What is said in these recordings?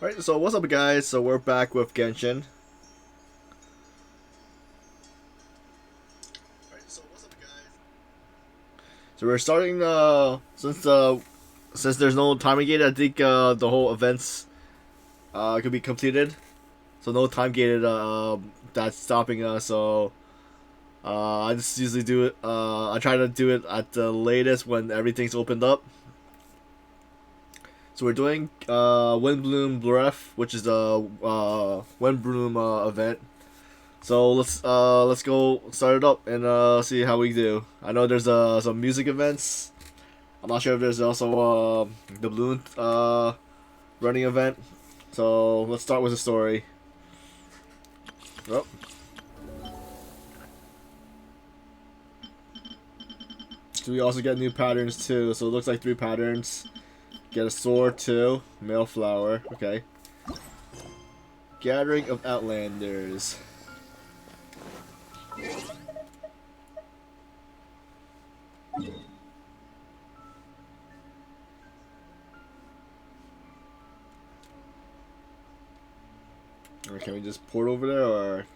Alright, so what's up guys? So we're back with Genshin. So we're starting since there's no time gate, I think the whole events could be completed. So no time gated that's stopping us, so I just usually do it I try to do it at the latest when everything's opened up. So we're doing Windblume Breath, which is the Windblume event. So let's go start it up and see how we do. I know there's some music events. I'm not sure if there's also the balloon running event. So let's start with the story. Oh. So we also get new patterns too. So it looks like 3 patterns. Get a sword too. Male flower. Okay. Gathering of Outlanders. Or can we just port over there, or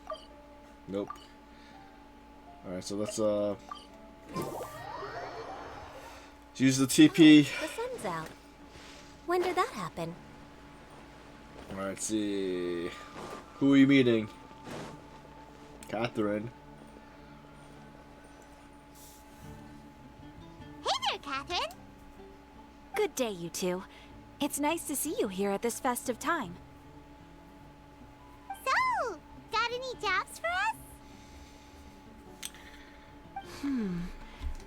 nope? All right, so let's use the TP. The sun's out. When did that happen? All right, let's see. Who are you meeting? Catherine. Hey there, Catherine. Good day, you two. It's nice to see you here at this festive time. So, got any jobs for us?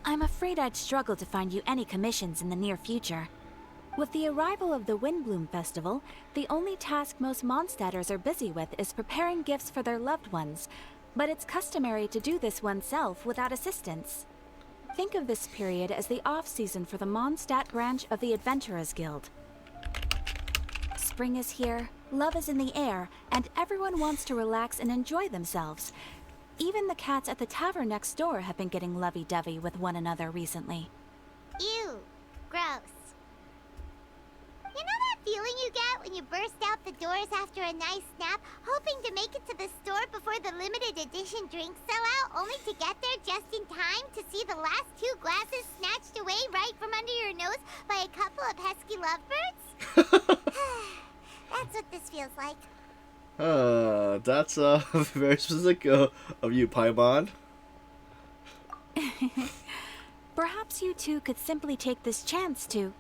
I'm afraid I'd struggle to find you any commissions in the near future. With the arrival of the Windblume Festival, the only task most Mondstadters are busy with is preparing gifts for their loved ones, but it's customary to do this oneself without assistance. Think of this period as the off-season for the Mondstadt branch of the Adventurers Guild. Spring is here, love is in the air, and everyone wants to relax and enjoy themselves. Even the cats at the tavern next door have been getting lovey-dovey with one another recently. Ew. Gross. You know that feeling you get when you burst out the doors after a nice nap, hoping to make it to the store before the limited edition drinks sell out, only to get there just in time to see the last 2 glasses snatched away right from under your nose by a couple of pesky lovebirds? That's what this feels like. That's very specific of you, Paimon. Perhaps you two could simply take this chance to...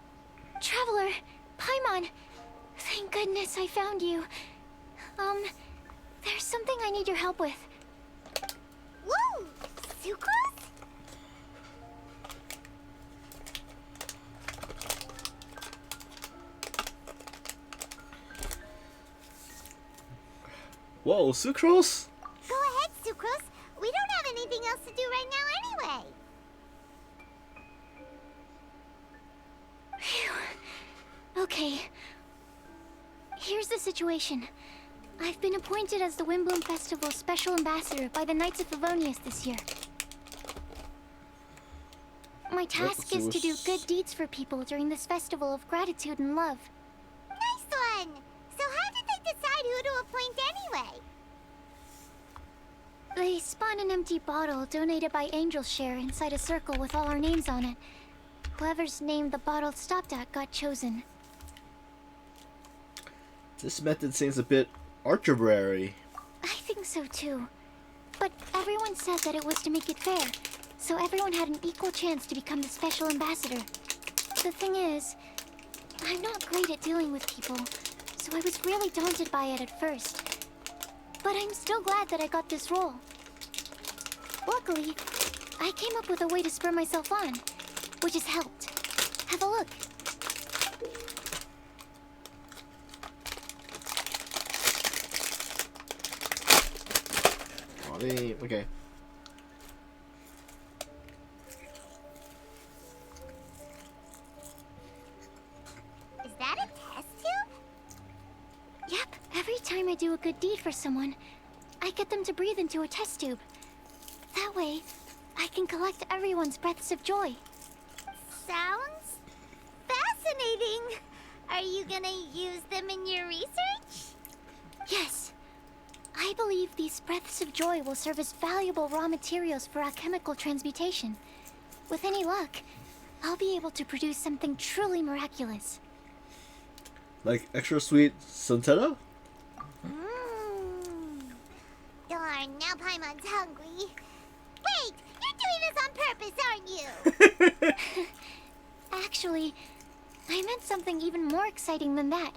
Traveler, Paimon, thank goodness I found you. There's something I need your help with. Woo! Sucrose? Whoa, sucrose? Go ahead, Sucrose. We don't have anything else to do right now anyway. Phew. Okay. Here's the situation. I've been appointed as the Windblume Festival's special ambassador by the Knights of Favonius this year. My task is to do good deeds for people during this festival of gratitude and love. Nice one! So how did they decide who to appoint anyway? They spun an empty bottle donated by Angel's Share inside a circle with all our names on it. Whoever's name the bottle stopped at got chosen. This method seems a bit arbitrary. I think so too. But everyone said that it was to make it fair, so everyone had an equal chance to become the special ambassador. The thing is, I'm not great at dealing with people, so I was really daunted by it at first. But I'm still glad that I got this role. Luckily, I came up with a way to spur myself on, which has helped. Have a look. Oh, okay. Is that a test tube? Yep, every time I do a good deed for someone, I get them to breathe into a test tube. That way, I can collect everyone's breaths of joy. Sounds fascinating. Are you gonna use them in your research? breaths of joy will serve as valuable raw materials for alchemical transmutation. With any luck, I'll be able to produce something truly miraculous. Like extra sweet Santetta? Darn, now Paimon's hungry. Wait, you're doing this on purpose, aren't you? Actually, I meant something even more exciting than that.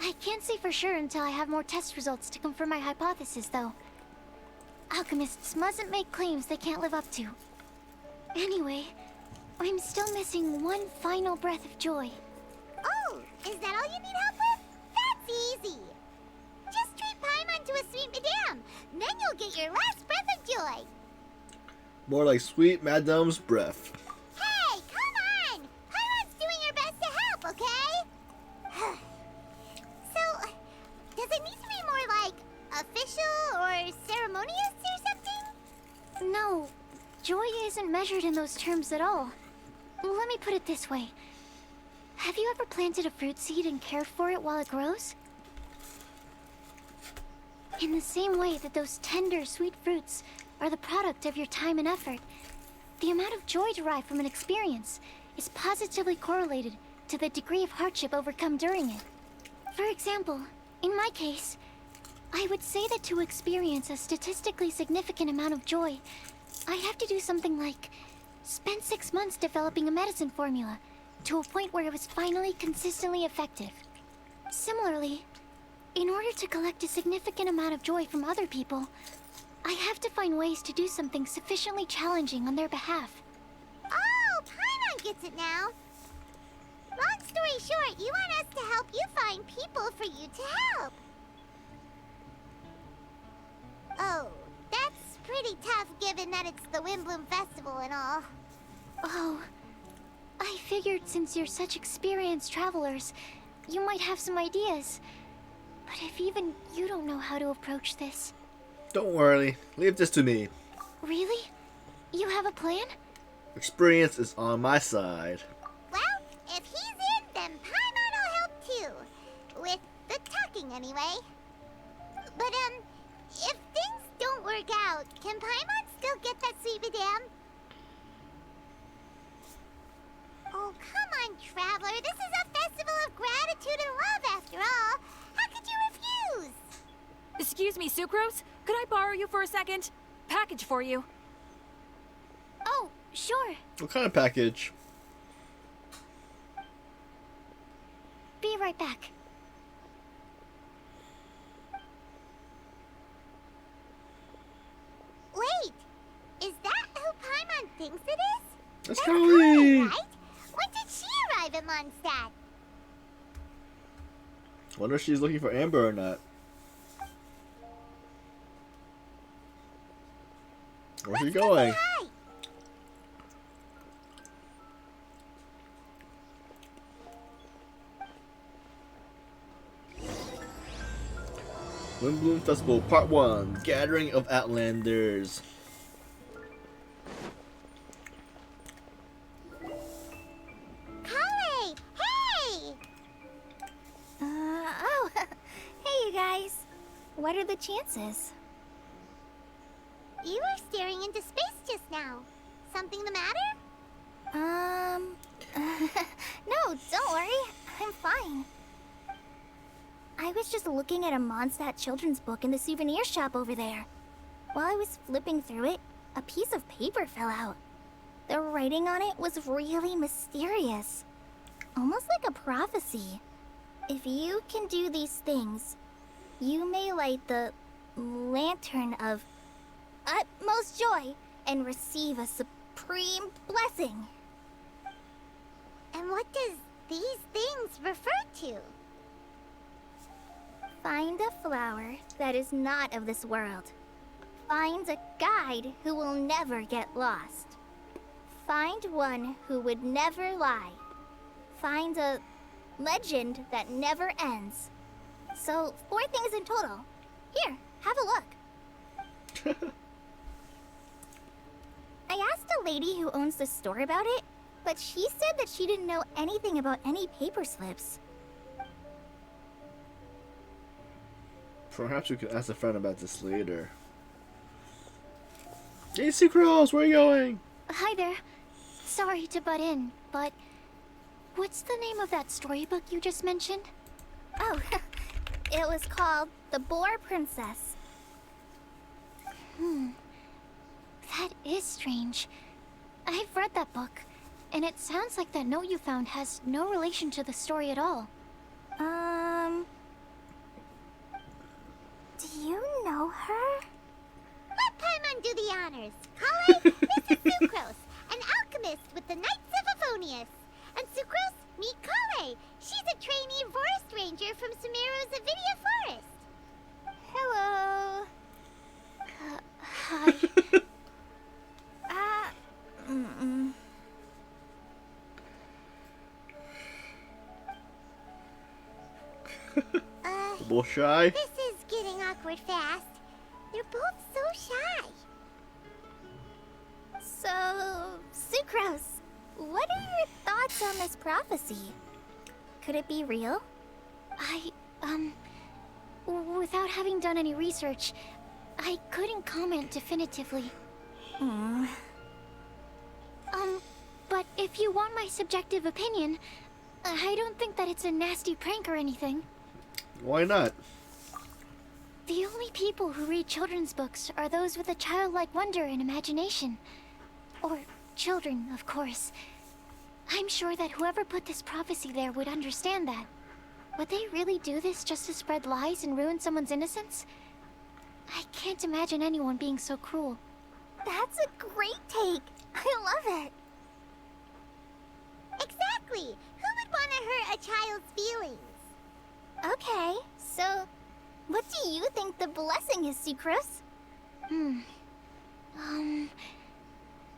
I can't say for sure until I have more test results to confirm my hypothesis, though. Alchemists mustn't make claims they can't live up to. Anyway, I'm still missing one final breath of joy. Oh, is that all you need help with? That's easy. Just treat Paimon to a sweet madame. Then you'll get your last breath of joy. More like sweet Madame's breath. Hey, come on! Paimon's doing her best to help, okay? So, does it need to be more like official or ceremonious or something? No, joy isn't measured in those terms at all. Let me put it this way. Have you ever planted a fruit seed and cared for it while it grows? In the same way that those tender, sweet fruits are the product of your time and effort, the amount of joy derived from an experience is positively correlated to the degree of hardship overcome during it. For example, in my case, I would say that to experience a statistically significant amount of joy, I have to do something like spend 6 months developing a medicine formula to a point where it was finally consistently effective. Similarly, in order to collect a significant amount of joy from other people, I have to find ways to do something sufficiently challenging on their behalf. Oh, Paimon gets it now. Long story short, you want us to help you find people for you to help. Oh, that's pretty tough given that it's the Windblume Festival and all. Oh, I figured since you're such experienced travelers, you might have some ideas. But if even you don't know how to approach this... Don't worry, leave this to me. Really? You have a plan? Experience is on my side. Well, if he's in, then Paimon will help too. With the talking, anyway. But, if things don't work out, can Paimon still get that sweet madame? Oh, come on, Traveler. This is a festival of gratitude and love, after all. How could you refuse? Excuse me, Sucrose? Could I borrow you for a second? Package for you. Oh, sure. What kind of package? Be right back. Wait, is that who Paimon thinks it is? That's Chloe, Chloe! right? When did she arrive at Mondstadt? Wonder if she's looking for Amber or not. Where's she going? Hi. Windblume Festival Part 1 Gathering of Outlanders. Chloe, hey! Oh, hey you guys. What are the chances? You were staring into space just now. Something the matter? No, don't worry. I'm fine. I was just looking at a Mondstadt children's book in the souvenir shop over there. While I was flipping through it, a piece of paper fell out. The writing on it was really mysterious. Almost like a prophecy. If you can do these things, you may light the lantern of utmost joy and receive a supreme blessing. And what does these things refer to? Find a flower that is not of this world. Find a guide who will never get lost. Find one who would never lie. Find a legend that never ends. So, 4 things in total. Here, have a look. I asked a lady who owns the store about it, but she said that she didn't know anything about any paper slips. Perhaps we could ask a friend about this later. Jade Sucrose, where are you going? Hi there. Sorry to butt in, but what's the name of that storybook you just mentioned? Oh, it was called The Boar Princess. That is strange. I've read that book, and it sounds like that note you found has no relation to the story at all. Do you know her? Let Paimon do the honors. Kale, this is Sucrose, an alchemist with the Knights of Favonius. And Sucrose, meet Kale. She's a trainee forest ranger from Sumeru's Avidia Forest. Hello. Hi. More shy. This is getting awkward fast. They're both so shy. So, Sucrose, what are your thoughts on this prophecy? Could it be real? Without having done any research, I couldn't comment definitively. But if you want my subjective opinion, I don't think that it's a nasty prank or anything. Why not? The only people who read children's books are those with a childlike wonder and imagination. Or children, of course. I'm sure that whoever put this prophecy there would understand that. Would they really do this just to spread lies and ruin someone's innocence? I can't imagine anyone being so cruel. That's a great take. I love it. Exactly. Who would want to hurt a child's feelings? Okay, so what do you think the blessing is, Sucrose?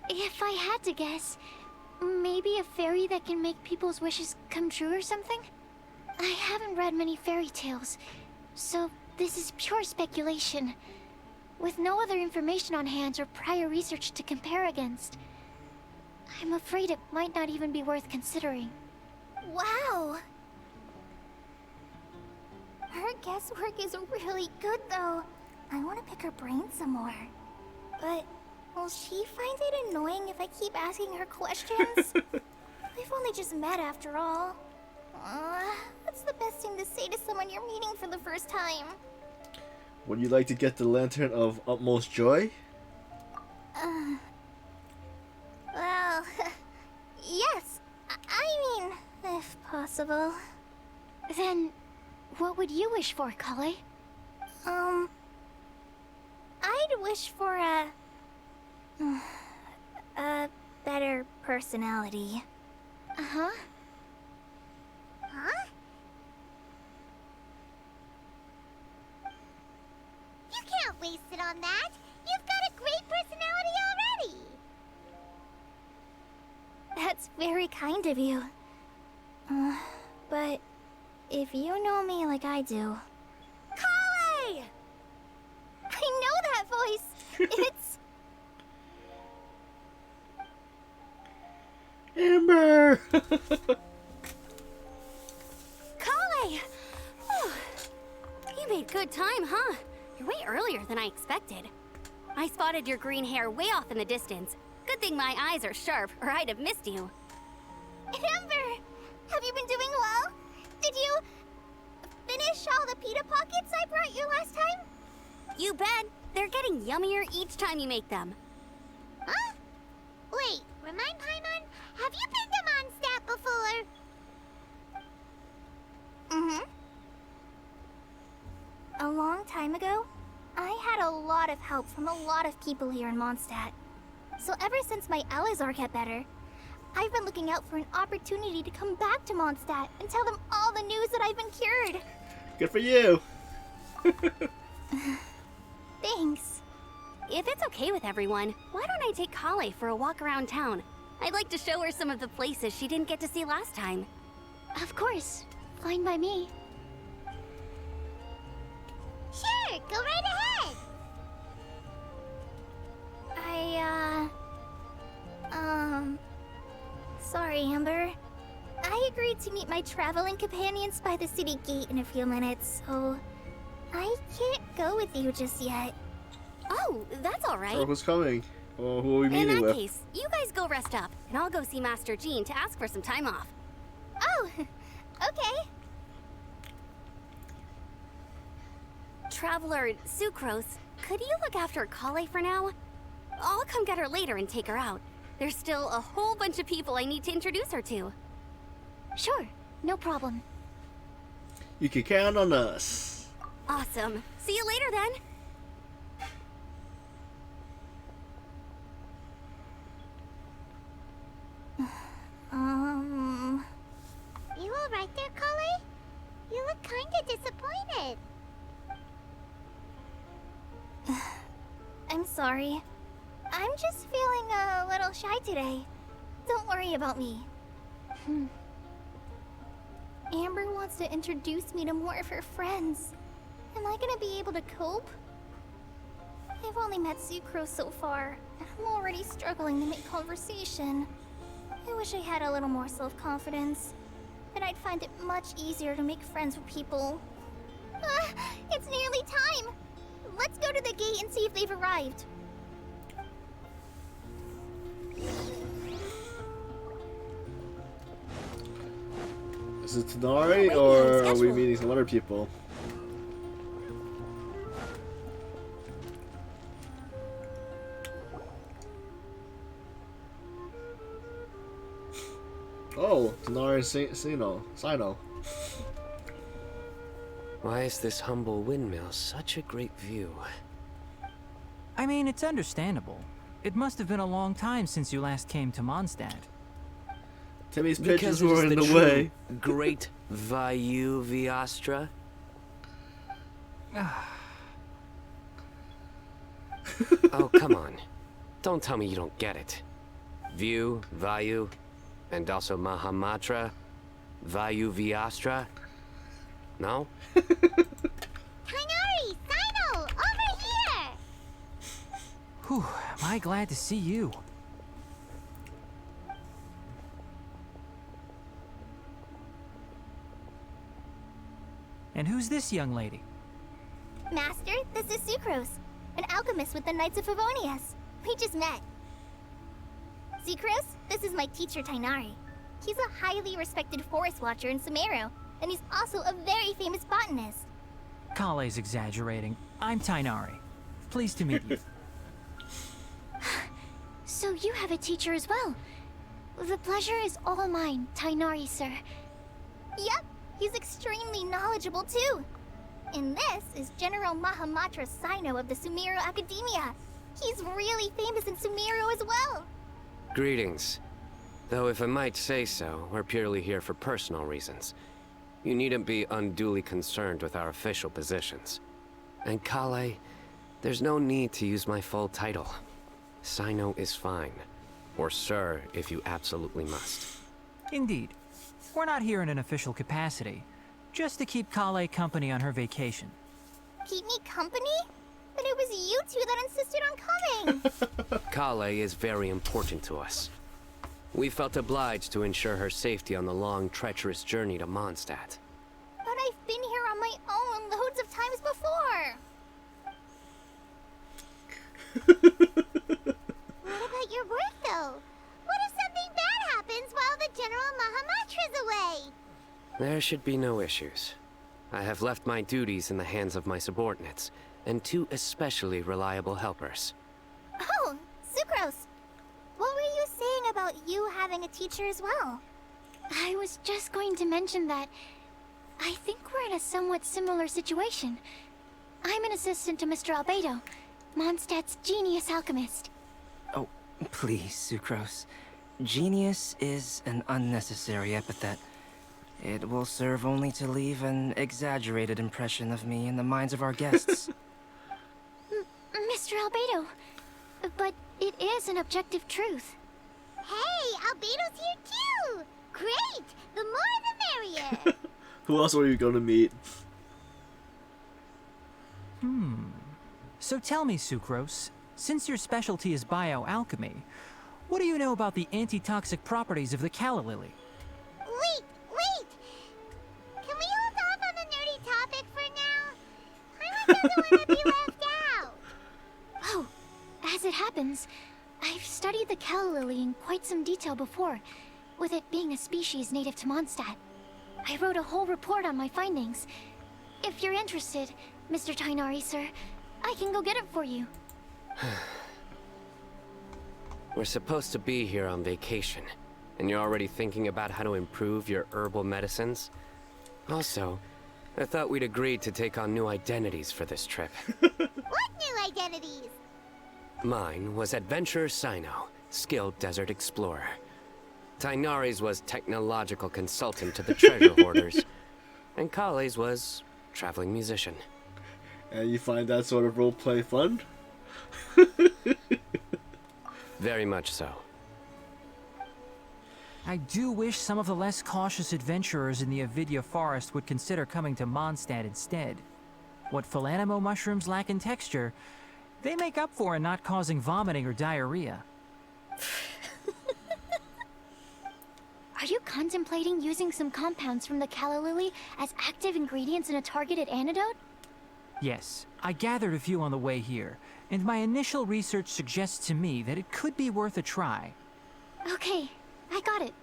If I had to guess, maybe a fairy that can make people's wishes come true or something? I haven't read many fairy tales, so this is pure speculation. With no other information on hand or prior research to compare against, I'm afraid it might not even be worth considering. Wow. Her guesswork is really good, though. I want to pick her brain some more. But will she find it annoying if I keep asking her questions? We've only just met after all. What's the best thing to say to someone you're meeting for the first time? Would you like to get the Lantern of Utmost Joy? Well, yes. I mean, if possible. Then, what would you wish for, Kale? I'd wish for a better personality. Uh-huh. Huh? You can't waste it on that. You've got a great personality already. That's very kind of you. But if you know me like I do... Kale! I know that voice. It's... Amber! Kale! You made good time, huh? You're way earlier than I expected. I spotted your green hair way off in the distance. Good thing my eyes are sharp, or I'd have missed you. Amber! Have you been doing well? Did you... finish all the pita pockets I brought you last time? You bet. They're getting yummier each time you make them. Huh? Wait, remind Paimon, have you been to Mondstadt before? Mm-hmm. A long time ago, I had a lot of help from a lot of people here in Mondstadt. So ever since my Alizar got better, I've been looking out for an opportunity to come back to Mondstadt and tell them all the news that I've been cured. Good for you! Thanks. If it's okay with everyone, why don't I take Kale for a walk around town? I'd like to show her some of the places she didn't get to see last time. Of course. Fine by me. Sure, go right ahead. Sorry, Amber. I agreed to meet my traveling companions by the city gate in a few minutes, so I can't go with you just yet. Oh, that's all right. Oh, who's coming? who are we In meeting that with? case, you guys go rest up, and I'll go see Master Jean to ask for some time off. Oh, okay. Traveler Sucrose, could you look after Kale for now? I'll come get her later and take her out. There's still a whole bunch of people I need to introduce her to. Sure, no problem. You can count on us. Awesome. See you later then. You alright there, Kale? You look kinda disappointed. I'm sorry. I'm just feeling a little shy today. Don't worry about me. Amber wants to introduce me to more of her friends. Am I gonna be able to cope? I've only met Sucrose so far, and I'm already struggling to make conversation. I wish I had a little more self-confidence. Then I'd find it much easier to make friends with people. It's nearly time! Let's go to the gate and see if they've arrived. Is it Tonari, Wait, or are we schedule. meeting some other people? Oh, Tonari and Sino. Why is this humble windmill such a great view? I mean, it's understandable. It must have been a long time since you last came to Mondstadt. Timmy's Because pitches it were is in the true way. Great Vayu Viastra. Oh, come on. Don't tell me you don't get it. View, Vayu, and also Mahamatra, Vayu Viastra. No? Kainari! Sino! Over here! Whew, am I glad to see you. And who's this young lady? Master, this is Sucrose, an alchemist with the Knights of Favonius. We just met. Sucrose, this is my teacher Tainari. He's a highly respected forest watcher in Sumeru, and he's also a very famous botanist. Kale's exaggerating. I'm Tainari. Pleased to meet you. So you have a teacher as well. The pleasure is all mine, Tainari, sir. Yep, he's extremely knowledgeable too. And this is General Mahamatra Sino of the Sumeru Academia. He's really famous in Sumeru as well. Greetings. Though if I might say so, we're purely here for personal reasons. You needn't be unduly concerned with our official positions. And Kale, there's no need to use my full title. Sino is fine. Or sir, if you absolutely must. Indeed. We're not here in an official capacity. Just to keep Kale company on her vacation. Keep me company? But it was you two that insisted on coming. Kale is very important to us. We felt obliged to ensure her safety on the long, treacherous journey to Mondstadt. But I've been here on my own loads of times before. What about your work, though? What if something bad happens while the General Mahamatra's away? There should be no issues. I have left my duties in the hands of my subordinates, and two especially reliable helpers. Oh, Sucrose. What were you saying about you having a teacher as well? I was just going to mention that I think we're in a somewhat similar situation. I'm an assistant to Mr. Albedo, Mondstadt's genius alchemist. Oh, please, Sucrose. Genius is an unnecessary epithet. It will serve only to leave an exaggerated impression of me in the minds of our guests. Mr. Albedo, but it is an objective truth. Hey, Albedo's here too! Great! The more the merrier! Who else are you going to meet? So tell me, Sucrose, since your specialty is bioalchemy, what do you know about the antitoxic properties of the calla lily? Wait! Can we hold off on the nerdy topic for now? Paimon doesn't want to be left out! Oh, as it happens, I've studied the calla lily in quite some detail before, with it being a species native to Mondstadt. I wrote a whole report on my findings. If you're interested, Mr. Tainari, sir, I can go get it for you. We're supposed to be here on vacation, and you're already thinking about how to improve your herbal medicines? Also, I thought we'd agreed to take on new identities for this trip. What new identities? Mine was Adventurer Sino, skilled desert explorer. Tainari's was technological consultant to the treasure hoarders. And Kale's was traveling musician. And you find that sort of roleplay fun? Very much so. I do wish some of the less cautious adventurers in the Avidya forest would consider coming to Mondstadt instead. What Philanimo mushrooms lack in texture, they make up for in not causing vomiting or diarrhea. Are you contemplating using some compounds from the calla lily as active ingredients in a targeted antidote? Yes, I gathered a few on the way here, and my initial research suggests to me that it could be worth a try. Okay, I got it.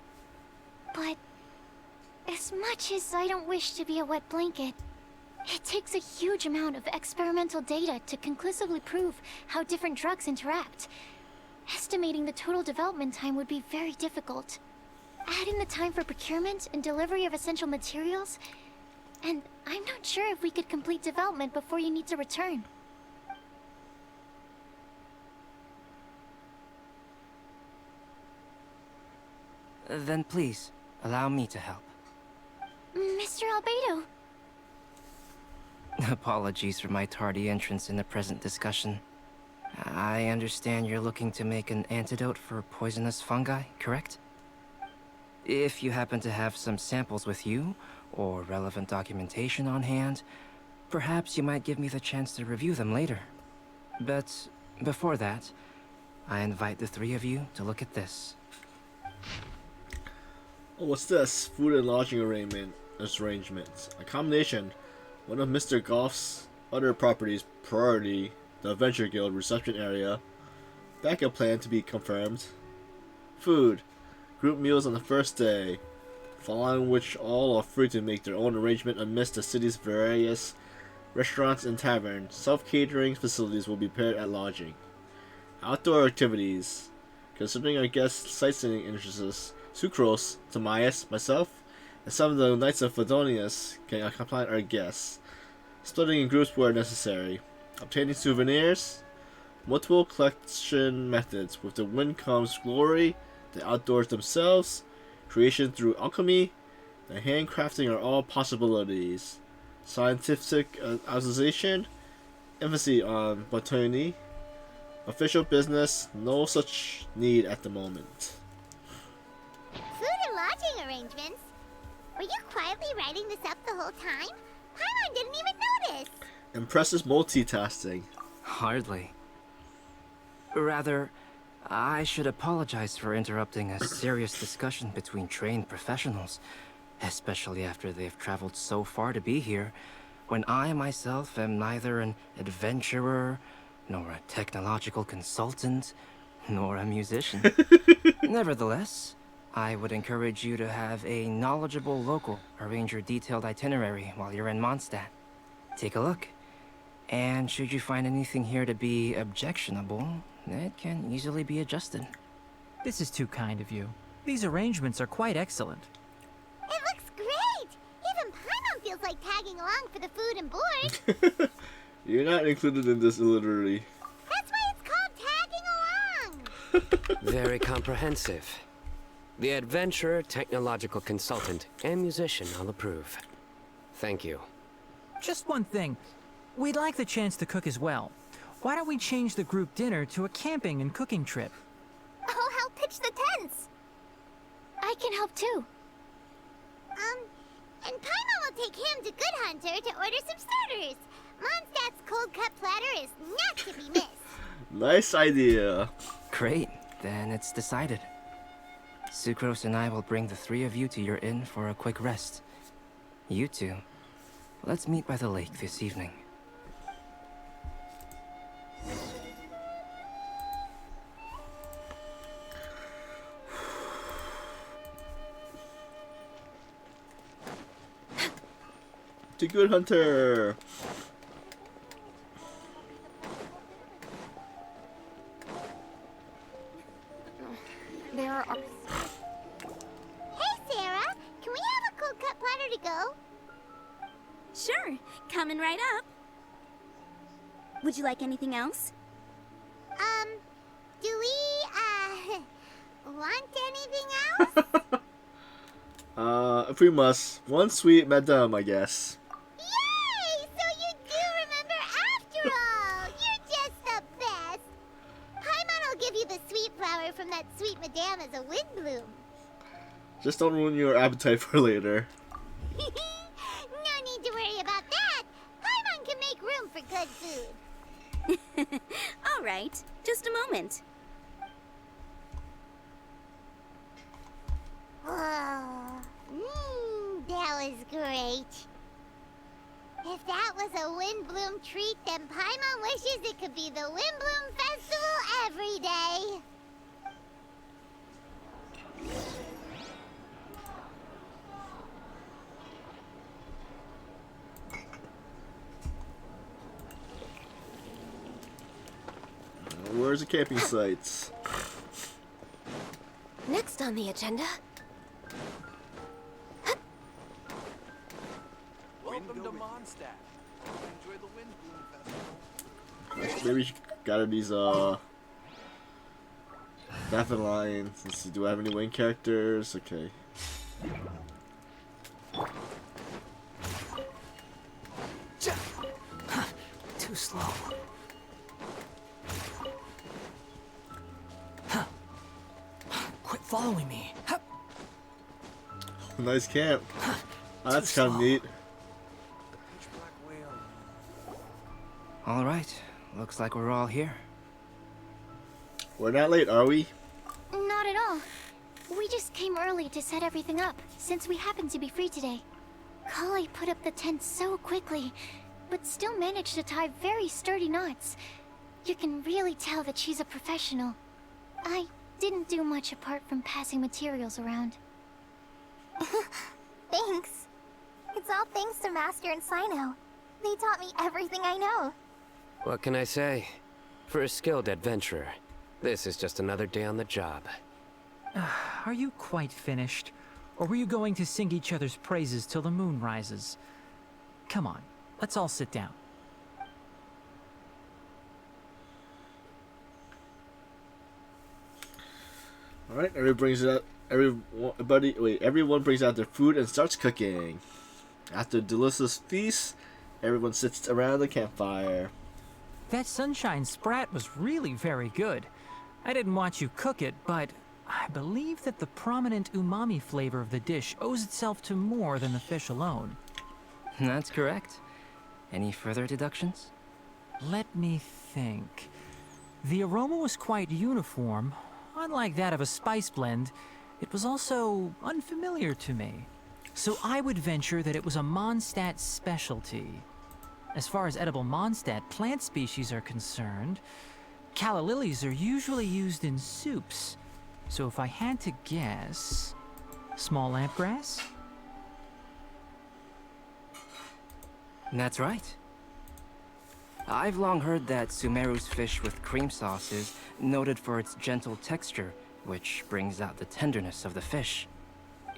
But as much as I don't wish to be a wet blanket, it takes a huge amount of experimental data to conclusively prove how different drugs interact. Estimating the total development time would be very difficult. Add in the time for procurement and delivery of essential materials, and I'm not sure if we could complete development before you need to return. Then please, allow me to help. Mr. Albedo. Apologies for my tardy entrance in the present discussion. I understand you're looking to make an antidote for poisonous fungi, correct? If you happen to have some samples with you, or relevant documentation on hand, perhaps you might give me the chance to review them later. But before that, I invite the three of you to look at this. Oh, what's this? Food and lodging arrangements. A combination. One of Mr. Goff's other properties, priority, the Adventure Guild reception area. Backup plan to be confirmed. Food. Group meals on the first day, following which all are free to make their own arrangement amidst the city's various restaurants and taverns. Self-catering facilities will be paired at lodging. Outdoor activities. Considering our guests' sightseeing interests, Sucrose, Tamias, myself, and some of the Knights of Fedonius can accompany our guests, splitting in groups where necessary. Obtaining souvenirs. Multiple collection methods with the wind comes glory, the outdoors themselves, creation through alchemy, the handcrafting are all possibilities. Scientific association, emphasis on botany. Official business, no such need at the moment. Food and lodging arrangements? Were you quietly writing this up the whole time? Paimon didn't even notice! Impressive multitasking. Hardly. Rather, I should apologize for interrupting a serious discussion between trained professionals, especially after they've traveled so far to be here, when I myself am neither an adventurer, nor a technological consultant, nor a musician. Nevertheless, I would encourage you to have a knowledgeable local arrange your detailed itinerary while you're in Mondstadt. Take a look, and should you find anything here to be objectionable, it can easily be adjusted. This is too kind of you. These arrangements are quite excellent. It looks great! Even Paimon feels like tagging along for the food and board. You're not included in this literally. That's why it's called tagging along! Very comprehensive. The adventurer, technological consultant, and musician I'll approve. Thank you. Just one thing. We'd like the chance to cook as well. Why don't we change the group dinner to a camping and cooking trip? I'll help pitch the tents! I can help too. And Paimon will take him to Good Hunter to order some starters. Mondstadt's cold cut platter is not to be missed. Nice idea. Great, then it's decided. Sucrose and I will bring the three of you to your inn for a quick rest. You two, let's meet by the lake this evening. to Good Hunter. There are... Hey, Sarah! Can we have a cold cut platter to go? Sure, coming right up. Would you like anything else? Do we, want anything else? If we must, one sweet madame, I guess. Yay! So you do remember after all! You're just the best! Paimon will give you the sweet flower from that sweet madame as a Windblume. Just don't ruin your appetite for later. No need to worry about that! Paimon can make room for good food. All right, just a moment. Oh, that was great. If that was a Windblume treat, then Paimon wishes it could be the Windblume Festival every day. Where's the camping sites? Next on the agenda... Welcome to Mondstadt. Enjoy the Windblume Festival. Maybe we should gather these staff and lines. Let's see, do I have any wing characters? Okay. Too slow. Quit following me. Nice camp. Oh, that's Too kind of slow. neat. Pitch black whale. All right, looks like we're all here. We're not late, are we? Not at all. We just came early to set everything up, since we happen to be free today. Kale put up the tent so quickly, but still managed to tie very sturdy knots. You can really tell that she's a professional. I didn't do much apart from passing materials around. Thanks. It's all thanks to Master and Sino. They taught me everything I know. What can I say? For a skilled adventurer, this is just another day on the job. Are you quite finished? Or were you going to sing each other's praises till the moon rises? Come on, let's all sit down. All right, everyone brings out their food and starts cooking. After a delicious feast, everyone sits around the campfire. That sunshine sprat was really very good. I didn't watch you cook it, but I believe that the prominent umami flavor of the dish owes itself to more than the fish alone. That's correct. Any further deductions? Let me think. The aroma was quite uniform. Unlike that of a spice blend, it was also unfamiliar to me. So I would venture that it was a Mondstadt specialty. As far as edible Mondstadt plant species are concerned, calla lilies are usually used in soups. So if I had to guess, small lampgrass? That's right. I've long heard that Sumeru's fish with cream sauce is noted for its gentle texture, which brings out the tenderness of the fish.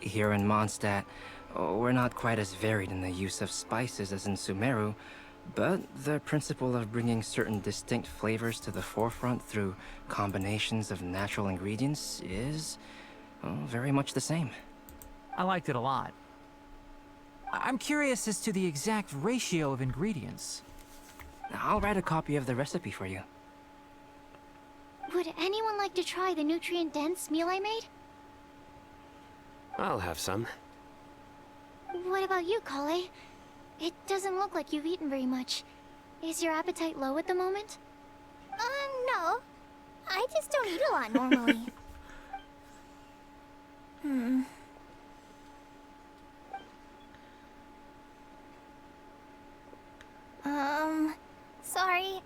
Here in Mondstadt, we're not quite as varied in the use of spices as in Sumeru, but the principle of bringing certain distinct flavors to the forefront through combinations of natural ingredients is, well, very much the same. I liked it a lot. I'm curious as to the exact ratio of ingredients. I'll write a copy of the recipe for you. Would anyone like to try the nutrient-dense meal I made? I'll have some. What about you, Kale? It doesn't look like you've eaten very much. Is your appetite low at the moment? No. I just don't eat a lot normally. Sorry.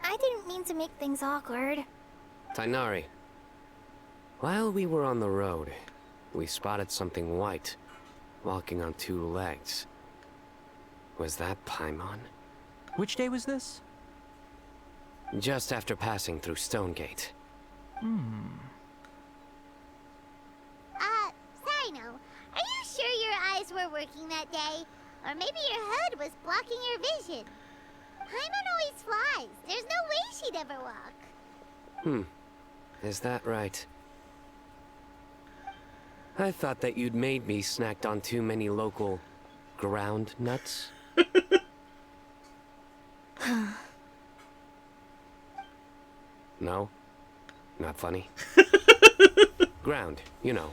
I didn't mean to make things awkward. Tainari. While we were on the road, we spotted something white, walking on two legs. Was that Paimon? Which day was this? Just after passing through Stonegate. Sino, are you sure your eyes were working that day? Or maybe your hood was blocking your vision? Paimon always flies. There's no way she'd ever walk. Is that right? I thought that you'd made me snacked on too many local ground nuts. No? Not funny? Ground, you know.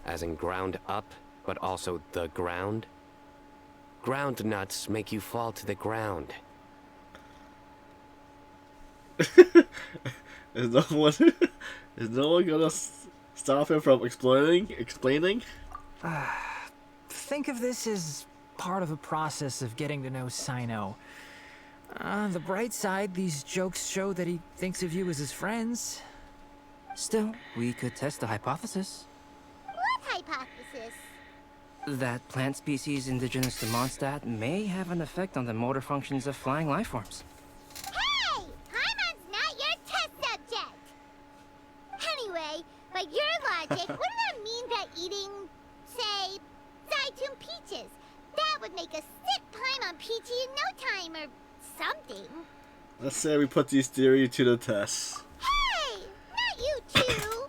As in ground up, but also the ground. Ground nuts make you fall to the ground. Is no one is no one gonna stop him from explaining? Think of this as part of the process of getting to know Sino. On the bright side, these jokes show that he thinks of you as his friends. Still, we could test the hypothesis. What hypothesis? That plant species indigenous to Mondstadt may have an effect on the motor functions of flying lifeforms. Hey! Paimon's not your test subject! Anyway, by your logic, wouldn't that mean that eating, say, Zaitun peaches, that would make a sick Paimon peachy in no time or something? Let's say we put these theories to the test. Hey! Not you two!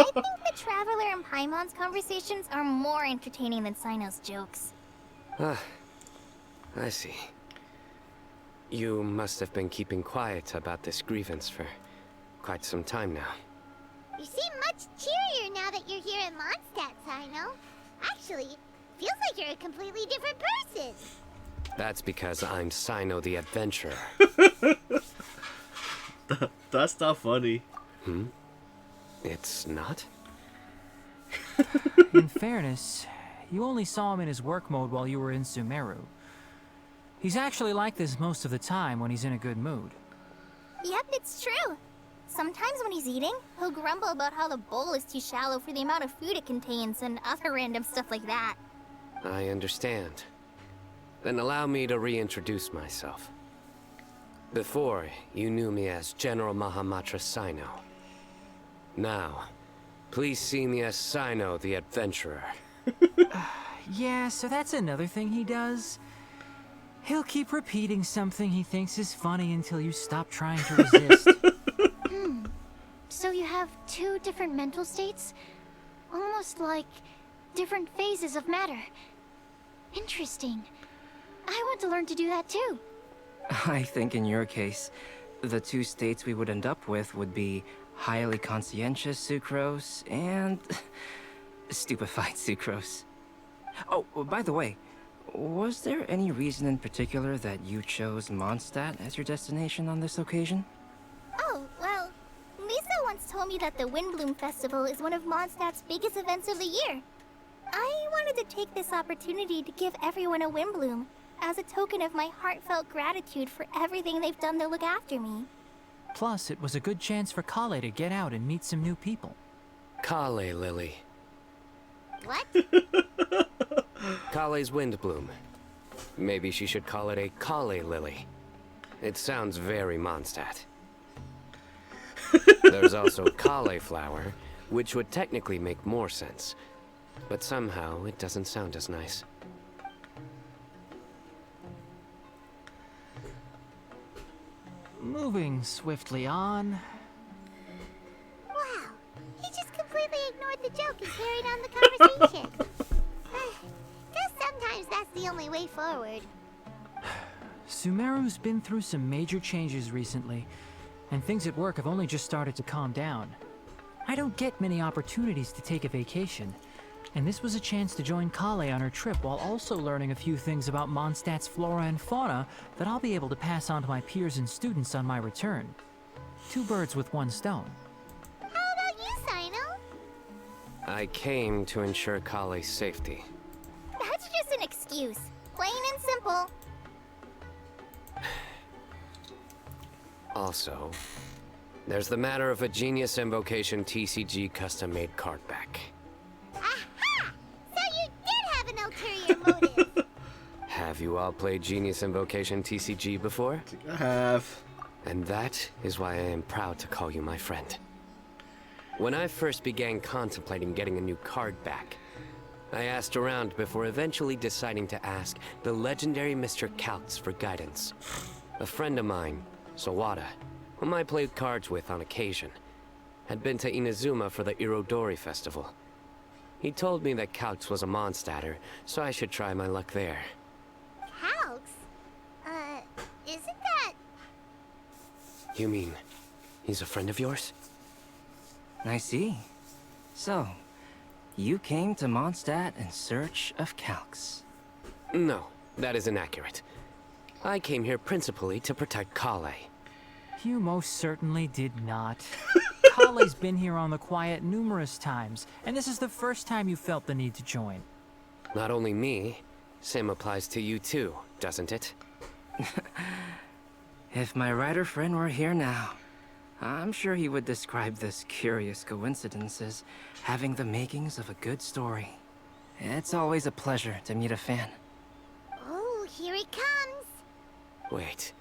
I think the Traveler and Paimon's conversations are more entertaining than Sino's jokes. Ah, I see. You must have been keeping quiet about this grievance for quite some time now. You seem much cheerier now that you're here in Mondstadt, Sino. Actually, feels like you're a completely different person. That's because I'm Sino the Adventurer. That's not funny. It's not? In fairness, you only saw him in his work mode while you were in Sumeru. He's actually like this most of the time when he's in a good mood. Yep, it's true. Sometimes when he's eating, he'll grumble about how the bowl is too shallow for the amount of food it contains and other random stuff like that. I understand. Then allow me to reintroduce myself. Before, you knew me as General Mahamatra Sino. Now, please see me as Sino the Adventurer. Yeah, so that's another thing he does. He'll keep repeating something he thinks is funny until you stop trying to resist. So you have two different mental states? Almost like different phases of matter. Interesting. I want to learn to do that too. I think in your case, the two states we would end up with would be highly conscientious sucrose and stupefied sucrose. Oh, by the way, was there any reason in particular that you chose Mondstadt as your destination on this occasion? Oh, well, Lisa once told me that the Windblume Festival is one of Mondstadt's biggest events of the year. I wanted to take this opportunity to give everyone a Windblume as a token of my heartfelt gratitude for everything they've done to look after me. Plus, it was a good chance for Kale to get out and meet some new people. Kale Lily. What? Kale's Windblume. Maybe she should call it a Kale Lily. It sounds very Mondstadt. There's also cauliflower, which would technically make more sense. But somehow, it doesn't sound as nice. Moving swiftly on. Wow. He just completely ignored the joke and carried on the conversation. Guess sometimes that's the only way forward. Sumeru's been through some major changes recently, and things at work have only just started to calm down. I don't get many opportunities to take a vacation, and this was a chance to join Kale on her trip while also learning a few things about Mondstadt's flora and fauna that I'll be able to pass on to my peers and students on my return. Two birds with one stone. How about you, Sino? I came to ensure Kale's safety. That's just an excuse. Plain and simple. Also, there's the matter of a Genius Invocation TCG custom-made card back. Aha! So you your motive. Have you all played Genius Invocation TCG before? I have. And that is why I am proud to call you my friend. When I first began contemplating getting a new card back, I asked around before eventually deciding to ask the legendary Mr. Calx for guidance. A friend of mine, Sawada, whom I played cards with on occasion, had been to Inazuma for the Irodori festival. He told me that Calx was a Mondstatter, so I should try my luck there. Calx? Isn't that... You mean, he's a friend of yours? I see. So, you came to Mondstadt in search of Calx. No, that is inaccurate. I came here principally to protect Kale. You most certainly did not. Kale's been here on the quiet numerous times, and this is the first time you felt the need to join. Not only me, same applies to you too, doesn't it? If my writer friend were here now, I'm sure he would describe this curious coincidence as having the makings of a good story. It's always a pleasure to meet a fan. Oh, here it comes. Wait,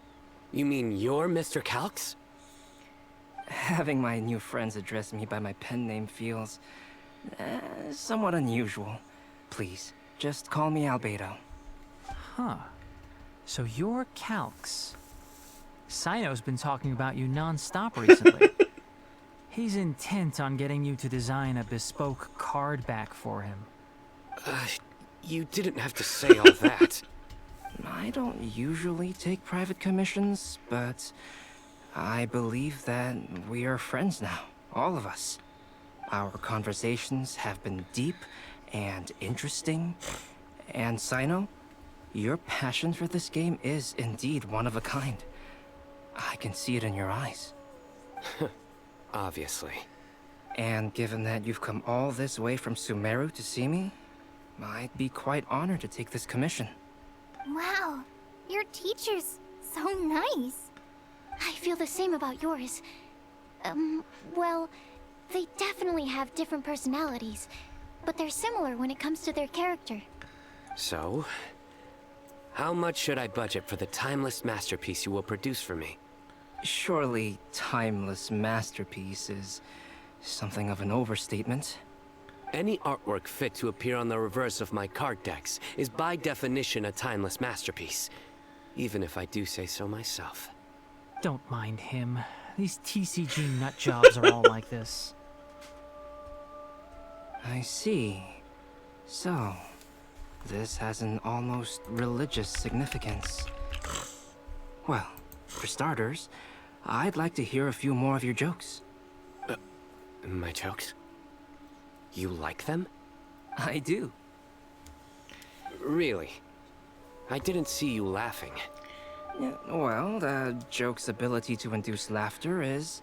you mean you're Mr. Calx? Having my new friends address me by my pen name feels somewhat unusual. Please, just call me Albedo. Huh. So you're Calx. Sino's been talking about you non-stop recently. He's intent on getting you to design a bespoke card back for him. You didn't have to say all that. I don't usually take private commissions, but I believe that we are friends now, all of us. Our conversations have been deep and interesting, and Sino, your passion for this game is indeed one of a kind. I can see it in your eyes. Obviously. And given that you've come all this way from Sumeru to see me, I'd be quite honored to take this commission. Wow, your teacher's so nice. I feel the same about yours. Well, they definitely have different personalities, but they're similar when it comes to their character. So, how much should I budget for the timeless masterpiece you will produce for me? Surely, timeless masterpiece is something of an overstatement. Any artwork fit to appear on the reverse of my card decks is by definition a timeless masterpiece, even if I do say so myself. Don't mind him. These TCG nutjobs are all like this. I see. So, this has an almost religious significance. Well, for starters, I'd like to hear a few more of your jokes. My jokes? You like them? I do. Really? I didn't see you laughing. Yeah, well, the joke's ability to induce laughter is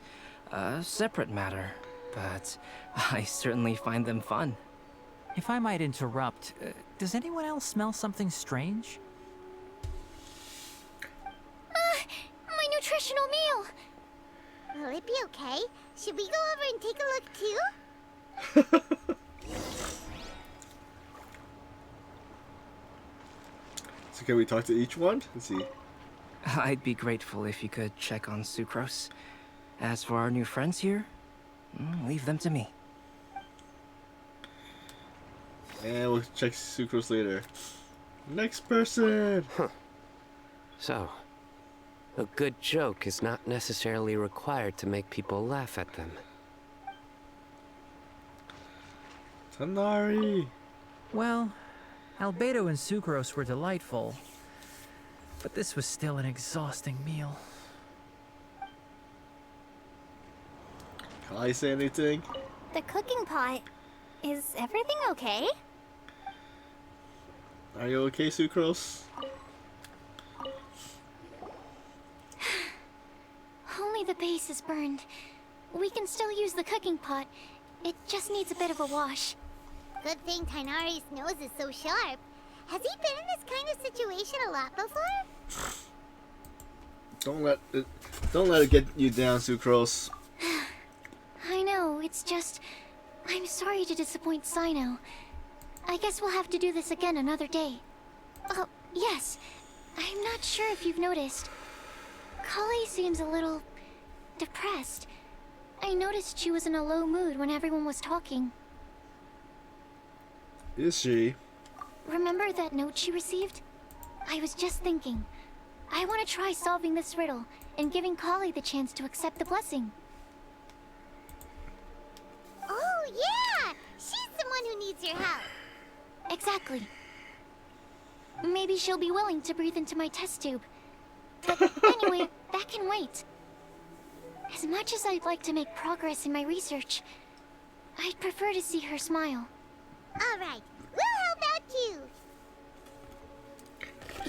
a separate matter, but I certainly find them fun. If I might interrupt, does anyone else smell something strange? My nutritional meal! Will it be okay? Should we go over and take a look too? So can we talk to each one? Let's see. I'd be grateful if you could check on Sucrose. As for our new friends here, leave them to me. And we'll check Sucrose later. Next person! So, a good joke is not necessarily required to make people laugh at them. Tanari! Well, Albedo and Sucrose were delightful, but this was still an exhausting meal. Can I say anything? The cooking pot. Is everything okay? Are you okay, Sucrose? Only the base is burned. We can still use the cooking pot. It just needs a bit of a wash. Good thing Tainari's nose is so sharp. Has he been in this kind of situation a lot before? Don't let it get you down, Sucrose. I know, it's just... I'm sorry to disappoint Sino. I guess we'll have to do this again another day. Oh, yes. I'm not sure if you've noticed. Kale seems a little depressed. I noticed she was in a low mood when everyone was talking. Is she? Remember that note she received? I was just thinking. I want to try solving this riddle and giving Kale the chance to accept the blessing. Oh, yeah! She's the one who needs your help. Exactly. Maybe she'll be willing to breathe into my test tube. But anyway, that can wait. As much as I'd like to make progress in my research, I'd prefer to see her smile. All right, we'll help out too.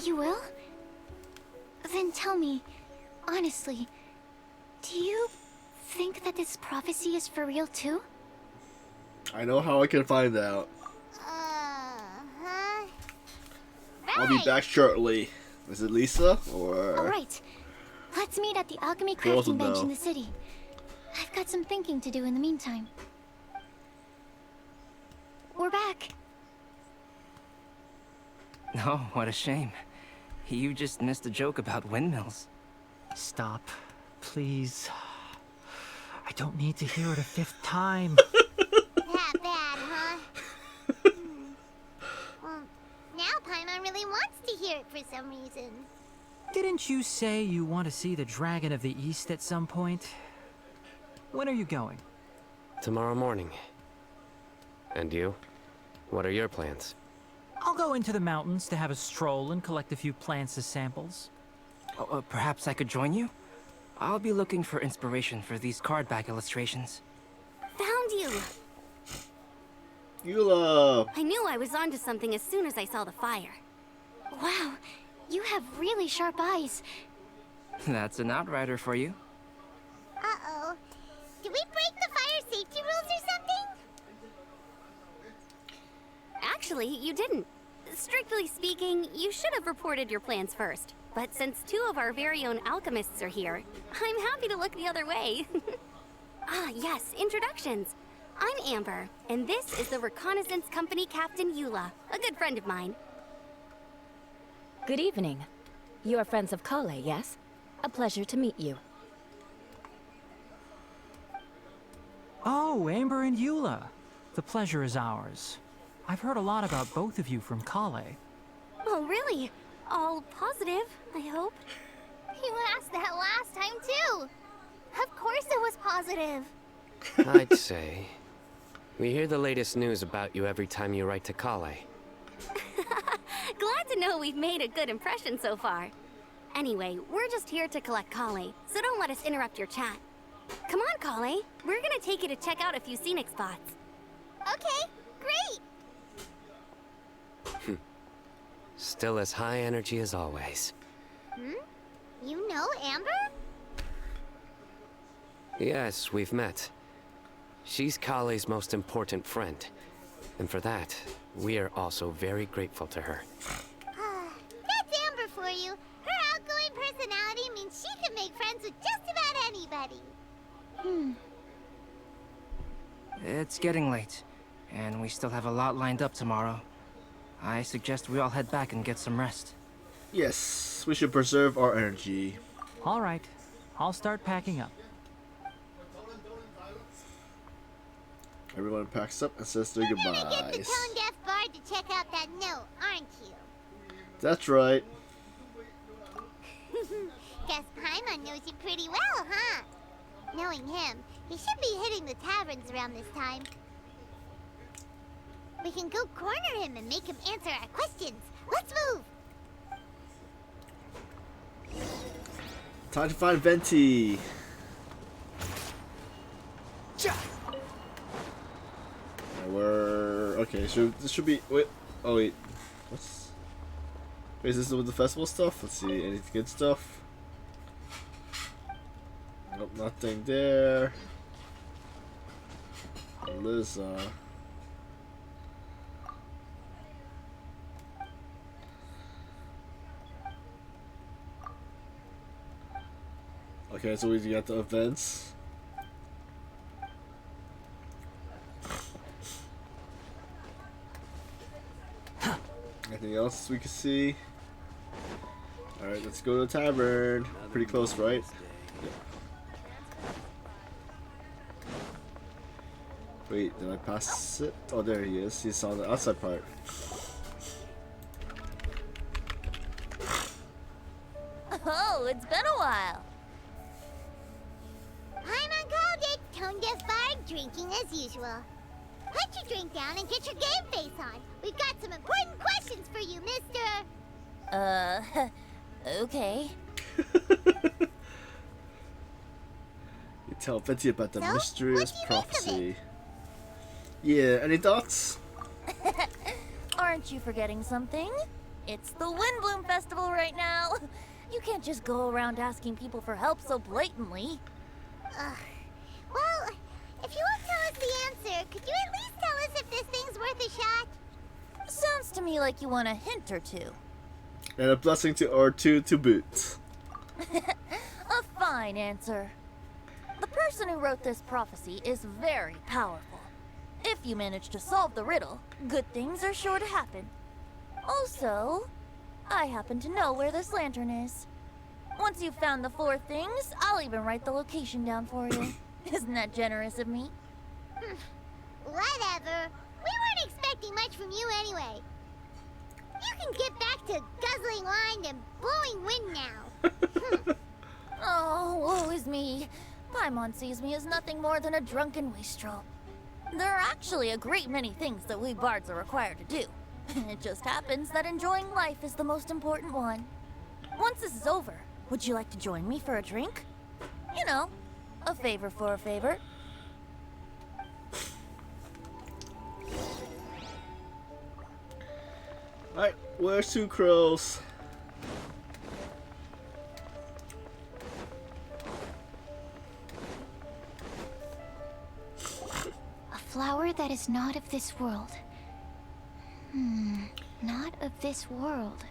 You will? Then tell me, honestly, do you think that this prophecy is for real too? I know how I can find out. Uh-huh. I'll be back shortly. Is it Lisa or? Alright. Let's meet at the alchemy Both crafting of bench them. in the city. I've got some thinking to do in the meantime. We're back. Oh, what a shame. You just missed a joke about windmills. Stop, please. I don't need to hear it a fifth time. That bad, huh? Well, now Paimon really wants to hear it for some reason. Didn't you say you want to see the Dragon of the East at some point? When are you going? Tomorrow morning. And you? What are your plans? I'll go into the mountains to have a stroll and collect a few plants as samples. Oh, perhaps I could join you? I'll be looking for inspiration for these card back illustrations. Found you! Eula. I knew I was onto something as soon as I saw the fire. Wow, you have really sharp eyes. That's an outrider for you. Uh-oh. Did we break the fire safety rules or something? Actually, you didn't. Strictly speaking, you should have reported your plans first. But since two of our very own alchemists are here, I'm happy to look the other way. Ah, yes, introductions. I'm Amber, and this is the Reconnaissance Company Captain Eula, a good friend of mine. Good evening. You are friends of Kale, yes? A pleasure to meet you. Oh, Amber and Eula. The pleasure is ours. I've heard a lot about both of you from Kale. Oh, really? All positive, I hope. You asked that last time too. Of course it was positive. I'd say. We hear the latest news about you every time you write to Kale. Glad to know we've made a good impression so far. Anyway, we're just here to collect Kale, so don't let us interrupt your chat. Come on, Kale. We're gonna take you to check out a few scenic spots. Okay, great. Still as high energy as always. You know Amber? Yes, we've met. She's Kale's most important friend. And for that, we are also very grateful to her. That's Amber for you. Her outgoing personality means she can make friends with just about anybody. It's getting late, and we still have a lot lined up tomorrow. I suggest we all head back and get some rest. Yes, we should preserve our energy. All right, I'll start packing up. Everyone packs up and says their You're gonna get the goodbyes. tone-deaf bard to check out that note, aren't you? That's right. Guess Paimon knows you pretty well, huh? Knowing him, he should be hitting the taverns around this time. We can go corner him and make him answer our questions. Let's move! Time to find Venti. We're okay. This should be. Wait. Oh wait. What's? Wait, is this with the festival stuff? Let's see. Any good stuff? Nope, nothing there. Liza. Okay, so we got the events. else we can see? Alright, let's go to the tavern. Pretty close, right? Yeah. Wait, did I pass it? Oh, there he is. He's on the outside part. Oh, it's been a while. I'm uncalled, tone deaf bard, drinking as usual. Put your drink down and get your game face on. We've got some important questions for you, mister. Okay. You tell Betty about the So, mysterious what do you make of prophecy. Yeah, any thoughts? Aren't you forgetting something? It's the Windblume Festival right now. You can't just go around asking people for help so blatantly. Well, if you won't tell us the answer, could you at least tell us if this thing's worth a shot? Sounds to me like you want a hint or two. And a blessing to or two to boot. A fine answer. The person who wrote this prophecy is very powerful. If you manage to solve the riddle, good things are sure to happen. Also, I happen to know where this lantern is. Once you've found the 4 things, I'll even write the location down for you. Isn't that generous of me? Whatever. We weren't expecting much from you anyway. You can get back to guzzling wine and blowing wind now. Oh, woe is me. Paimon sees me as nothing more than a drunken wastrel. There are actually a great many things that we bards are required to do. It just happens that enjoying life is the most important one. Once this is over, would you like to join me for a drink? You know, a favor for a favor. Alright, where's Sucrose? A flower that is not of this world. Not of this world.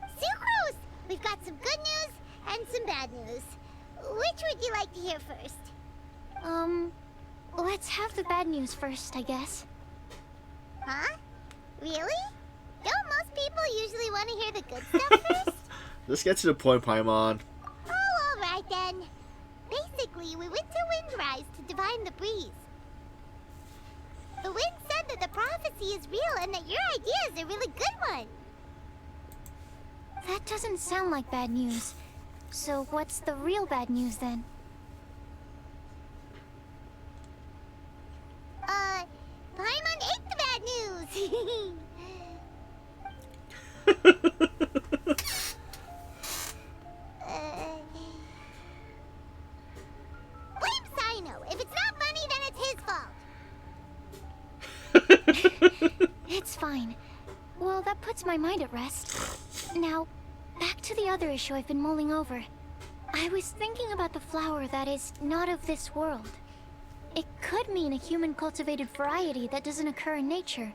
Sucrose! We've got some good news and some bad news. Which would you like to hear first? Let's have the bad news first, I guess. Huh? Really? Don't most people usually want to hear the good stuff first? Let's get to the point, Paimon. Oh, alright then. Basically, we went to Windrise to divine the breeze. The wind said that the prophecy is real and that your idea is a really good one. That doesn't sound like bad news. So what's the real bad news then? Paimon ate the bad news! Blame Sino. If it's not funny, then it's his fault. It's fine. Well, that puts my mind at rest. Now, back to the other issue I've been mulling over. I was thinking about the flower that is not of this world. It could mean a human-cultivated variety that doesn't occur in nature.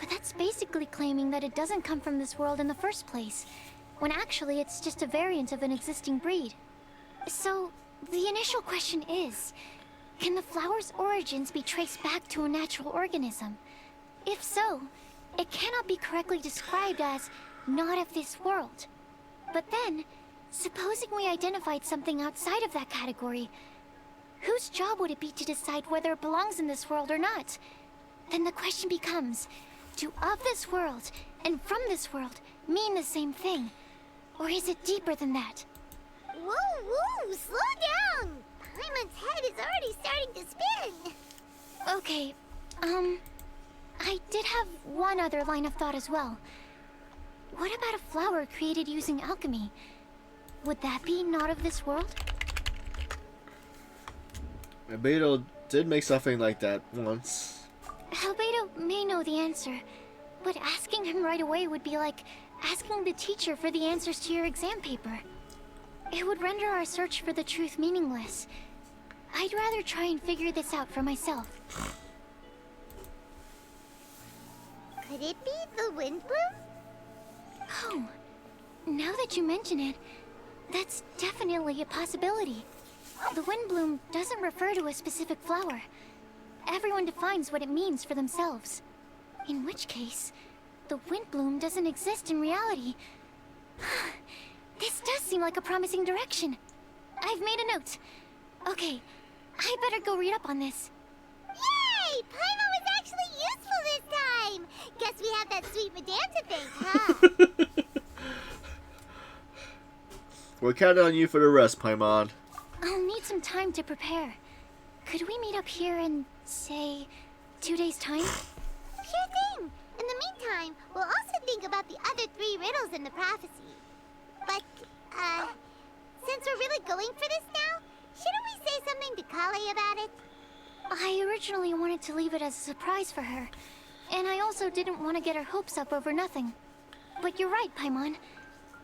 But that's basically claiming that it doesn't come from this world in the first place, when actually it's just a variant of an existing breed. So, the initial question is, can the flower's origins be traced back to a natural organism? If so, it cannot be correctly described as not of this world. But then, supposing we identified something outside of that category, whose job would it be to decide whether it belongs in this world or not? Then the question becomes, do of this world and from this world mean the same thing? Or is it deeper than that? Whoa, slow down! Paimon's head is already starting to spin. Okay, I did have one other line of thought as well. What about a flower created using alchemy? Would that be not of this world? Beto did make something like that once. Albedo may know the answer, but asking him right away would be like asking the teacher for the answers to your exam paper. It would render our search for the truth meaningless. I'd rather try and figure this out for myself. Could it be the Windblume? Oh, now that you mention it, that's definitely a possibility. The Windblume doesn't refer to a specific flower. Everyone defines what it means for themselves. In which case, the Windblume doesn't exist in reality. This does seem like a promising direction. I've made a note. Okay, I better go read up on this. Yay! Paimon was actually useful this time! Guess we have that sweet madame to thank, huh? We're counting on you for the rest, Paimon. I'll need some time to prepare. Could we meet up here in, say, 2 days' time? Sure thing! In the meantime, we'll also think about the other 3 riddles in the prophecy. But, since we're really going for this now, shouldn't we say something to Kale about it? I originally wanted to leave it as a surprise for her, and I also didn't want to get her hopes up over nothing. But you're right, Paimon.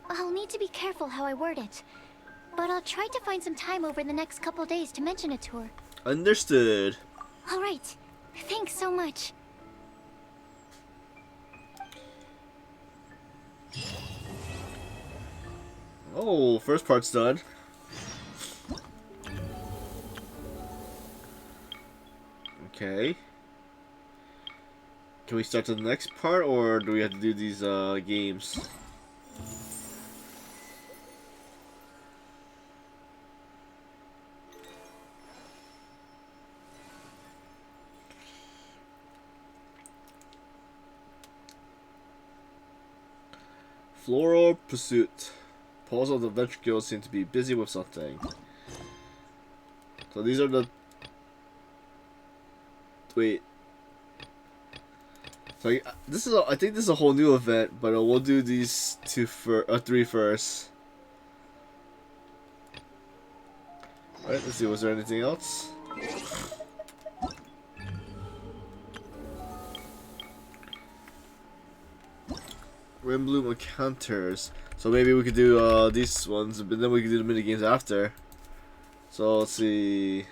I'll need to be careful how I word it. But I'll try to find some time over the next couple days to mention it to her. Understood. Alright. Thanks so much. Oh, first part's done. Okay. Can we start to the next part, or do we have to do these games? Floral Pursuit. Paws of the Adventure Guild seem to be busy with something. So these are the... Wait. So this is I think this is a whole new event, but we'll do these 3 first. Alright, let's see, was there anything else? Windblume encounters. So maybe we could do these ones, but then we could do the mini games after. So let's see.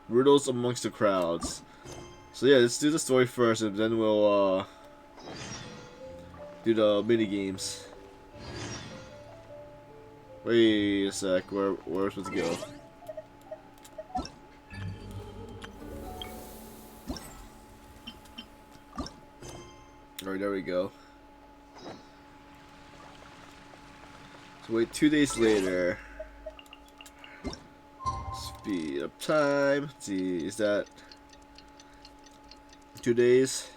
Riddles amongst the crowds. So yeah, let's do the story first, and then we'll do the mini games. Wait a sec. Where are we supposed to go? Alright, there we go. So wait, 2 days later. Speed up time. Let's see, is that 2 days?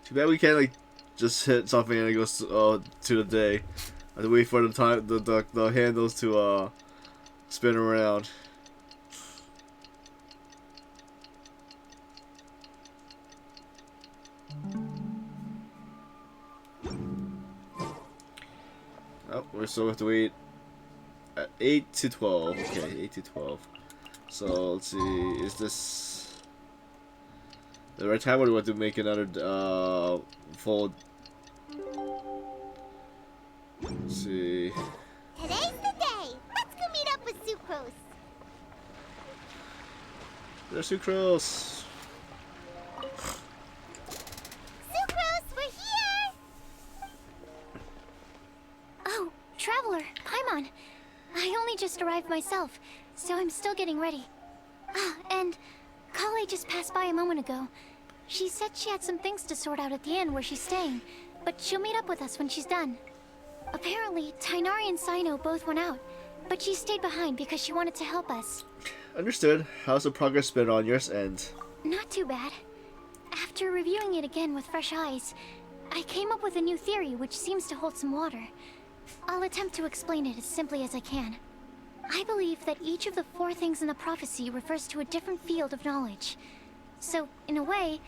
Too bad we can't like just hit something and it goes to the day. I have to wait for the time the handles to spin around. Oh, we still have to wait at 8 to 12. Okay, 8 to 12. So let's see, is this the right time, or do we have to make another fold? Let's see. Today's the day! Let's go meet up with Sucrose! There's Sucrose! Sucrose, we're here! Oh, Traveler, Paimon. I only just arrived myself, so I'm still getting ready. Ah, and Kale just passed by a moment ago. She said she had some things to sort out at the inn where she's staying, but she'll meet up with us when she's done. Apparently, Tainari and Sino both went out, but she stayed behind because she wanted to help us. Understood. How's the progress been on your end? Not too bad. After reviewing it again with fresh eyes, I came up with a new theory which seems to hold some water. I'll attempt to explain it as simply as I can. I believe that each of the 4 things in the prophecy refers to a different field of knowledge. So, in a way,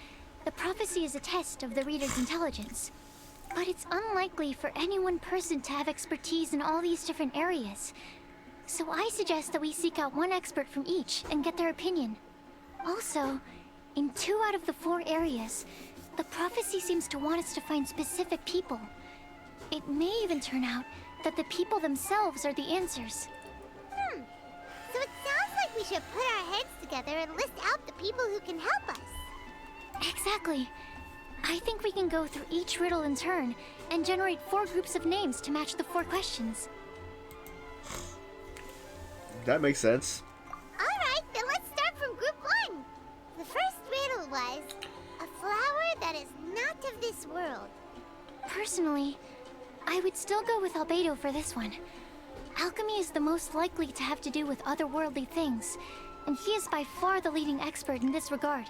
the prophecy is a test of the reader's intelligence. But it's unlikely for any one person to have expertise in all these different areas. So I suggest that we seek out one expert from each and get their opinion. Also, in 2 out of the 4 areas, the prophecy seems to want us to find specific people. It may even turn out that the people themselves are the answers. So it sounds like we should put our heads together and list out the people who can help us. Exactly. I think we can go through each riddle in turn and generate 4 groups of names to match the 4 questions. That makes sense. Alright, then let's start from group 1. The first riddle was a flower that is not of this world. Personally, I would still go with Albedo for this one. Alchemy is the most likely to have to do with otherworldly things, and he is by far the leading expert in this regard.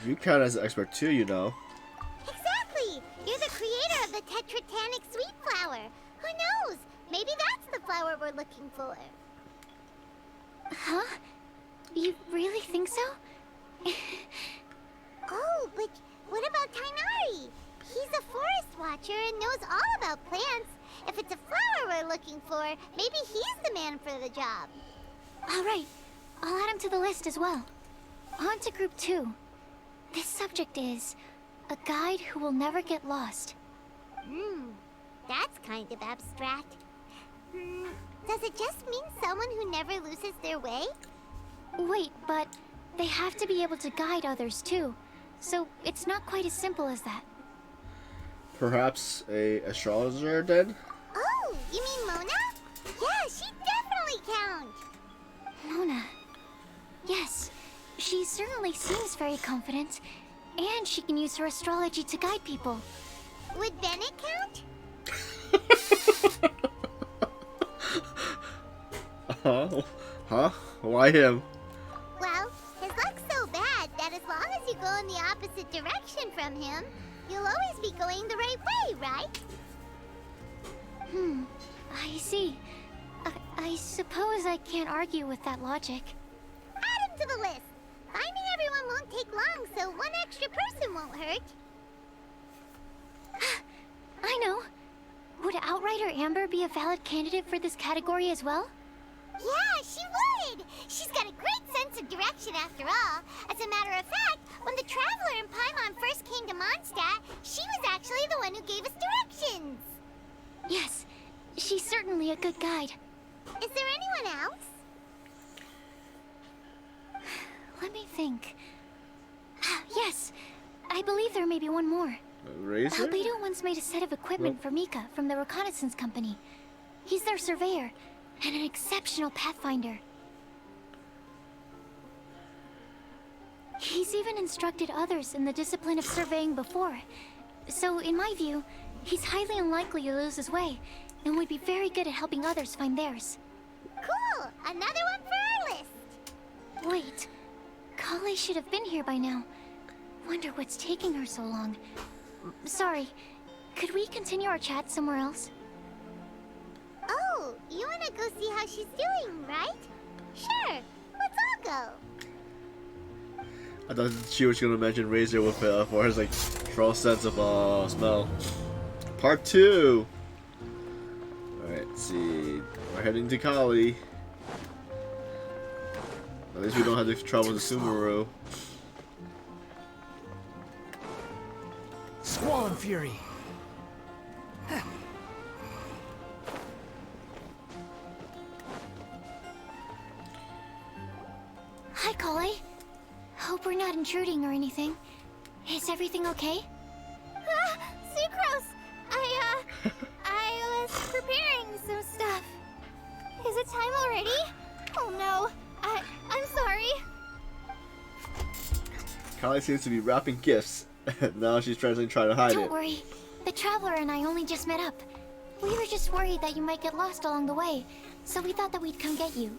You count as an expert too, you know. Exactly! You're the creator of the tetratanic sweet flower. Who knows? Maybe that's the flower we're looking for. Huh? You really think so? Oh, but what about Tainari? He's a forest watcher and knows all about plants. If it's a flower we're looking for, maybe he's the man for the job. Alright, I'll add him to the list as well. On to group 2. This subject is a guide who will never get lost. That's kind of abstract. Does it just mean someone who never loses their way? Wait, but they have to be able to guide others too. So it's not quite as simple as that. Perhaps a astrologer then? Oh, you mean Mona? Yeah, she definitely counts. Mona. Yes, she certainly seems very confident. And she can use her astrology to guide people. Would Bennett count? Huh? Why him? Well, his luck's so bad that as long as you go in the opposite direction from him, you'll always be going the right way, right? I see. I suppose I can't argue with that logic. Add him to the list. Finding everyone won't take long, so one extra person won't hurt. I know. Would Outrider Amber be a valid candidate for this category as well? Yeah, she would! She's got a great sense of direction after all. As a matter of fact, when the Traveler and Paimon first came to Mondstadt, she was actually the one who gave us directions. Yes, she's certainly a good guide. Is there anyone else? Let me think. Yes, I believe there may be one more. Razor? Albedo once made a set of equipment for Mika from the reconnaissance company. He's their surveyor and an exceptional pathfinder. He's even instructed others in the discipline of surveying before. So, in my view, he's highly unlikely to lose his way and would be very good at helping others find theirs. Cool! Another one for our list! Wait, Kale should have been here by now. Wonder what's taking her so long. Sorry, could we continue our chat somewhere else? Oh, you wanna go see how she's doing, right? Sure, let's all go. I thought she was gonna mention Razor with for his like strong sense of smell. Part 2. Alright, let's see. We're heading to Kali. At least we don't have to travel to Sumeru. Squall and Fury. Hi, Kale. Hope we're not intruding or anything. Is everything okay? Sucrose! I was preparing some stuff. Is it time already? Oh no, I'm sorry. Kali seems to be wrapping gifts. Now she's trying to hide Don't it. worry. The Traveler and I only just met up. We were just worried that you might get lost along the way, so we thought that we'd come get you.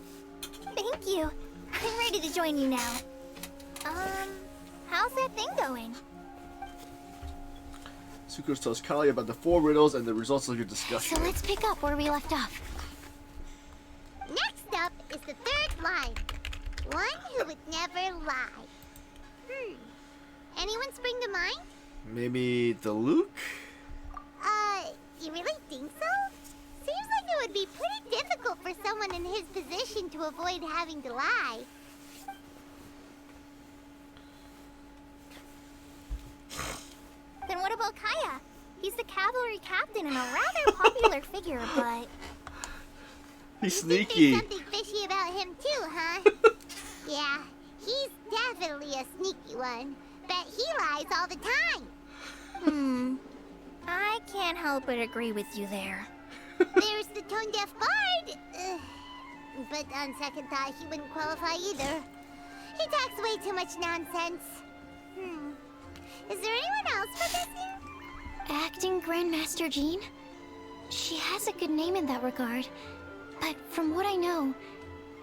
Thank you. I'm ready to join you now. How's that thing going? Sucrose tells Kali about the 4 riddles and the results of your discussion. So let's pick up where we left off. Next up is the third line. One who would never lie. Anyone spring to mind? Maybe the Luke? You really think so? Seems like it would be pretty difficult for someone in his position to avoid having to lie. Then what about Kaya? He's the cavalry captain and a rather popular figure, but... He's You think sneaky. there's something fishy about him too, huh? Yeah, he's definitely a sneaky one. Bet he lies all the time. I can't help but agree with you there. There's the tone-deaf bard. But on second thought, he wouldn't qualify either. He talks way too much nonsense. Is there anyone else for this here? Acting Grandmaster Jean? She has a good name in that regard. But from what I know,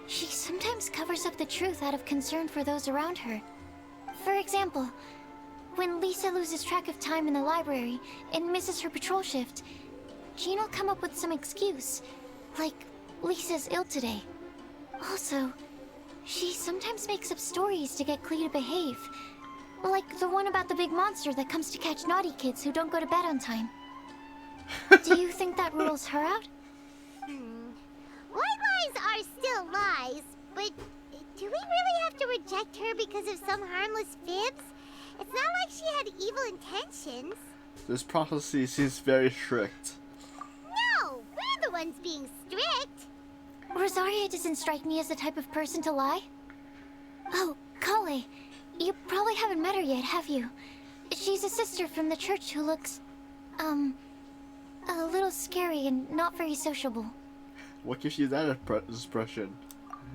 she sometimes covers up the truth out of concern for those around her. For example, when Lisa loses track of time in the library and misses her patrol shift, Jean will come up with some excuse, like Lisa's ill today. Also, she sometimes makes up stories to get Klee to behave, like the one about the big monster that comes to catch naughty kids who don't go to bed on time. Do you think that rules her out? White lies are still lies, but do we really have to reject her because of some harmless fibs? It's not like she had evil intentions. This prophecy seems very strict. No, we're the ones being strict. Rosaria doesn't strike me as the type of person to lie. Oh, Kale, you probably haven't met her yet, have you? She's a sister from the church who looks, a little scary and not very sociable. What gives you that expression?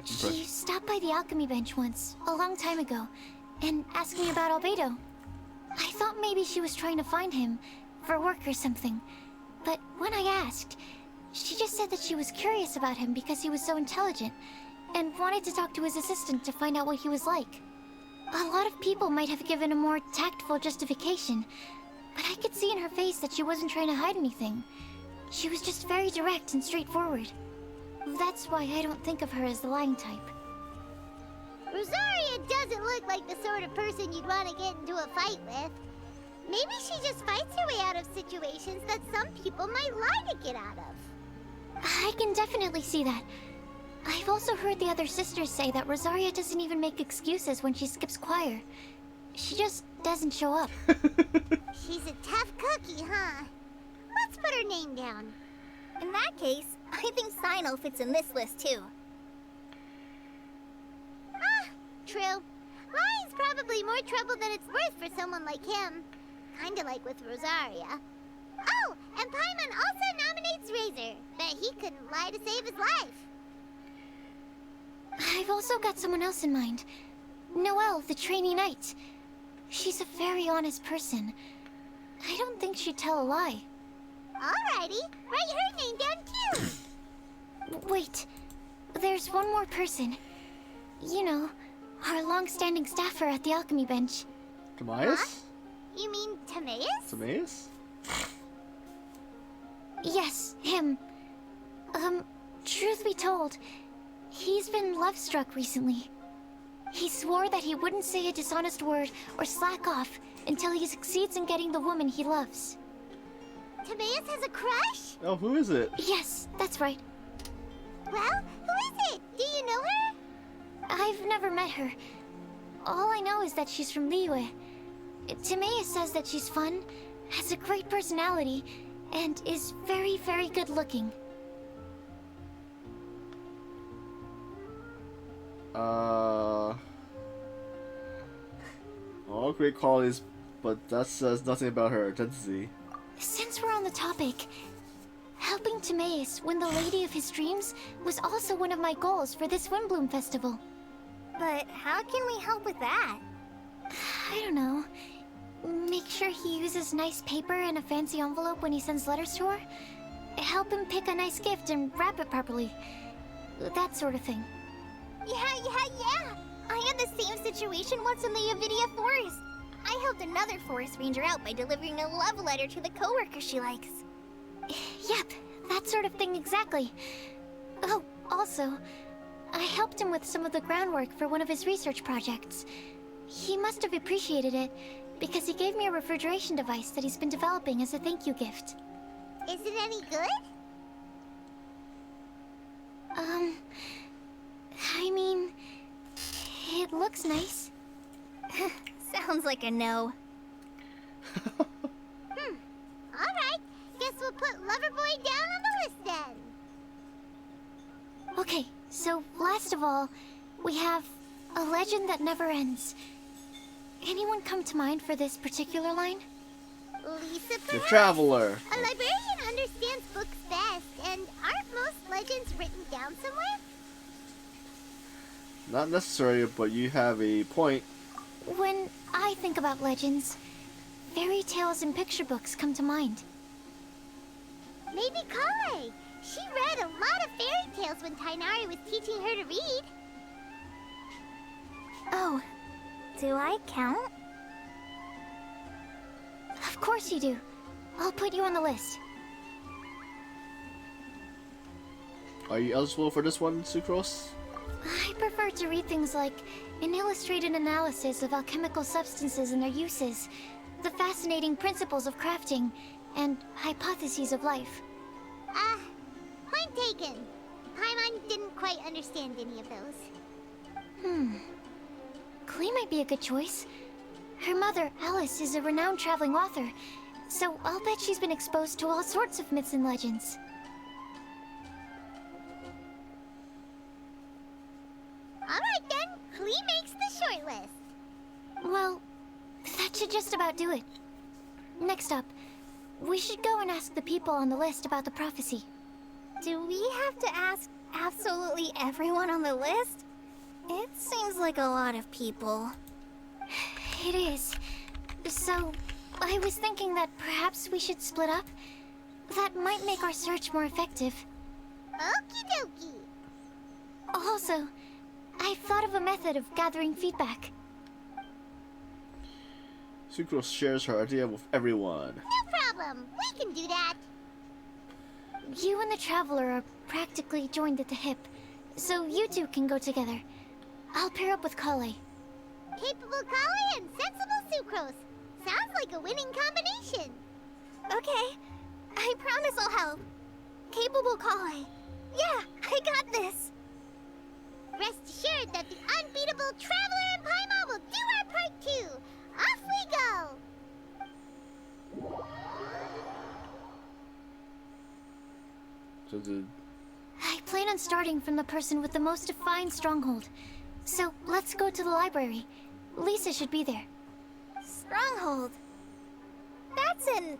She stopped by the alchemy bench once, a long time ago, and asked me about Albedo. I thought maybe she was trying to find him, for work or something. But when I asked, she just said that she was curious about him because he was so intelligent, and wanted to talk to his assistant to find out what he was like. A lot of people might have given a more tactful justification, but I could see in her face that she wasn't trying to hide anything. She was just very direct and straightforward. That's why I don't think of her as the lying type. Rosaria doesn't look like the sort of person you'd want to get into a fight with. Maybe she just fights her way out of situations that some people might lie to get out of. I can definitely see that. I've also heard the other sisters say that Rosaria doesn't even make excuses when she skips choir. She just doesn't show up. She's a tough cookie, huh? Let's put her name down. In that case, I think Sino fits in this list too. True. Lying's probably more trouble than it's worth for someone like him. Kinda like with Rosaria. Oh, and Paimon also nominates Razor, but he couldn't lie to save his life. I've also got someone else in mind. Noelle, the trainee knight. She's a very honest person. I don't think she'd tell a lie. Alrighty, write her name down too. Wait, there's one more person. You know, our long-standing staffer at the alchemy bench. Timaeus? Huh? You mean Timaeus? Timaeus? Yes, him. Truth be told, he's been love-struck recently. He swore that he wouldn't say a dishonest word or slack off until he succeeds in getting the woman he loves. Timaeus has a crush? Oh, who is it? Yes, that's right. Well, who is it? Do you know her? I've never met her. All I know is that she's from Liyue. Timaeus says that she's fun, has a great personality, and is very, very good looking. All great qualities, but that says nothing about her identity. Since we're on the topic, helping Timaeus win the lady of his dreams was also one of my goals for this Windblume festival. But how can we help with that? I don't know. Make sure he uses nice paper and a fancy envelope when he sends letters to her. Help him pick a nice gift and wrap it properly. That sort of thing. Yeah. I had the same situation once in the Avidia Forest. I helped another forest ranger out by delivering a love letter to the coworker she likes. Yep, that sort of thing exactly. Oh, also, I helped him with some of the groundwork for one of his research projects. He must have appreciated it, because he gave me a refrigeration device that he's been developing as a thank you gift. Is it any good? I mean, it looks nice. Sounds like a no. Alright, guess we'll put Loverboy down on the list then. Okay, so last of all, we have a legend that never ends. Anyone come to mind for this particular line? Lisa, The perhaps? Traveler. A librarian understands books best, and aren't most legends written down somewhere? Not necessary, but you have a point. When I think about legends, fairy tales and picture books come to mind. Maybe Kale. She read a lot of fairy tales when Tainari was teaching her to read. Oh, do I count? Of course you do. I'll put you on the list. Are you eligible for this one, Sucrose? I prefer to read things like an illustrated analysis of alchemical substances and their uses, the fascinating principles of crafting, and hypotheses of life. Point taken. Paimon didn't quite understand any of those. Klee might be a good choice. Her mother, Alice, is a renowned traveling author, so I'll bet she's been exposed to all sorts of myths and legends. Alright then, Klee makes the short list. Well, that should just about do it. Next up, we should go and ask the people on the list about the prophecy. Do we have to ask absolutely everyone on the list? It seems like a lot of people. It is. So, I was thinking that perhaps we should split up. That might make our search more effective. Okie dokie. Also, I've thought of a method of gathering feedback. Sucrose shares her idea with everyone. No problem. We can do that. You and the Traveler are practically joined at the hip, so you two can go together. I'll pair up with Kale. Capable Kale and sensible Sucrose. Sounds like a winning combination. Okay, I promise I'll help. Capable Kale. Yeah, I got this. Rest assured that the unbeatable Traveler and Paimon will do our part too. Off we go. So I plan on starting from the person with the most defined stronghold. So let's go to the library. Lisa should be there. Stronghold. That's an,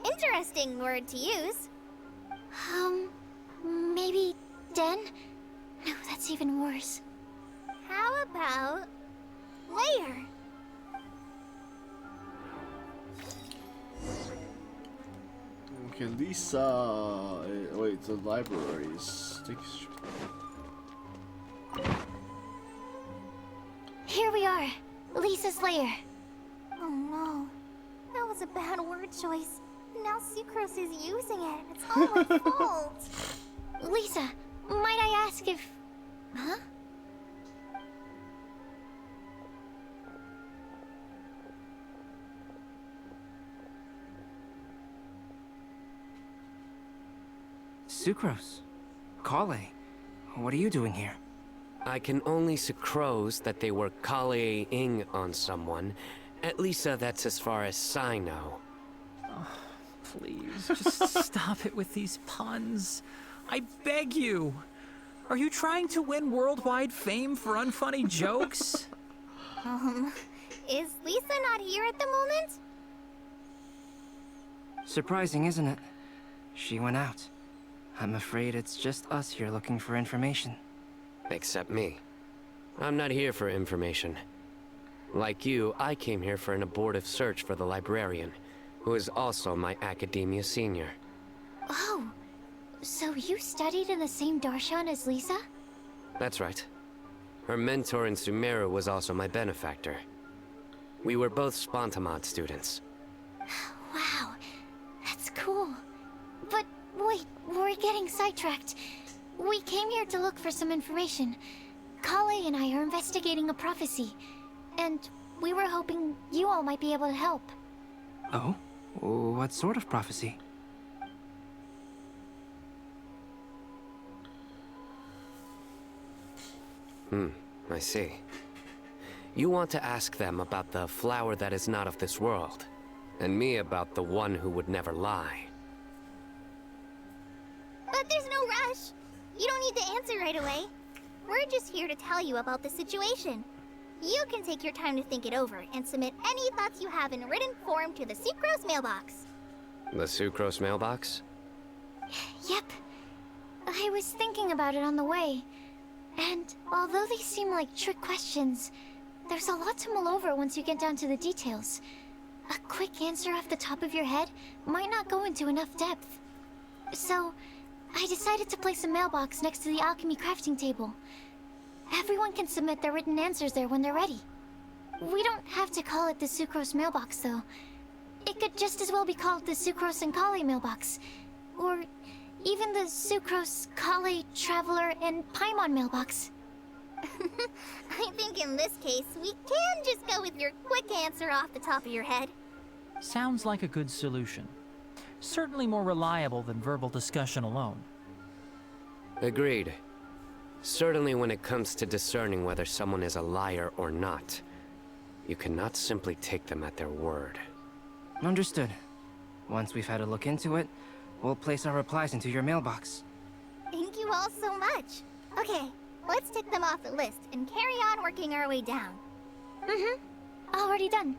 interesting word to use. Maybe den? No, that's even worse. How about layer? okay, Lisa. Wait, the libraries. Here we are. Lisa's lair. Oh no. That was a bad word choice. Now Sucrose is using it. It's all my fault. Lisa, might I ask if... Huh? Sucrose. Kale. What are you doing here? I can only sucrose that they were Kale-ing on someone. At least that's as far as I know. Please, just stop it with these puns. I beg you. Are you trying to win worldwide fame for unfunny jokes? Is Lisa not here at the moment? Surprising, isn't it? She went out. I'm afraid it's just us here looking for information. Except me. I'm not here for information. Like you, I came here for an abortive search for the librarian, who is also my academia senior. Oh, so you studied in the same darshan as Lisa? That's right. Her mentor in Sumeru was also my benefactor. We were both Spontamod students. Wow, that's cool. But wait, we're getting sidetracked. We came here to look for some information. Kale and I are investigating a prophecy, and we were hoping you all might be able to help. Oh? What sort of prophecy? I see. You want to ask them about the flower that is not of this world, and me about the one who would never lie. But there's no rush. You don't need to answer right away. We're just here to tell you about the situation. You can take your time to think it over and submit any thoughts you have in written form to the Sucrose mailbox. The Sucrose mailbox? Yep. I was thinking about it on the way. And although they seem like trick questions, there's a lot to mull over once you get down to the details. A quick answer off the top of your head might not go into enough depth. So, I decided to place a mailbox next to the alchemy crafting table. Everyone can submit their written answers there when they're ready. We don't have to call it the Sucrose mailbox, though. It could just as well be called the Sucrose and Kale mailbox. Or even the Sucrose, Kale, Traveler, and Paimon mailbox. I think in this case, we can just go with your quick answer off the top of your head. Sounds like a good solution. Certainly more reliable than verbal discussion alone. Agreed. Certainly when it comes to discerning whether someone is a liar or not, you cannot simply take them at their word. Understood. Once we've had a look into it, we'll place our replies into your mailbox. Thank you all so much. Okay, let's tick them off the list and carry on working our way down. Already done.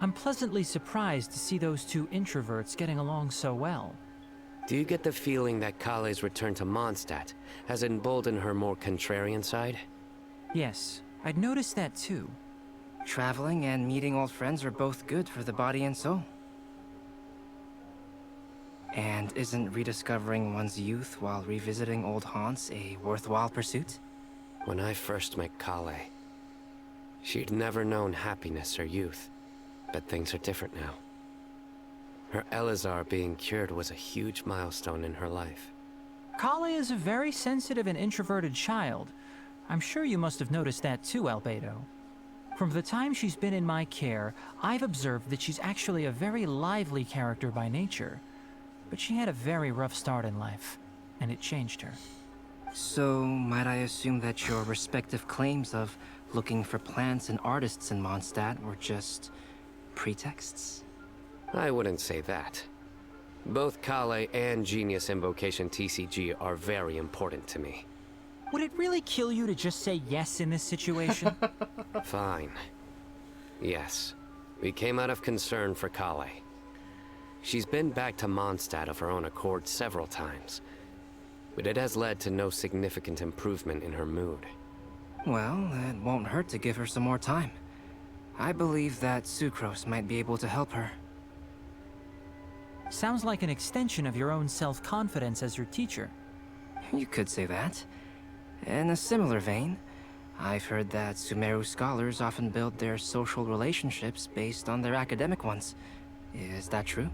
I'm pleasantly surprised to see those two introverts getting along so well. Do you get the feeling that Kale's return to Mondstadt has emboldened her more contrarian side? Yes, I'd noticed that too. Traveling and meeting old friends are both good for the body and soul. And isn't rediscovering one's youth while revisiting old haunts a worthwhile pursuit? When I first met Kale, she'd never known happiness or youth. But things are different now. Her Elazar being cured was a huge milestone in her life. Kale is a very sensitive and introverted child. I'm sure you must have noticed that too, Albedo. From the time she's been in my care, I've observed that she's actually a very lively character by nature. But she had a very rough start in life, and it changed her. So, might I assume that your respective claims of looking for plants and artists in Mondstadt were just pretexts? I wouldn't say that. Both Kale and Genius Invocation TCG are very important to me. Would it really kill you to just say yes in this situation? Fine. Yes. We came out of concern for Kale. She's been back to Mondstadt of her own accord several times, but it has led to no significant improvement in her mood. Well, it won't hurt to give her some more time. I believe that Sucrose might be able to help her. Sounds like an extension of your own self-confidence as your teacher. You could say that. In a similar vein, I've heard that Sumeru scholars often build their social relationships based on their academic ones. Is that true?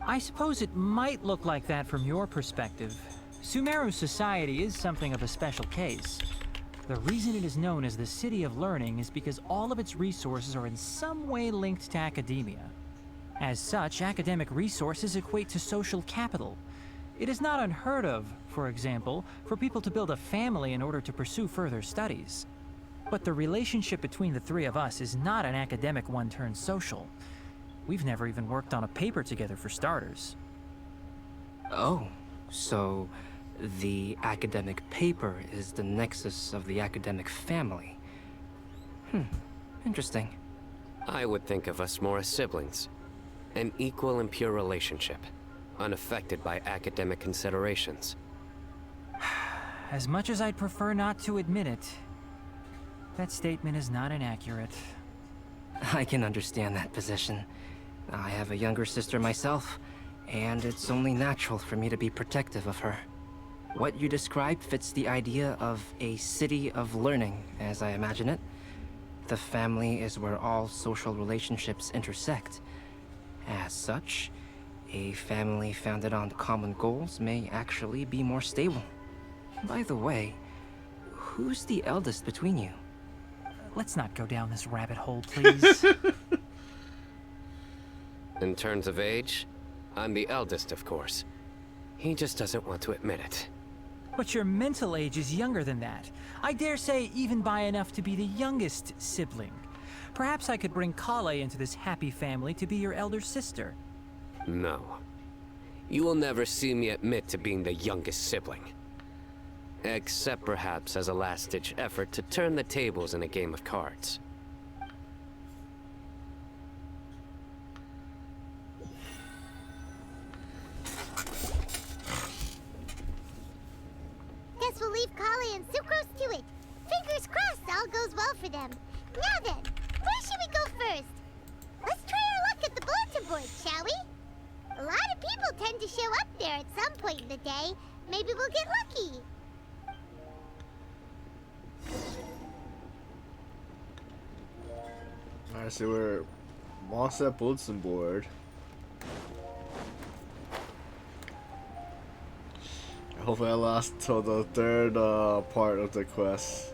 I suppose it might look like that from your perspective. Sumeru society is something of a special case. The reason it is known as the City of Learning is because all of its resources are in some way linked to academia. As such, academic resources equate to social capital. It is not unheard of, for example, for people to build a family in order to pursue further studies. But the relationship between the three of us is not an academic one turned social. We've never even worked on a paper together for starters. Oh, so the academic paper is the nexus of the academic family. Interesting. I would think of us more as siblings. An equal and pure relationship, unaffected by academic considerations. As much as I'd prefer not to admit it, that statement is not inaccurate. I can understand that position. I have a younger sister myself, and it's only natural for me to be protective of her. What you describe fits the idea of a city of learning, as I imagine it. The family is where all social relationships intersect. As such, a family founded on common goals may actually be more stable. By the way, who's the eldest between you? Let's not go down this rabbit hole, please. In terms of age, I'm the eldest, of course. He just doesn't want to admit it. But your mental age is younger than that. I dare say even by enough to be the youngest sibling. Perhaps I could bring Kale into this happy family to be your elder sister. No. You will never see me admit to being the youngest sibling. Except perhaps as a last-ditch effort to turn the tables in a game of cards. and Sucrose to it. Fingers crossed all goes well for them. Now then, where should we go first? Let's try our luck at the bulletin board, shall we? A lot of people tend to show up there at some point in the day. Maybe we'll get lucky. Alright, so we're Mondstadt bulletin board. Hopefully I last till the third part of the quest.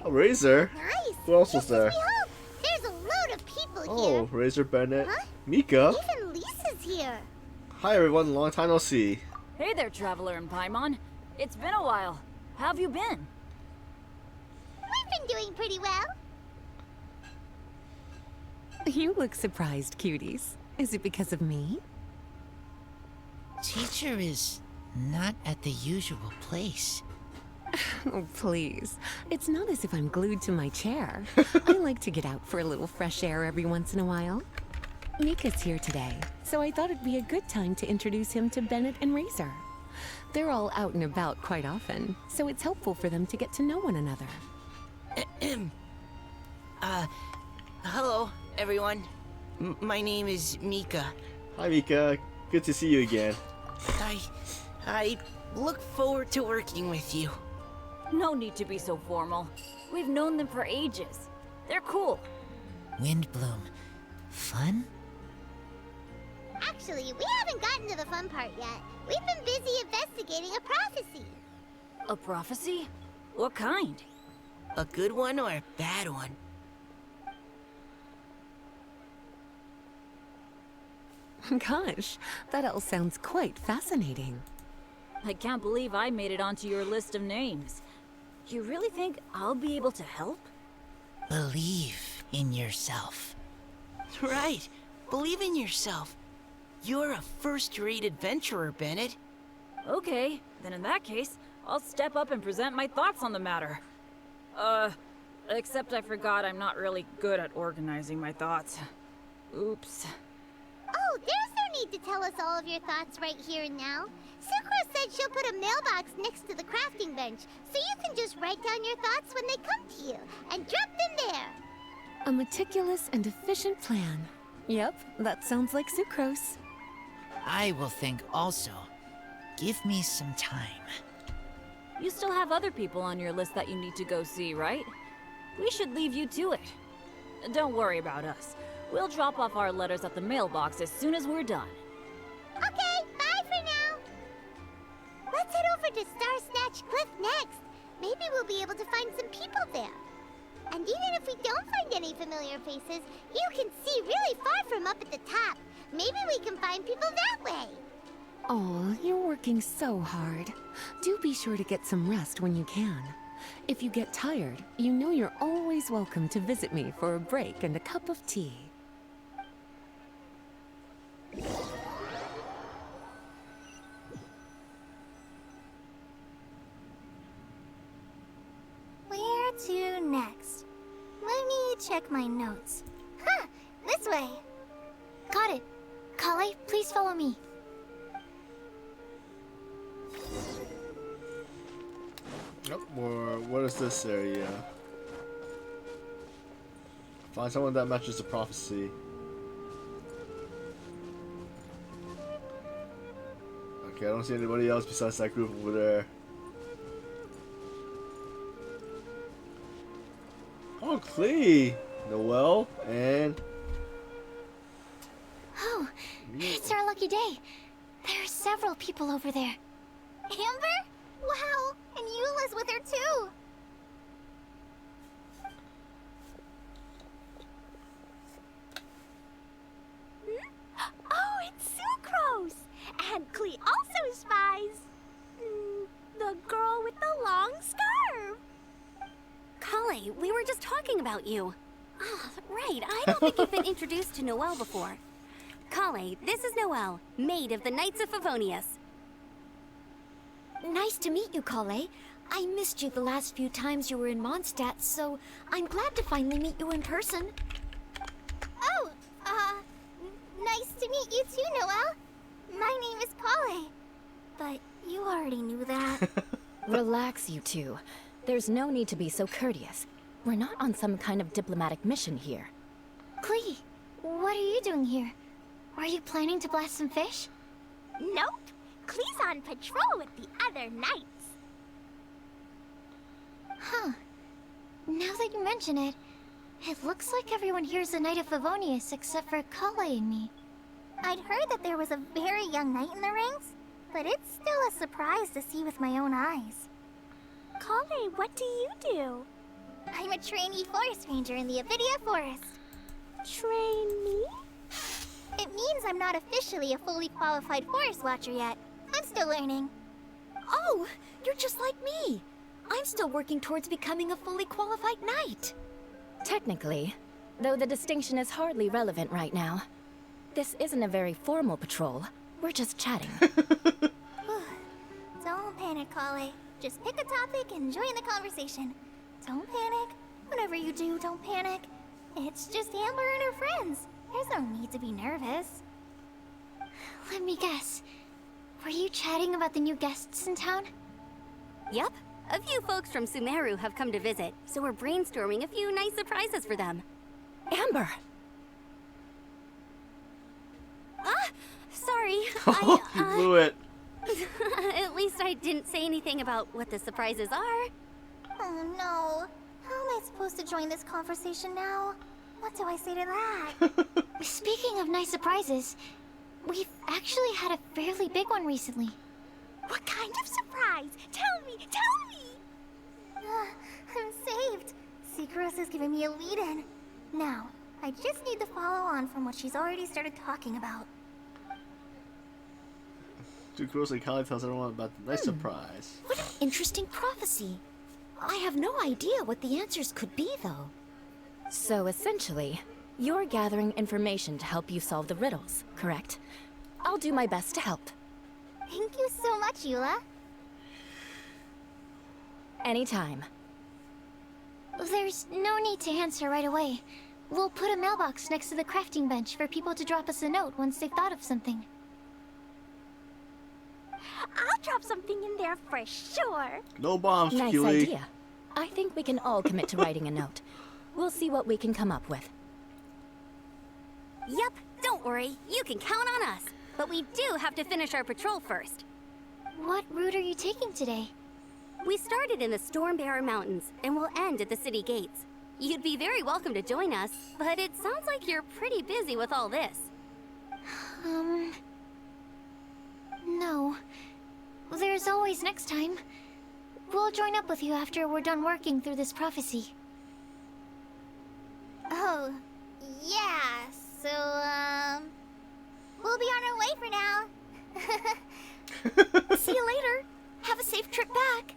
Oh, Razor? Nice. Who else was there? Just as we hoped. There's a load of people Oh, here. Razor, Bennett, Huh? Mika. Even Lisa's here. Hi everyone, long time no see. Hey there, Traveler and Paimon. It's been a while. How have you been? We've been doing pretty well. You look surprised, cuties. Is it because of me? Teacher is not at the usual place. Oh, please. It's not as if I'm glued to my chair. I like to get out for a little fresh air every once in a while. Mika's here today, so I thought it'd be a good time to introduce him to Bennett and Razor. They're all out and about quite often, so it's helpful for them to get to know one another. Hello, everyone. My name is Mika. Hi Mika, good to see you again. I look forward to working with you. No need to be so formal. We've known them for ages. They're cool. Windblume. Fun? Actually, we haven't gotten to the fun part yet. We've been busy investigating a prophecy. A prophecy? What kind? A good one or a bad one? Gosh, that all sounds quite fascinating. I can't believe I made it onto your list of names. You really think I'll be able to help? Believe in yourself. Right. Believe in yourself. You're a first-rate adventurer, Bennett. Okay, then in that case, I'll step up and present my thoughts on the matter. Except I forgot I'm not really good at organizing my thoughts. Oops. Oh, there's no need to tell us all of your thoughts right here and now. Sucrose said she'll put a mailbox next to the crafting bench, so you can just write down your thoughts when they come to you, and drop them there. A meticulous and efficient plan. Yep, that sounds like Sucrose. I will think also. Give me some time. You still have other people on your list that you need to go see, right? We should leave you to it. Don't worry about us. We'll drop off our letters at the mailbox as soon as we're done. Okay, bye for now. Let's head over to Star Snatch Cliff next. Maybe we'll be able to find some people there. And even if we don't find any familiar faces, you can see really far from up at the top. Maybe we can find people that way. Oh, you're working so hard. Do be sure to get some rest when you can. If you get tired, you know you're always welcome to visit me for a break and a cup of tea. Where to next? Let me check my notes. Huh, this way. Got it. Kale, please follow me. Yep, or what is this area? Find someone that matches the prophecy. Okay, I don't see anybody else besides that group over there. Oh, Clee! Noelle, and... Oh, it's our lucky day. There are several people over there. Amber? Wow, and Eula's with her too. Oh, it's Sucrose! And Klee also spies. The girl with the long scarf. Kale, we were just talking about you. Ah, right, I don't think you've been introduced to Noelle before. Kale, this is Noelle, maid of the Knights of Favonius. Nice to meet you, Kale. I missed you the last few times you were in Mondstadt, so I'm glad to finally meet you in person. Nice to meet you too, Noelle. My name is Kale. But you already knew that. Relax, you two. There's no need to be so courteous. We're not on some kind of diplomatic mission here. Klee, what are you doing here? Were you planning to blast some fish? Nope. Klee's on patrol with the other knights. Huh. Now that you mention it, it looks like everyone here is a Knight of Favonius except for Kale and me. I'd heard that there was a very young knight in the ranks, but it's still a surprise to see with my own eyes. Kale, what do you do? I'm a trainee forest ranger in the Avidia Forest. Trainee? It means I'm not officially a fully qualified forest watcher yet. I'm still learning. Oh, you're just like me. I'm still working towards becoming a fully qualified knight. Technically, though the distinction is hardly relevant right now. This isn't a very formal patrol. We're just chatting. Don't panic, Kale. Just pick a topic and join the conversation. Don't panic. Whatever you do, don't panic. It's just Amber and her friends. There's no need to be nervous. Let me guess. Were you chatting about the new guests in town? Yep. A few folks from Sumeru have come to visit, so we're brainstorming a few nice surprises for them. Amber! Sorry. Oh, you blew it. At least I didn't say anything about what the surprises are. Oh no. How am I supposed to join this conversation now? What do I say to that? Speaking of nice surprises, we've actually had a fairly big one recently. What kind of surprise? Tell me! Tell me! I'm saved. Secros is giving me a lead-in. Now, I just need to follow on from what she's already started talking about. Too closely, Kale tells everyone about the nice surprise. What an interesting prophecy. I have no idea what the answers could be, though. So essentially, you're gathering information to help you solve the riddles, correct? I'll do my best to help. Thank you so much, Eula. Anytime. There's no need to answer right away. We'll put a mailbox next to the crafting bench for people to drop us a note once they've thought of something. I'll drop something in there for sure. No bombs, Nice Keely. idea. I think we can all commit to writing a note. We'll see what we can come up with. Yep, don't worry. You can count on us. But we do have to finish our patrol first. What route are you taking today? We started in the Stormbearer Mountains, and we'll end at the city gates. You'd be very welcome to join us, but it sounds like you're pretty busy with all this. No. There's always next time. We'll join up with you after we're done working through this prophecy. Oh, yeah, so, we'll be on our way for now. See you later. Have a safe trip back.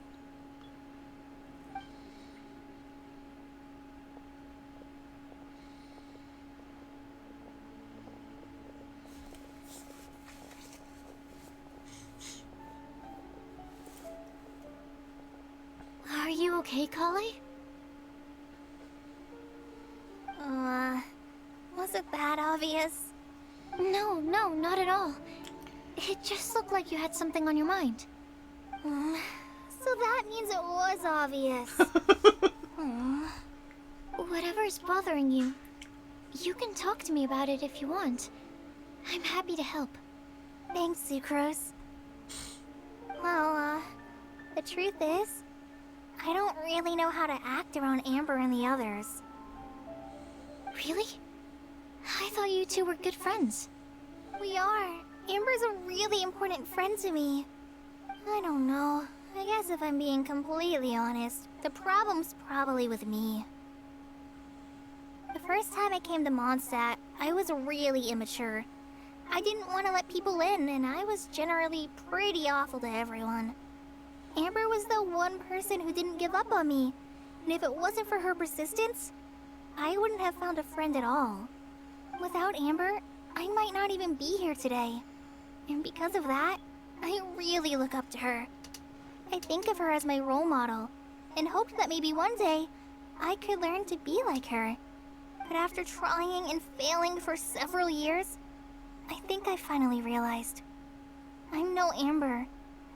Are you okay, Kale? Was it that obvious? No, not at all. It just looked like you had something on your mind. So that means it was obvious. Whatever's bothering you, you can talk to me about it if you want. I'm happy to help. Thanks, Sucrose. Well, the truth is, I don't really know how to act around Amber and the others. Really? I thought you two were good friends. We are. Amber's a really important friend to me. I don't know. I guess if I'm being completely honest, the problem's probably with me. The first time I came to Mondstadt, I was really immature. I didn't want to let people in, and I was generally pretty awful to everyone. Amber was the one person who didn't give up on me, and if it wasn't for her persistence, I wouldn't have found a friend at all. Without Amber, I might not even be here today. And because of that, I really look up to her. I think of her as my role model, and hoped that maybe one day, I could learn to be like her. But after trying and failing for several years, I think I finally realized. I'm no Amber,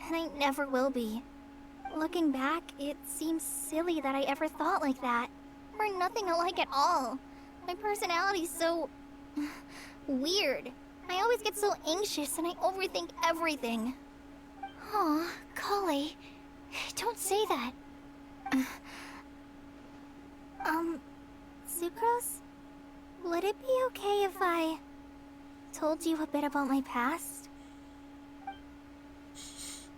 and I never will be. Looking back, it seems silly that I ever thought like that. We're nothing alike at all. My personality's so... weird. I always get so anxious and I overthink everything. Aw, Kale. Don't say that. Sucrose? Would it be okay if I told you a bit about my past?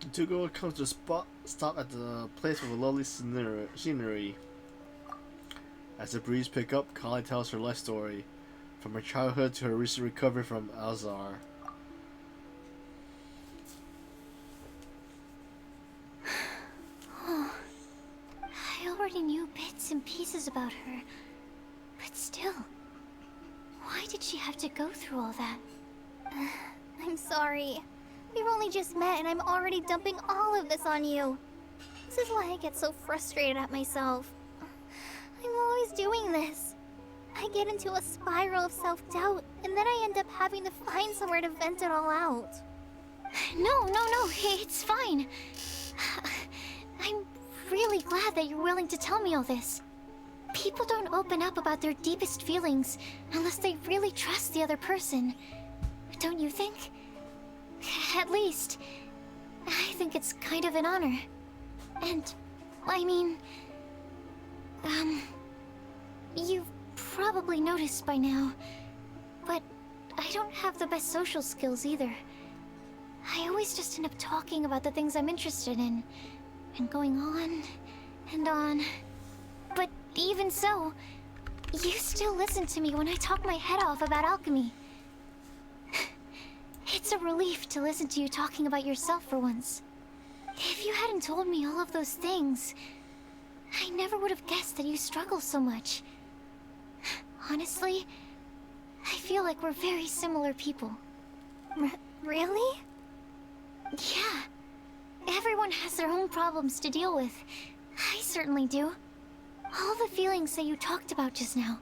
The two girls come to stop at the place with a lovely scenery. As the breeze pick up, Kali tells her life story, from her childhood to her recent recovery from Alzar. Oh, I already knew bits and pieces about her, but still, why did she have to go through all that? I'm sorry. We've only just met and I'm already dumping all of this on you. This is why I get so frustrated at myself. I'm always doing this. I get into a spiral of self-doubt, and then I end up having to find somewhere to vent it all out. No, it's fine. I'm really glad that you're willing to tell me all this. People don't open up about their deepest feelings unless they really trust the other person. Don't you think? At least, I think it's kind of an honor. And, I mean... You've probably noticed by now, but I don't have the best social skills either. I always just end up talking about the things I'm interested in, and going on and on. But even so, you still listen to me when I talk my head off about alchemy. It's a relief to listen to you talking about yourself for once. If you hadn't told me all of those things, I never would have guessed that you struggle so much. Honestly, I feel like we're very similar people. Really? Yeah. Everyone has their own problems to deal with. I certainly do. All the feelings that you talked about just now,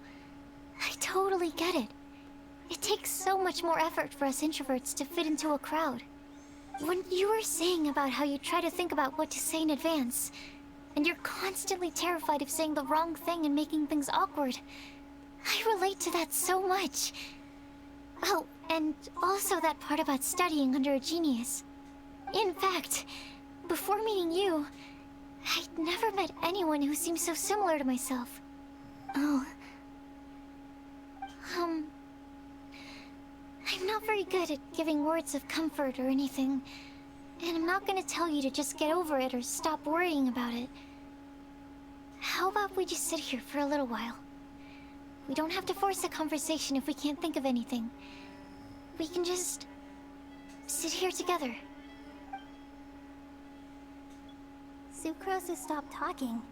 I totally get it. It takes so much more effort for us introverts to fit into a crowd. When you were saying about how you try to think about what to say in advance, and you're constantly terrified of saying the wrong thing and making things awkward, I relate to that so much. Oh, and also that part about studying under a genius. In fact, before meeting you, I'd never met anyone who seemed so similar to myself. Oh. I'm not very good at giving words of comfort or anything, and I'm not gonna tell you to just get over it or stop worrying about it. How about we just sit here for a little while? We don't have to force a conversation if we can't think of anything. We can just sit here together. Sucrose has stopped talking,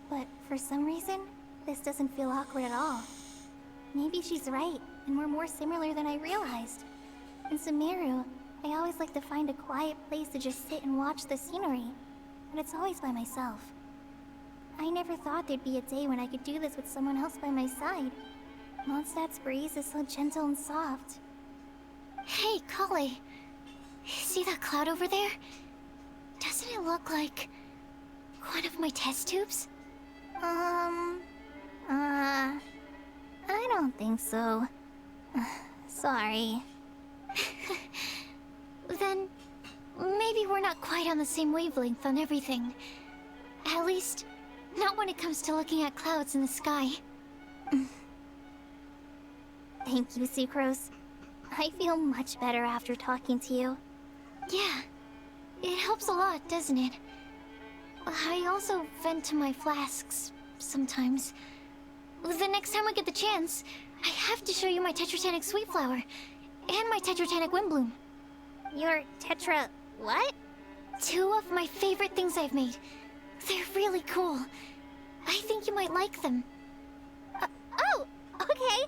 but for some reason, this doesn't feel awkward at all. Maybe she's right, and we're more similar than I realized. In Sumeru, I always like to find a quiet place to just sit and watch the scenery, but it's always by myself. I never thought there'd be a day when I could do this with someone else by my side. Mondstadt's breeze is so gentle and soft. Hey, Kale. See that cloud over there? Doesn't it look like one of my test tubes? I don't think so. Sorry. Then, maybe we're not quite on the same wavelength on everything. At least, not when it comes to looking at clouds in the sky. Thank you, Sucrose. I feel much better after talking to you. Yeah, it helps a lot, doesn't it? I also vent to my flasks, sometimes. The next time I get the chance, I have to show you my Tetratanic Sweet Flower, and my Tetratanic Windblume. Your Tetra... what? 2 of my favorite things I've made. They're really cool. I think you might like them. Oh, okay.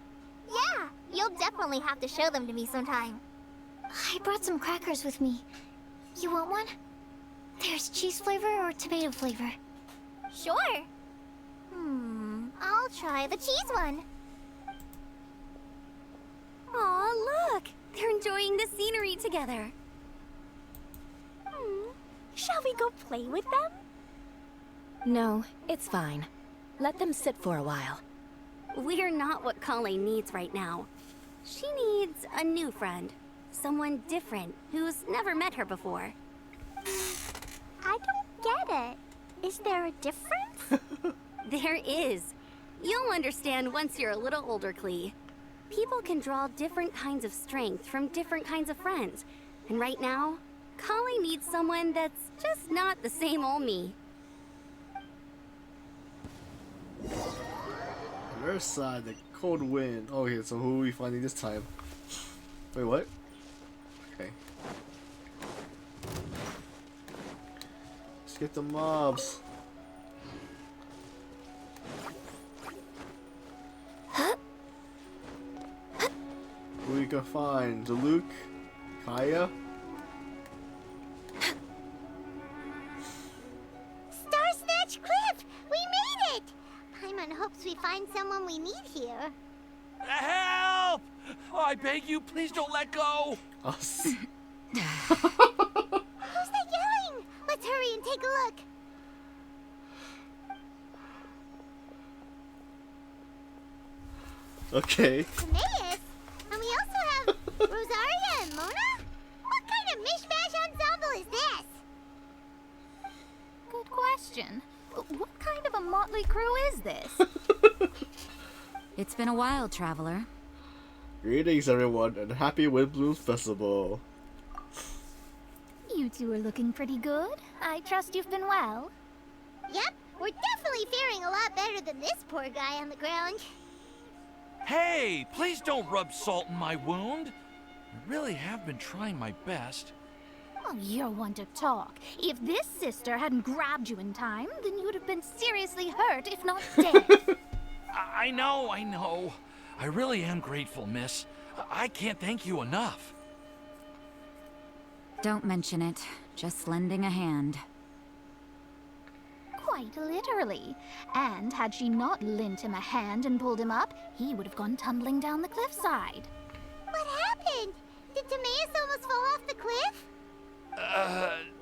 Yeah, you'll definitely have to show them to me sometime. I brought some crackers with me. You want one? There's cheese flavor or tomato flavor. Sure. I'll try the cheese one. Aw, look! They're enjoying the scenery together. Shall we go play with them? No, it's fine. Let them sit for a while. We're not what Colleen needs right now. She needs a new friend. Someone different, who's never met her before. I don't get it. Is there a difference? There is. You'll understand once you're a little older, Klee. People can draw different kinds of strength from different kinds of friends. And right now, Colleen needs someone that's just not the same old me. Other side, the cold wind. Oh, okay, so who are we finding this time? Wait, what? Okay. Let's get the mobs. Who we can find? Luke? Kaya? Star Snatch Cliff! We made it! Paimon hopes we find someone we need here. Help! Oh, I beg you, please don't let go. Us. Who's that yelling? Let's hurry and take a look. Okay. Timaeus? And we also have Rosaria and Mona? What kind of mishmash ensemble is this? Good question. What kind of a motley crew is this? It's been a while, Traveler. Greetings, everyone, and happy Windblume Festival. You two are looking pretty good. I trust you've been well. Yep, we're definitely faring a lot better than this poor guy on the ground. Hey, please don't rub salt in my wound. I really have been trying my best. Oh, you're one to talk. If this sister hadn't grabbed you in time, then you'd have been seriously hurt, if not dead. I know. I really am grateful, miss. I can't thank you enough. Don't mention it. Just lending a hand. Quite literally. And had she not lent him a hand and pulled him up, he would have gone tumbling down the cliffside. What happened? Did Timaeus almost fall off the cliff?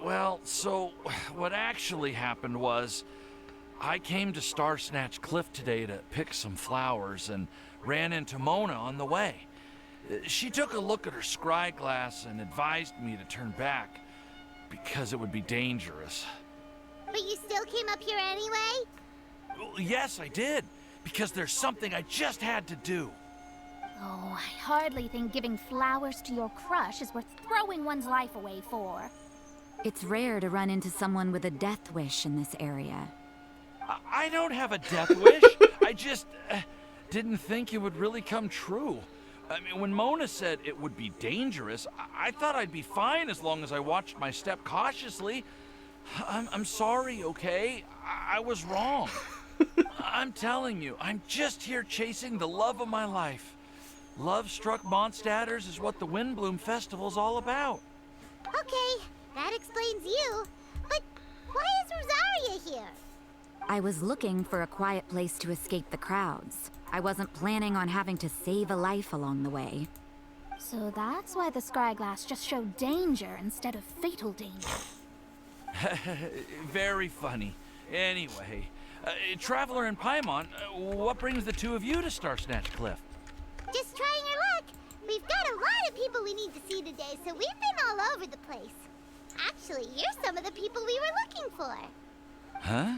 Well, so what actually happened was I came to Star Snatch Cliff today to pick some flowers and ran into Mona on the way. She took a look at her scry glass and advised me to turn back because it would be dangerous. But you still came up here anyway? Well, yes, I did, because there's something I just had to do. Oh, I hardly think giving flowers to your crush is worth throwing one's life away for. It's rare to run into someone with a death wish in this area. I don't have a death wish. I just didn't think it would really come true. I mean, when Mona said it would be dangerous, I thought I'd be fine as long as I watched my step cautiously. I'm sorry, okay? I was wrong. I'm telling you, I'm just here chasing the love of my life. Love-struck Mondstadters is what the Windblume Festival's all about. Okay, that explains you. But why is Rosaria here? I was looking for a quiet place to escape the crowds. I wasn't planning on having to save a life along the way. So that's why the scryglass just showed danger instead of fatal danger. Very funny. Anyway, Traveler and Paimon, what brings the two of you to Star Snatch Cliff? Just trying our luck. We've got a lot of people we need to see today, so we've been all over the place. Actually, you're some of the people we were looking for. Huh?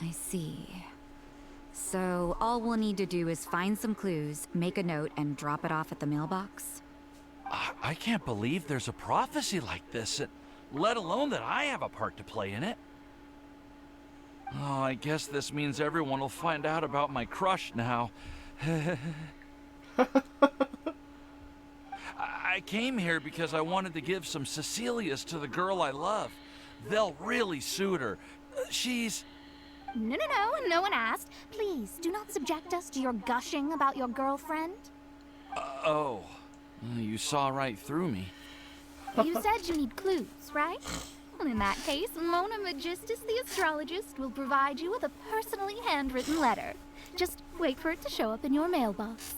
I see. So all we'll need to do is find some clues, make a note, and drop it off at the mailbox? I can't believe there's a prophecy like this, let alone that I have a part to play in it. Oh, I guess this means everyone will find out about my crush now. I came here because I wanted to give some Cecilias to the girl I love. They'll really suit her. She's... No, no one asked. Please, do not subject us to your gushing about your girlfriend. You saw right through me. You said you need clues, right? In that case, Mona Magistus the astrologist will provide you with a personally handwritten letter. Just wait for it to show up in your mailbox.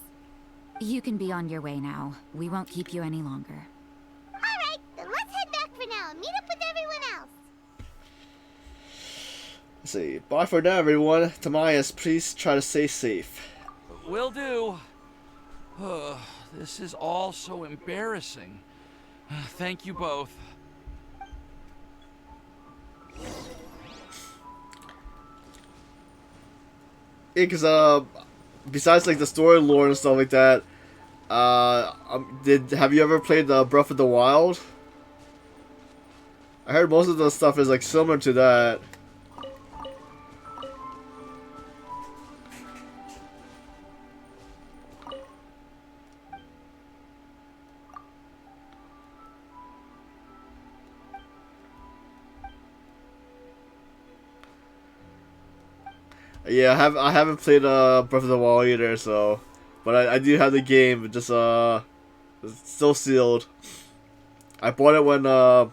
You can be on your way now. We won't keep you any longer. Alright, then let's head back for now and meet up with everyone else. Let's see. Bye for now, everyone. Tamias, please try to stay safe. Will do. This is all so embarrassing. Thank you both. Yeah, because besides like the story lore and stuff like that, have you ever played Breath of the Wild? I heard most of the stuff is like similar to that. Yeah, I haven't played Breath of the Wild either, so, but I do have the game. Just it's still sealed. I bought it when I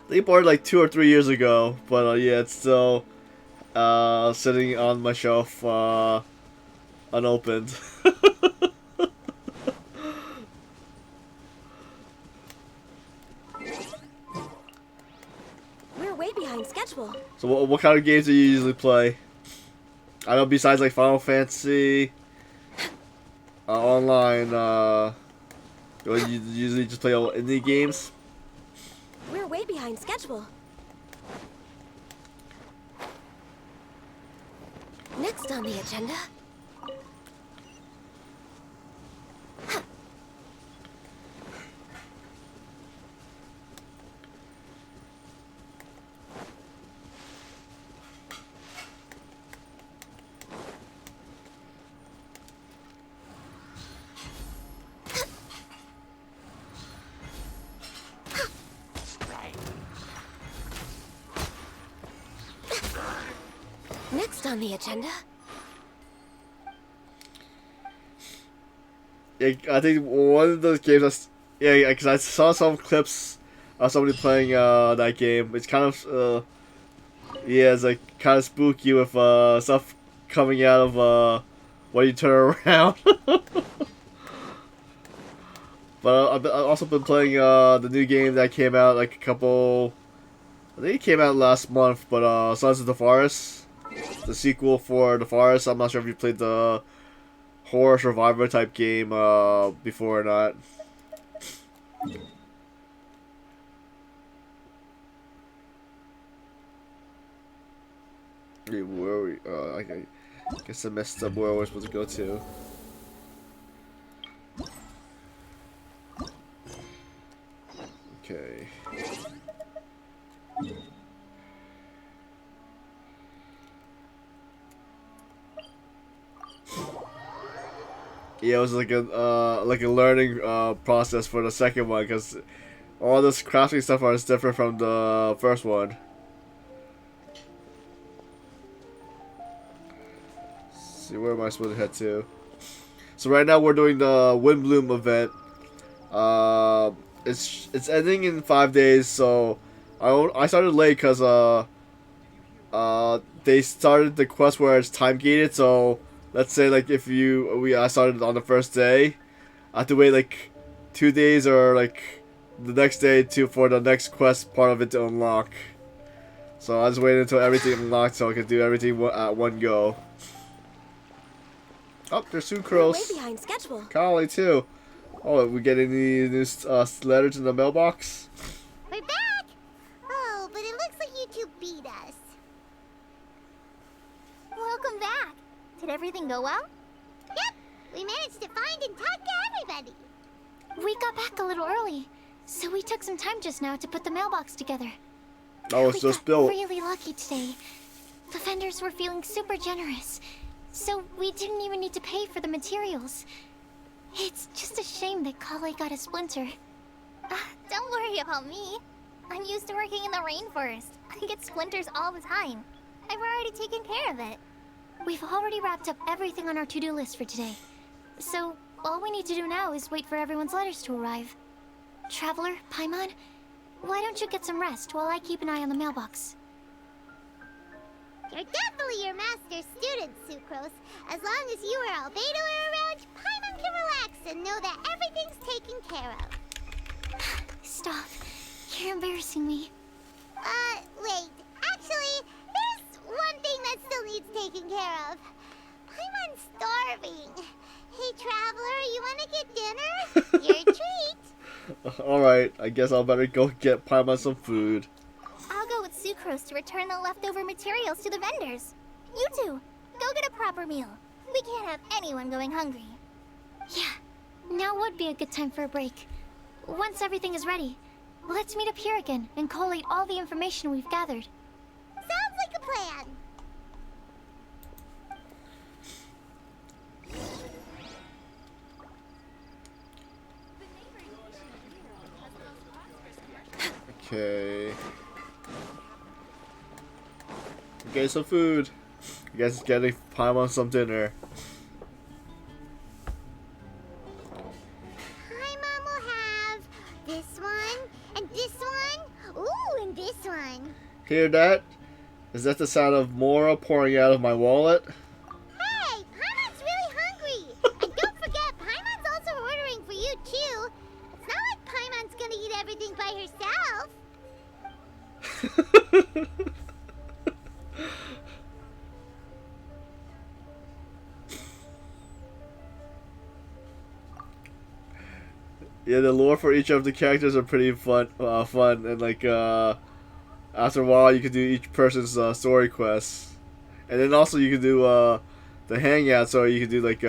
think I bought it like 2 or 3 years ago, but yeah, it's still sitting on my shelf unopened. We're way behind schedule. So what kind of games do you usually play? I know besides like Final Fantasy, online, you usually just play all indie games? We're way behind schedule. Next on the agenda. Next on the agenda. Yeah, I think one of those games. Yeah, because I saw some clips of somebody playing that game. It's kind of yeah, it's like kind of spooky with stuff coming out of when you turn around. But I've also been playing the new game that came out like a couple. I think it came out last month, but Sons of the Forest, the sequel for the Forest. I'm not sure if you played the horror survivor type game before or not. Hey, where are we? I guess I messed up where I was supposed to go to. Okay. Yeah, it was like a learning process for the second one because all this crafting stuff is different from the first one. Let's see, where am I supposed to head to? So right now we're doing the Windblume event. It's ending in 5 days, so I started late because they started the quest where it's time gated. So let's say like if I started on the first day, I have to wait like 2 days or like the next day for the next quest part of it to unlock. So I just waited until everything unlocked so I could do everything at one go. Oh, there's Sucrose. We're way behind schedule. Collie too. Oh, we get any new letters in the mailbox? We're back! Oh, but it looks like you two beat us. Welcome back. Did everything go well? Yep, we managed to find and talk to everybody. We got back a little early, so we took some time just now to put the mailbox together. Oh, it's just built. We got really lucky today. The vendors were feeling super generous, so we didn't even need to pay for the materials. It's just a shame that Kale got a splinter. Don't worry about me. I'm used to working in the rainforest. I get splinters all the time. I've already taken care of it. We've already wrapped up everything on our to-do list for today. So, all we need to do now is wait for everyone's letters to arrive. Traveler, Paimon, Why don't you get some rest while I keep an eye on the mailbox? You're definitely your master's student, Sucrose. As long as you or Albedo are around, Paimon can relax and know that everything's taken care of. Stop. You're embarrassing me. Wait. Actually, there's one thing that still needs taking care of. Paimon's starving. Hey, Traveler, you wanna get dinner? Your treat. Alright, I guess I'll better go get Paimon some food. I'll go with Sucrose to return the leftover materials to the vendors. You two, go get a proper meal. We can't have anyone going hungry. Yeah, now would be a good time for a break. Once everything is ready, let's meet up here again and collate all the information we've gathered. Sounds like a plan. Okay. Okay, some food. I guess getting Paimon some dinner. Paimon will have this one, and this one, ooh, and this one. Hear that? Is that the sound of Mora pouring out of my wallet? Hey, Paimon's really hungry. And don't forget, Paimon's also ordering for you too. It's not like Paimon's gonna eat everything by herself. Yeah, the lore for each of the characters are pretty fun, and like after a while you can do each person's story quests, and then also you can do the hangout. So you can do like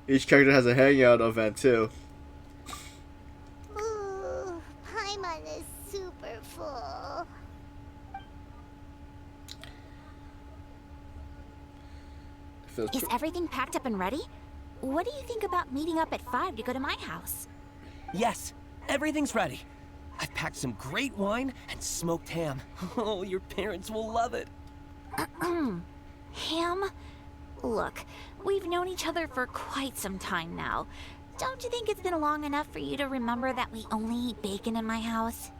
each character has a hangout event too. Ooh, Paimon is super full. Is everything packed up and ready? What do you think about meeting up at 5 to go to my house? Yes, everything's ready. I've packed some great wine and smoked ham. Oh, your parents will love it. Ham? Look, we've known each other for quite some time now. Don't you think it's been long enough for you to remember that we only eat bacon in my house?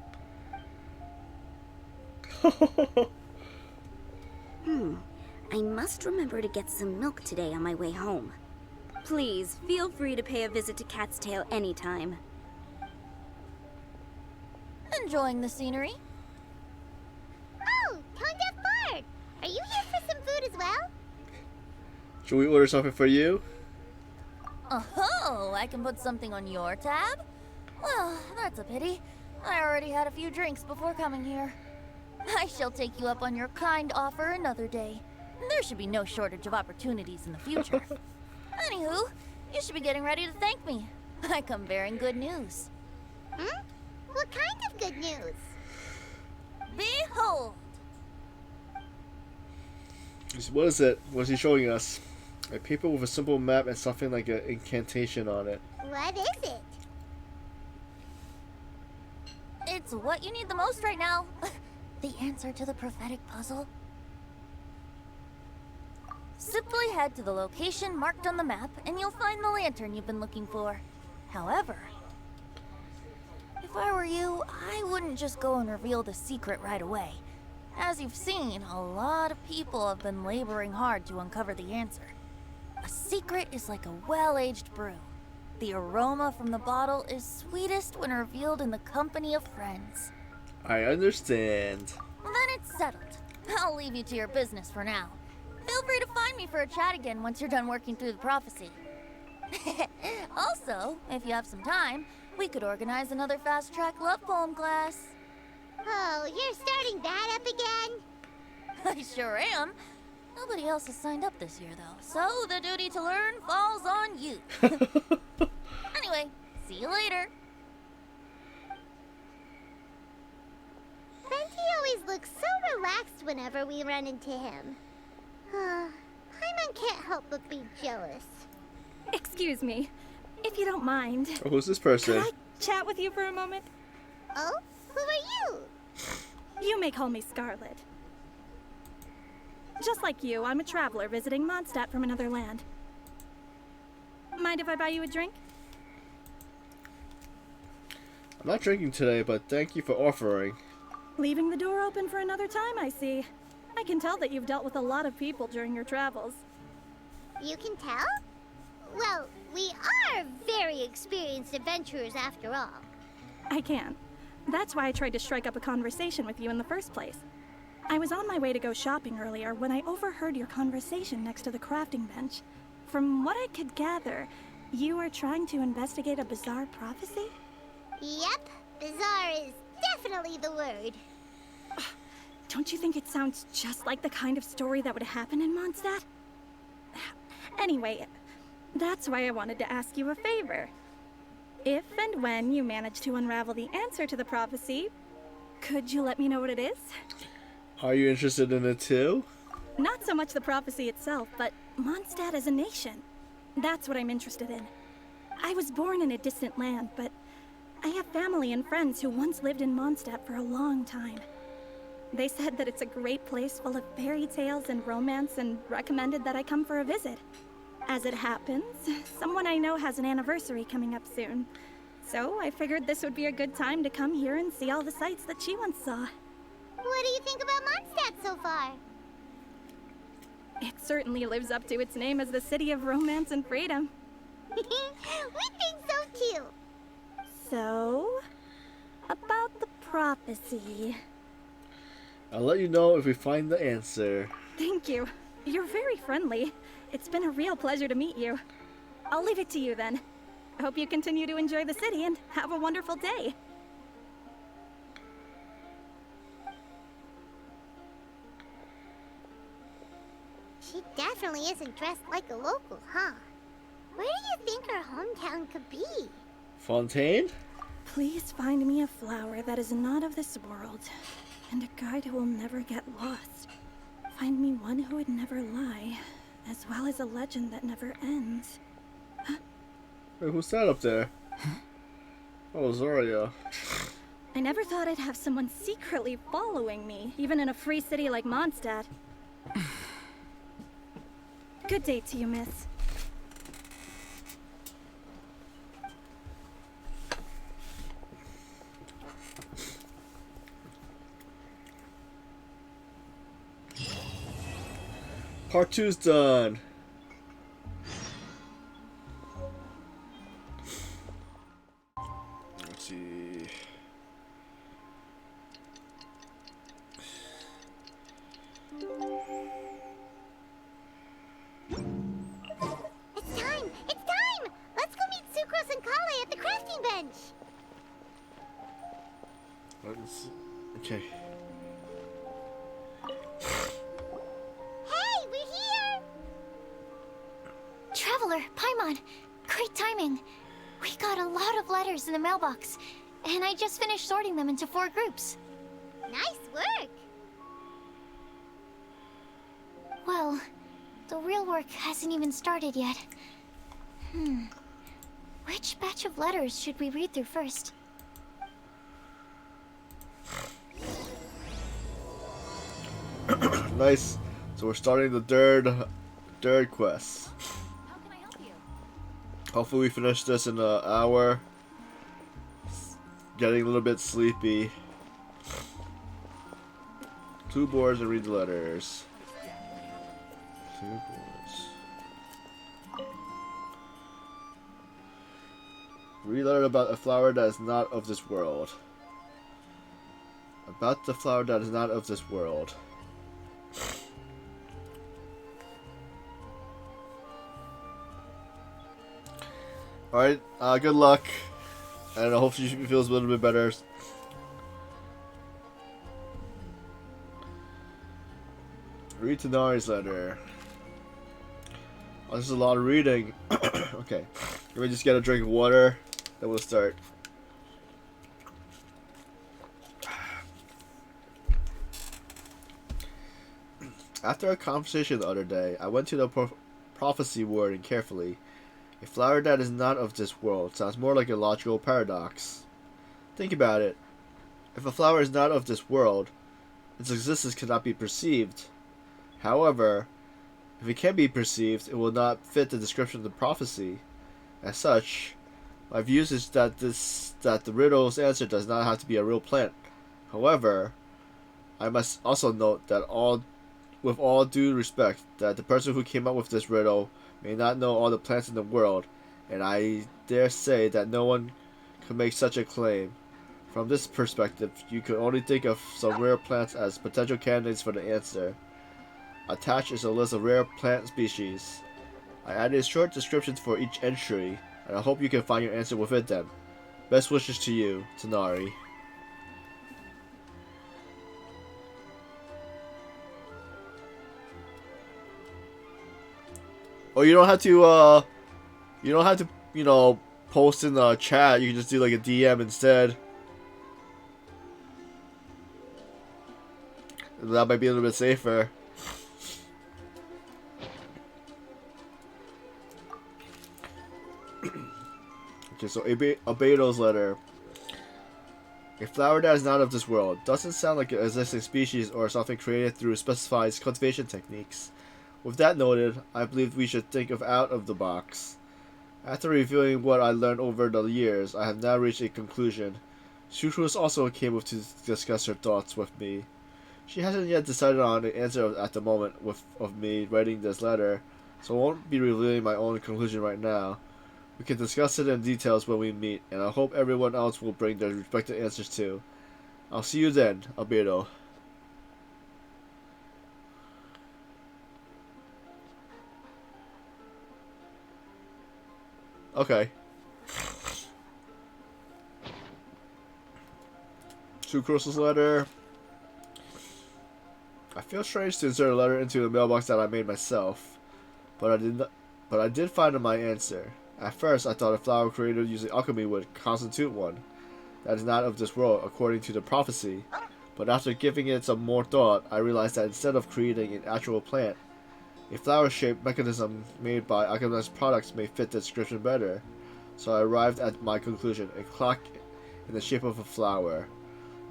I must remember to get some milk today on my way home. Please, feel free to pay a visit to Cat's Tail anytime. Enjoying the scenery? Oh, Tone-Deaf Bard! Are you here for some food as well? Should we order something for you? Oh, I can put something on your tab? Well, that's a pity. I already had a few drinks before coming here. I shall take you up on your kind offer another day. There should be no shortage of opportunities in the future. Anywho, you should be getting ready to thank me. I come bearing good news. Hmm? What kind of good news? Behold! What is it? What is he showing us? A paper with a simple map and something like an incantation on it. What is it? It's what you need the most right now. The answer to the prophetic puzzle. Simply head to the location marked on the map and you'll find the lantern you've been looking for. However, if I were you, I wouldn't just go and reveal the secret right away. As you've seen, a lot of people have been laboring hard to uncover the answer. A secret is like a well-aged brew. The aroma from the bottle is sweetest when revealed in the company of friends. I understand. Then it's settled. I'll leave you to your business for now. Feel free to find me for a chat again once you're done working through the prophecy. Also, if you have some time, we could organize another fast-track love poem class. Oh, you're starting that up again? I sure am. Nobody else has signed up this year, though, so the duty to learn falls on you. Anyway, see you later. Venti always looks so relaxed whenever we run into him. Paimon can't help but be jealous. Excuse me, if you don't mind. Oh, who's this person? Could I chat with you for a moment? Oh? Who are you? You may call me Scarlet. Just like you, I'm a traveler visiting Mondstadt from another land. Mind if I buy you a drink? I'm not drinking today, but thank you for offering. Leaving the door open for another time, I see. I can tell that you've dealt with a lot of people during your travels. You can tell? Well, we are very experienced adventurers after all. I can. That's why I tried to strike up a conversation with you in the first place. I was on my way to go shopping earlier when I overheard your conversation next to the crafting bench. From what I could gather, you were trying to investigate a bizarre prophecy? Yep, bizarre is definitely the word. Don't you think it sounds just like the kind of story that would happen in Mondstadt? Anyway, that's why I wanted to ask you a favor. If and when you manage to unravel the answer to the prophecy, could you let me know what it is? Are you interested in it too? Not so much the prophecy itself, but Mondstadt as a nation. That's what I'm interested in. I was born in a distant land, but I have family and friends who once lived in Mondstadt for a long time. They said that it's a great place full of fairy tales and romance and recommended that I come for a visit. As it happens, someone I know has an anniversary coming up soon. So I figured this would be a good time to come here and see all the sights that she once saw. What do you think about Mondstadt so far? It certainly lives up to its name as the city of romance and freedom. We think so too. So, about the prophecy. I'll let you know if we find the answer. Thank you. You're very friendly. It's been a real pleasure to meet you. I'll leave it to you then. I hope you continue to enjoy the city and have a wonderful day. She definitely isn't dressed like a local, huh? Where do you think her hometown could be? Fontaine? Please find me a flower that is not of this world, and a guide who will never get lost. Find me one who would never lie, as well as a legend that never ends. Wait, who's that up there? Oh, Zoria. I never thought I'd have someone secretly following me, even in a free city like Mondstadt. Good day to you, miss. Part 2's done. Let's see. It's time! It's time! Let's go meet Sucrose and Kale at the crafting bench! Okay. Hey, we're here! Traveler, Paimon, great timing. We got a lot of letters in the mailbox, and I just finished sorting them into 4 groups. Nice work! Well, the real work hasn't even started yet. Which batch of letters should we read through first? Nice. So we're starting the third quest. How can I help you? Hopefully we finish this in an hour. Getting a little bit sleepy. 2 boards and read the letters. 2 boards. Read a letter about a flower that is not of this world. About the flower that is not of this world. Alright, good luck. And I hope she feels a little bit better. Read Tanari's letter. Oh, this is a lot of reading. Okay. Let me just get a drink of water. Then we'll start. After our conversation the other day, I went to the prophecy wording carefully. A flower that is not of this world sounds more like a logical paradox. Think about it. If a flower is not of this world, its existence cannot be perceived. However, if it can be perceived, it will not fit the description of the prophecy. As such, My views is that the riddle's answer does not have to be a real plant. However, I must also note that with all due respect, that the person who came up with this riddle may not know all the plants in the world, and I dare say that no one could make such a claim. From this perspective, you could only think of some rare plants as potential candidates for the answer. Attached is a list of rare plant species. I added short descriptions for each entry, and I hope you can find your answer within them. Best wishes to you, Tanari. Or you don't have to, post in the chat. You can just do like a DM instead. That might be a little bit safer. Okay, so Abedo's letter. A flower that is not of this world. Doesn't sound like an existing species or something created through specified cultivation techniques. With that noted, I believe we should think of out of the box. After reviewing what I learned over the years, I have now reached a conclusion. Sucrose also came up to discuss her thoughts with me. She hasn't yet decided on the answer at the moment of me writing this letter, so I won't be revealing my own conclusion right now. We can discuss it in details when we meet, and I hope everyone else will bring their respective answers too. I'll see you then, Albedo. Okay. Sucrose's letter. I feel strange to insert a letter into the mailbox that I made myself, but I did find my answer. At first, I thought a flower created using alchemy would constitute one. That is not of this world, according to the prophecy. But after giving it some more thought, I realized that instead of creating an actual plant, a flower-shaped mechanism made by alchemized products may fit the description better. So I arrived at my conclusion, a clock in the shape of a flower.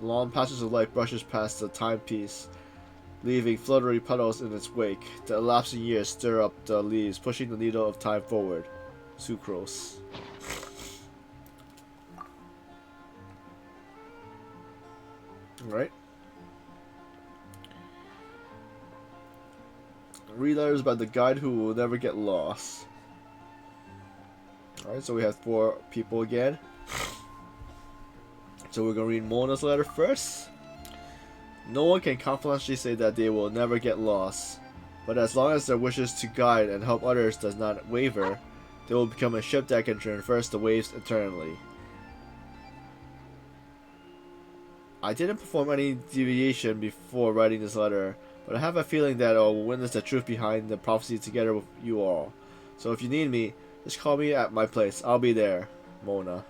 The long patches of light brushes past the timepiece, leaving fluttery petals in its wake. The elapsing years stir up the leaves, pushing the needle of time forward. Sucrose. Alright. Read letters by the guide who will never get lost. Alright, so we have 4 people again. So we're gonna read Mona's letter first. No one can confidently say that they will never get lost, but as long as their wishes to guide and help others does not waver, they will become a ship that can traverse the waves eternally. I didn't perform any deviation before writing this letter, but I have a feeling that I will witness the truth behind the prophecy together with you all. So if you need me, just call me at my place. I'll be there, Mona.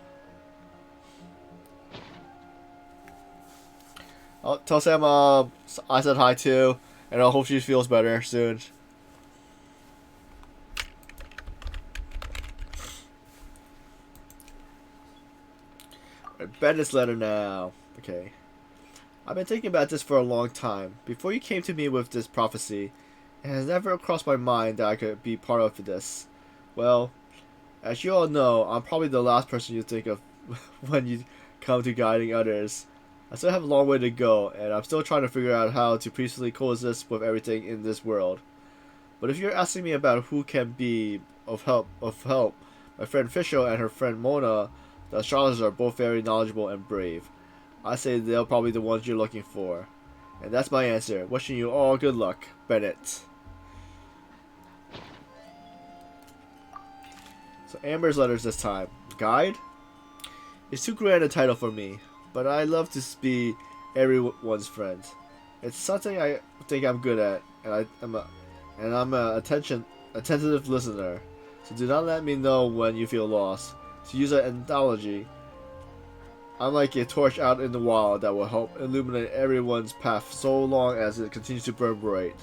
Oh, tell Sam I said hi too, and I hope she feels better soon. Bennett's letter now. Okay. I've been thinking about this for a long time. Before you came to me with this prophecy, it has never crossed my mind that I could be part of this. Well, as you all know, I'm probably the last person you think of when you come to guiding others. I still have a long way to go, and I'm still trying to figure out how to peacefully coexist with everything in this world. But if you're asking me about who can be of help, my friend Fisher and her friend Mona, the astrologers, are both very knowledgeable and brave. I say they're probably the ones you're looking for. And that's my answer. Wishing you all good luck, Bennett. So Amber's letters this time. Guide? It's too grand a title for me, but I love to be everyone's friend. It's something I think I'm good at, and I'm a attentive listener. So do not let me know when you feel lost. To use an analogy, I'm like a torch out in the wild that will help illuminate everyone's path so long as it continues to burn bright.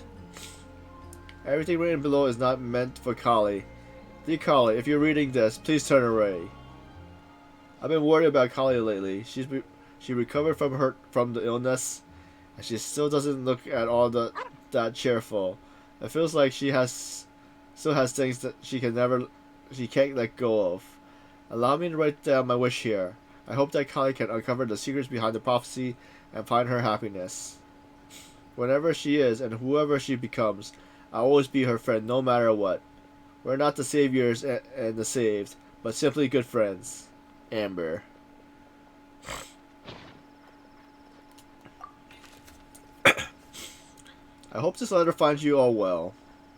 Everything written below is not meant for Kali. Dear Kali, if you're reading this, please turn away. I've been worried about Kali lately. She recovered from the illness, and she still doesn't look at all that cheerful. It feels like she still has things that she can't let go of. Allow me to write down my wish here. I hope that Kali can uncover the secrets behind the prophecy and find her happiness. Whenever she is and whoever she becomes, I'll always be her friend no matter what. We're not the saviors and the saved, but simply good friends. Amber. I hope this letter finds you all well.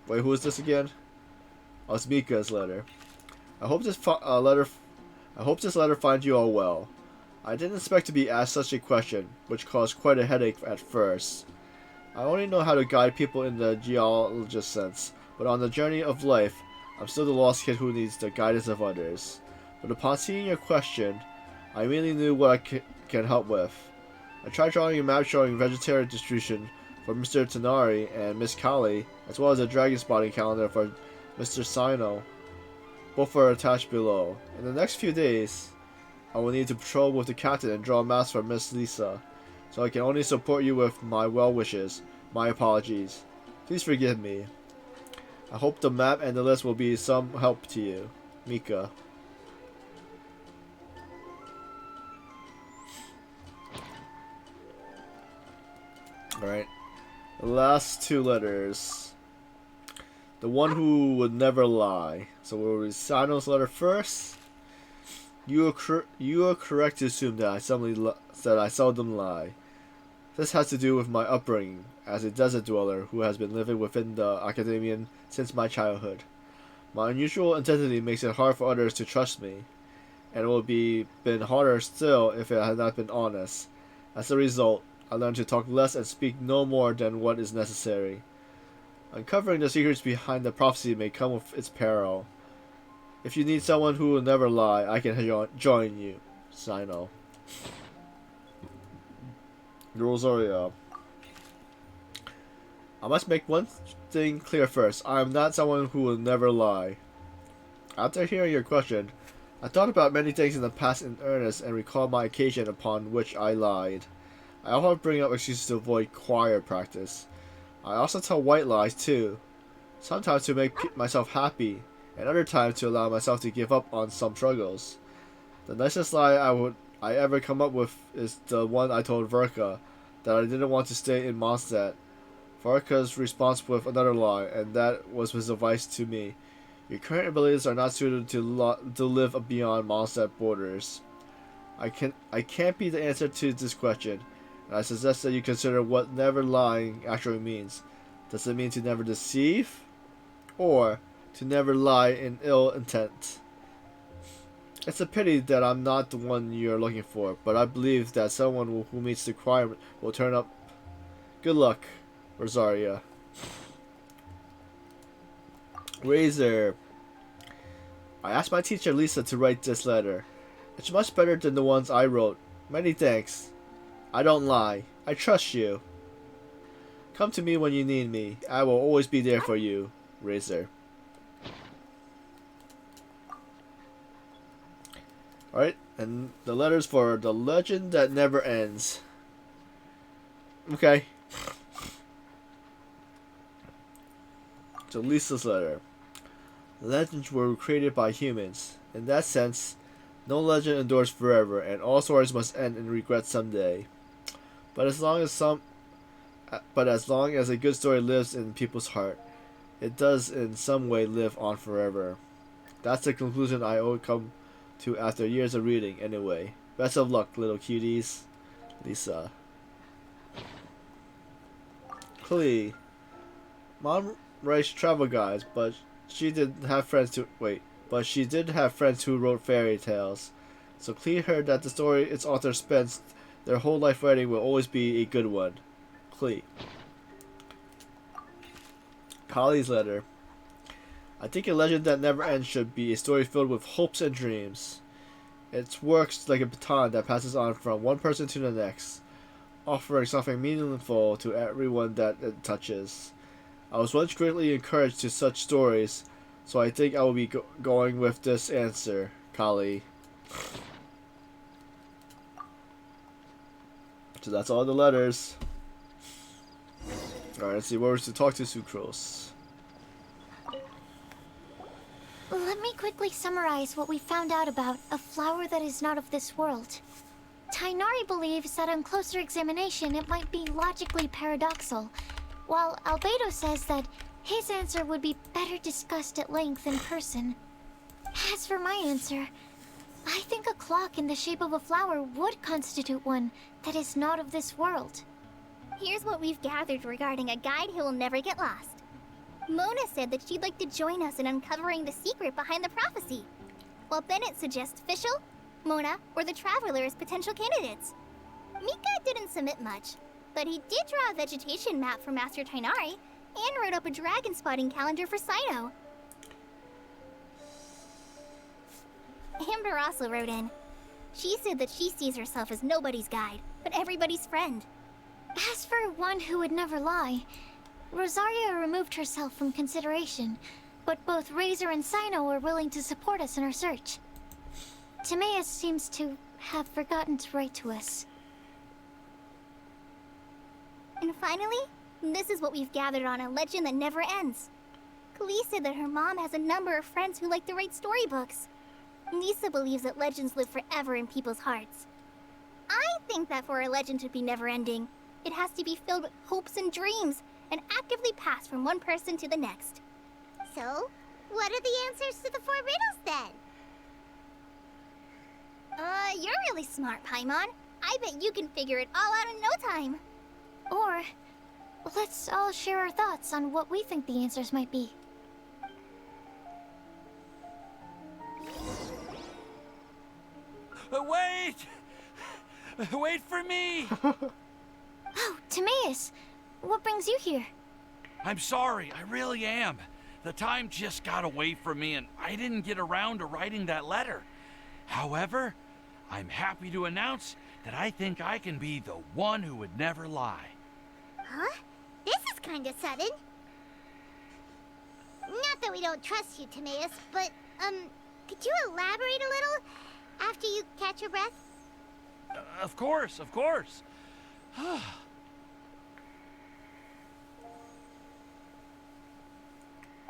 Wait, who is this again? Oh, it's Mika's letter. I hope this letter finds you all well. I didn't expect to be asked such a question, which caused quite a headache at first. I only know how to guide people in the geologist sense, but on the journey of life, I'm still the lost kid who needs the guidance of others. But upon seeing your question, I immediately knew what I can help with. I tried drawing a map showing vegetarian distribution for Mr. Tanari and Miss Kali, as well as a dragon spotting calendar for Mr. Sino. Both are attached below. In the next few days, I will need to patrol with the captain and draw maps for Miss Lisa, so I can only support you with my well wishes. My apologies. Please forgive me. I hope the map and the list will be some help to you. Mika. Alright. The last two letters. The one who would never lie. So we'll read Sino's letter first. You are correct to assume that I seldom lie. This has to do with my upbringing as a desert dweller who has been living within the Academian since my childhood. My unusual identity makes it hard for others to trust me, and it would be been harder still if it had not been honest. As a result, I learned to talk less and speak no more than what is necessary. Uncovering the secrets behind the prophecy may come with its peril. If you need someone who will never lie, I can join you. Sino. Rosaria. I must make one thing clear first. I am not someone who will never lie. After hearing your question, I thought about many things in the past in earnest and recalled my occasion upon which I lied. I often bring up excuses to avoid choir practice. I also tell white lies too. Sometimes to make myself happy, and other times to allow myself to give up on some struggles. The nicest lie I ever come up with is the one I told Verka, that I didn't want to stay in Mondstadt. Verka's response with another lie, and that was his advice to me. Your current abilities are not suited to live beyond Mondstadt borders. I can't be the answer to this question, and I suggest that you consider what never lying actually means. Does it mean to never deceive? Or to never lie in ill intent? It's a pity that I'm not the one you're looking for, but I believe that someone who meets the requirement will turn up. Good luck, Rosaria. Razor. I asked my teacher Lisa to write this letter. It's much better than the ones I wrote. Many thanks. I don't lie. I trust you. Come to me when you need me. I will always be there for you, Razor. Alright, and the letters for The Legend That Never Ends. Okay. So Lisa's letter. Legends were created by humans. In that sense, no legend endures forever, and all stories must end in regret someday. But as long as a good story lives in people's heart, it does in some way live on forever. That's the conclusion I would come to after years of reading, anyway. Best of luck, little cuties. Lisa. Clee. Mom writes travel guides, but she did have friends who wrote fairy tales. So Clee heard that the story its author spends their whole life writing will always be a good one. Clee. Kali's letter. I think A Legend That Never Ends should be a story filled with hopes and dreams. It works like a baton that passes on from one person to the next, offering something meaningful to everyone that it touches. I was once greatly encouraged to such stories, so I think I will be going with this answer, Kali. So that's all the letters. Alright, let's see, where was to talk to Sucrose. Let me quickly summarize what we found out about a flower that is not of this world. Tainari believes that on closer examination it might be logically paradoxal, while Albedo says that his answer would be better discussed at length in person. As for my answer, I think a clock in the shape of a flower would constitute one that is not of this world. Here's what we've gathered regarding a guide who will never get lost. Mona said that she'd like to join us in uncovering the secret behind the prophecy, while Bennett suggests Fischl, Mona, or the Traveler as potential candidates. Mika didn't submit much, but he did draw a vegetation map for Master Tainari and wrote up a dragon spotting calendar for Sino. Amber also wrote in. She said that she sees herself as nobody's guide, but everybody's friend. As for one who would never lie, Rosaria removed herself from consideration, but both Razor and Sino were willing to support us in our search. Timaeus seems to have forgotten to write to us. And finally, this is what we've gathered on a legend that never ends. Klee said that her mom has a number of friends who like to write storybooks. Nisa believes that legends live forever in people's hearts. I think that for a legend to be never-ending, it has to be filled with hopes and dreams, and actively passed from one person to the next. So, what are the answers to the 4 riddles then? You're really smart, Paimon. I bet you can figure it all out in no time. Or, let's all share our thoughts on what we think the answers might be. Wait! Wait for me! Oh, Timaeus! What brings you here? I'm sorry, I really am. The time just got away from me and I didn't get around to writing that letter. However, I'm happy to announce that I think I can be the one who would never lie. Huh? This is kinda sudden. Not that we don't trust you, Timaeus, but, could you elaborate a little after you catch your breath? Of course, of course.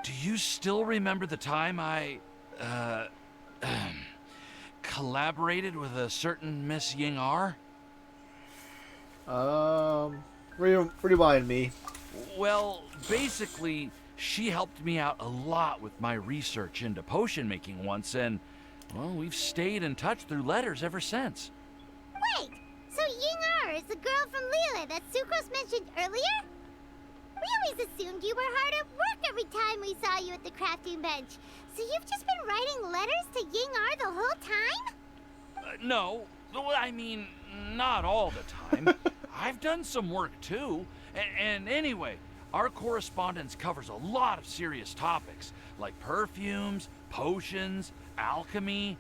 Do you still remember the time I, collaborated with a certain Miss Ying-ar? Remind me. Well, basically, she helped me out a lot with my research into potion making once, and, well, we've stayed in touch through letters ever since. Wait, so Ying-ar is the girl from Liyue that Sucrose mentioned earlier? We always assumed you were hard at work every time we saw you at the crafting bench. So you've just been writing letters to Ying-ar the whole time? No, I mean, not all the time. I've done some work too. And anyway, our correspondence covers a lot of serious topics, like perfumes, potions, alchemy.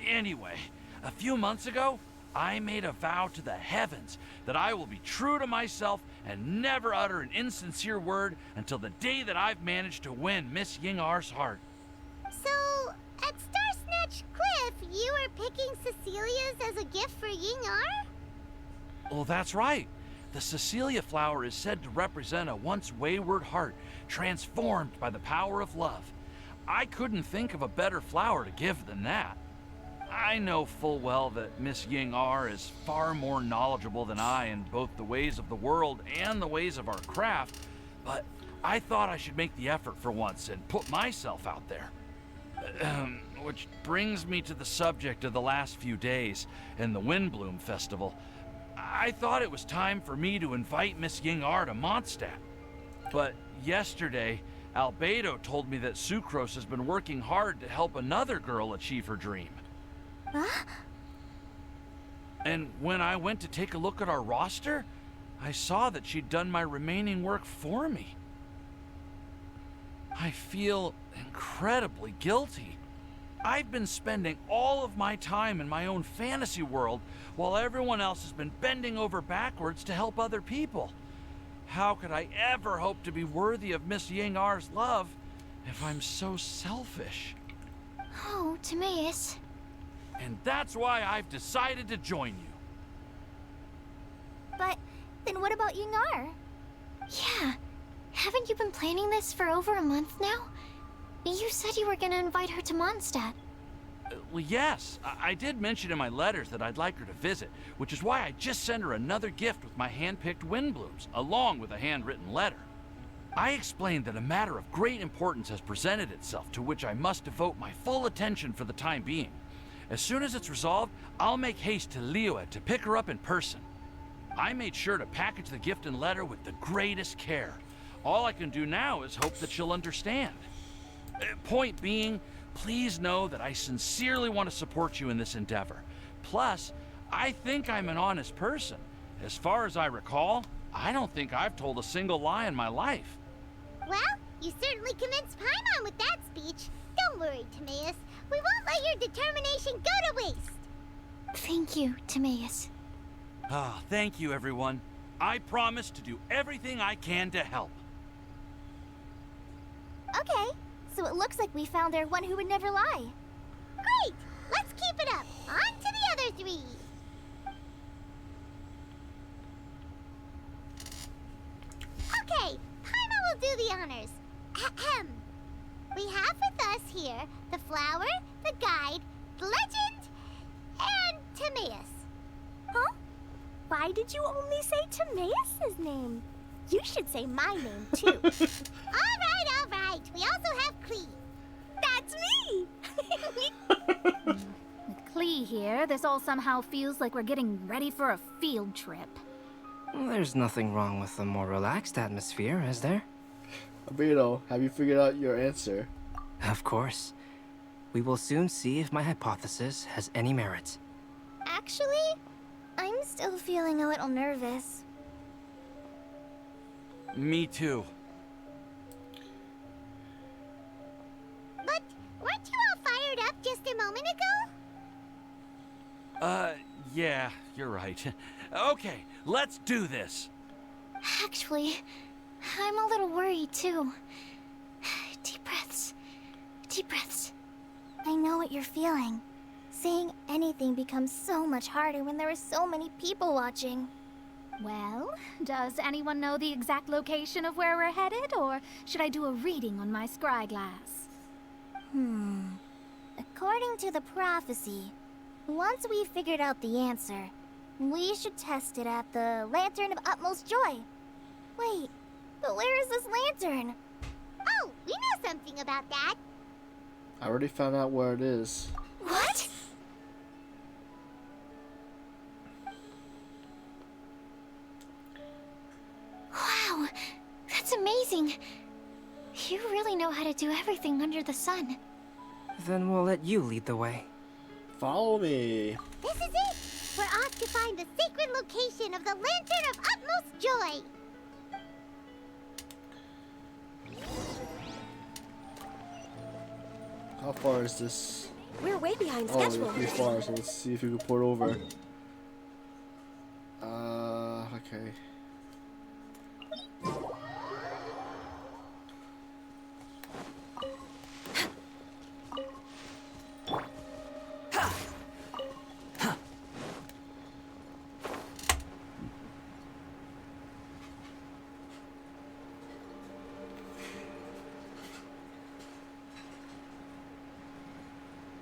Anyway, a few months ago, I made a vow to the heavens that I will be true to myself and never utter an insincere word until the day that I've managed to win Miss Ying-ar's heart. So, at Star Snatch Cliff, you were picking Cecilia's as a gift for Ying-ar? Well, that's right. The Cecilia flower is said to represent a once wayward heart transformed by the power of love. I couldn't think of a better flower to give than that. I know full well that Miss Ying-ar is far more knowledgeable than I in both the ways of the world and the ways of our craft, but I thought I should make the effort for once and put myself out there. Which brings me to the subject of the last few days and the Windblume Festival. I thought it was time for me to invite Miss Ying-ar to Mondstadt. But yesterday, Albedo told me that Sucrose has been working hard to help another girl achieve her dream. Huh? And when I went to take a look at our roster, I saw that she'd done my remaining work for me. I feel incredibly guilty. I've been spending all of my time in my own fantasy world while everyone else has been bending over backwards to help other people. How could I ever hope to be worthy of Miss Ying-ar's love if I'm so selfish? Oh, Timaeus. And that's why I've decided to join you. But then what about Ying-ar? Yeah. Haven't you been planning this for over a month now? You said you were gonna invite her to Mondstadt. Well, yes. I did mention in my letters that I'd like her to visit, which is why I just sent her another gift with my hand-picked Windblooms, along with a handwritten letter. I explained that a matter of great importance has presented itself to which I must devote my full attention for the time being. As soon as it's resolved, I'll make haste to Liyue to pick her up in person. I made sure to package the gift and letter with the greatest care. All I can do now is hope that she'll understand. Point being, please know that I sincerely want to support you in this endeavor. Plus, I think I'm an honest person. As far as I recall, I don't think I've told a single lie in my life. Well, you certainly convinced Paimon with that speech. Don't worry, Timaeus. We won't let your determination go to waste. Thank you, Timaeus. Ah, thank you, everyone. I promise to do everything I can to help. Okay, so it looks like we found our one who would never lie. Great! Let's keep it up. On to the other three. Okay, Paimon will do the honors. Ahem. We have with us here the flower, the guide, the legend, and Timaeus. Huh? Why did you only say Timaeus' name? You should say my name, too. All right. We also have Klee. That's me! With Klee here, this all somehow feels like we're getting ready for a field trip. There's nothing wrong with a more relaxed atmosphere, is there? Albedo, have you figured out your answer? Of course. We will soon see if my hypothesis has any merit. Actually, I'm still feeling a little nervous. Me too. But weren't you all fired up just a moment ago? Yeah, you're right. Okay, let's do this. Actually, I'm a little worried too. Deep breaths. Deep breaths. I know what you're feeling. Saying anything becomes so much harder when there are so many people watching. Well, does anyone know the exact location of where we're headed, or should I do a reading on my scryglass? According to the prophecy, once we've figured out the answer, we should test it at the Lantern of Utmost Joy. Wait, but where is this lantern? Oh, we know something about that. I already found out where it is. What? Wow, that's amazing. You really know how to do everything under the sun. Then we'll let you lead the way. Follow me. This is it. We're off to find the sacred location of the Lantern of Utmost Joy. How far is this? We're way behind Oh, schedule. it's pretty far, so let's see if we can port over. Okay.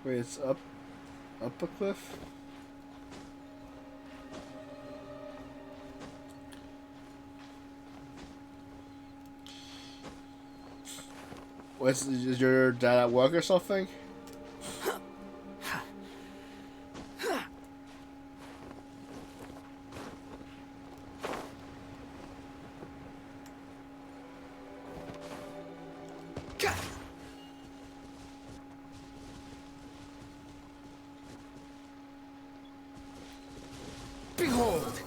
Wait, it's up a cliff? Is your dad at work or something? Behold!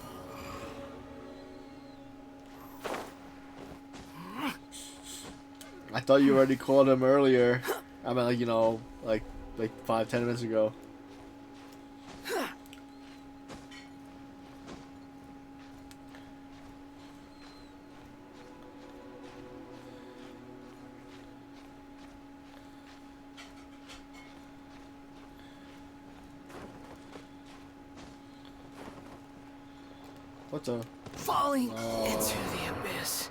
I thought you already called him earlier. I mean, like, you know, like 5-10 minutes ago. What's up? Falling into the abyss.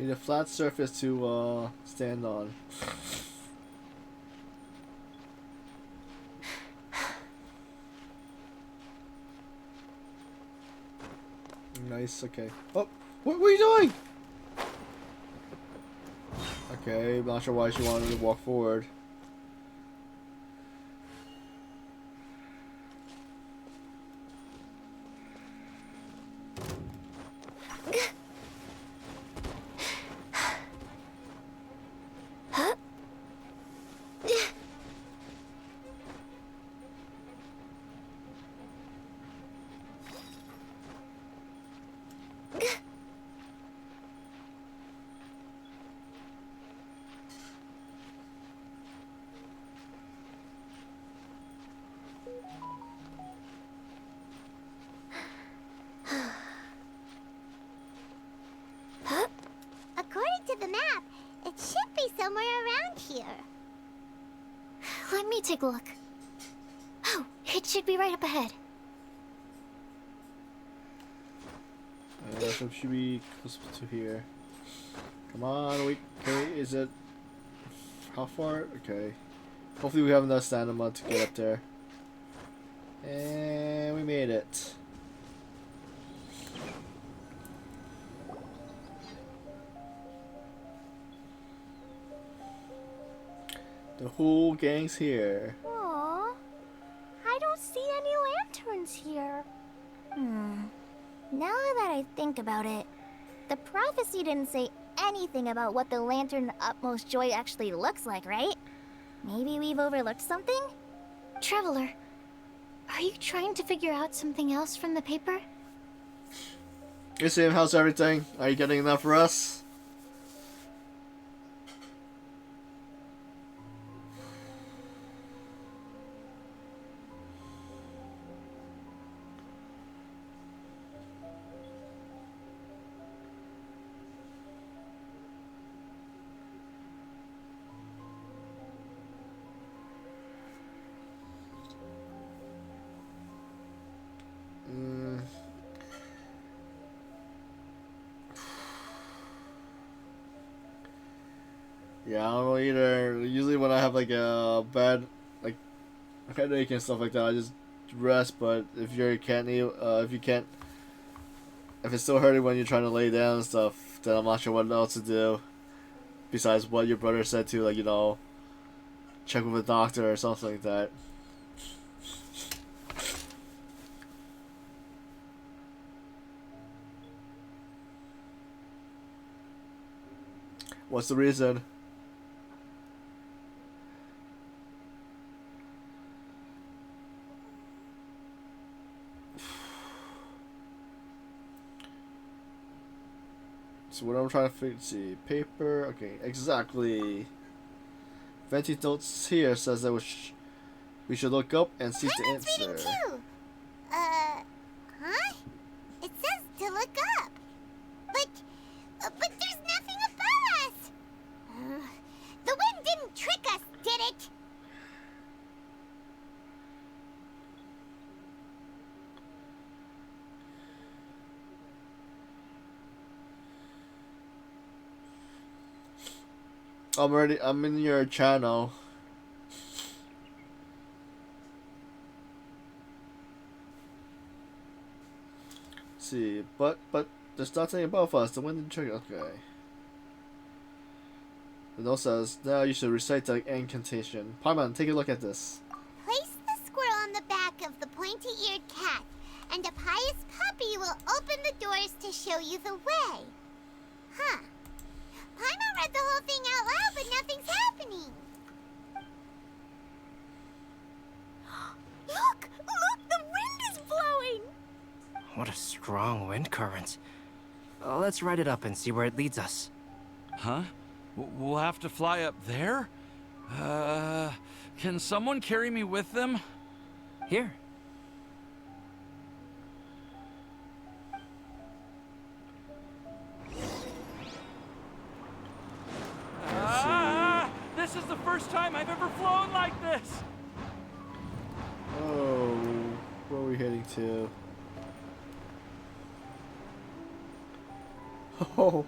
Need a flat surface to stand on. Nice, okay. Oh, what were you doing? Okay, I'm not sure why she wanted to walk forward. According to the map, it should be somewhere around here. Let me take a look. Oh, it should be right up ahead. So it should be close to here. Come on, wait. Okay, is it... How far? Okay. Hopefully we have enough stamina to get up there. And we made it. The whole gang's here. Aww. I don't see any lanterns here. Now that I think about it, the prophecy didn't say anything about what the Lantern Utmost Joy actually looks like, right? Maybe we've overlooked something? Traveler, are you trying to figure out something else from the paper? Hey Sam, how's everything? Are you getting enough for us? Yeah, I don't know either. Usually when I have like a bad like headache and stuff like that, I just rest. But if you can't, if it's still hurting when you're trying to lay down and stuff, then I'm not sure what else to do. Besides what your brother said to, like, you know, check with a doctor or something like that. What's the reason? So what I'm trying to figure, see, paper, okay, exactly. Venti's notes here says that we should look up and seek the answer. Reading too. Huh? It says to look up. But there's nothing above us. The wind didn't trick us, did it? I'm in your channel. See, but there's nothing above us. The wind didn't trick. Okay. The note says now you should recite the incantation. Paimon, take a look at this. Place the squirrel on the back of the pointy-eared cat, and a pious puppy will open the doors to show you the way. Huh. Paimon read the whole thing out loud, but nothing's happening. Look! Look! The wind is blowing! What a strong wind current. Let's ride it up and see where it leads us. Huh? We'll have to fly up there? Can someone carry me with them? Here. This is the first time I've ever flown like this! Oh, where are we heading to? Oh.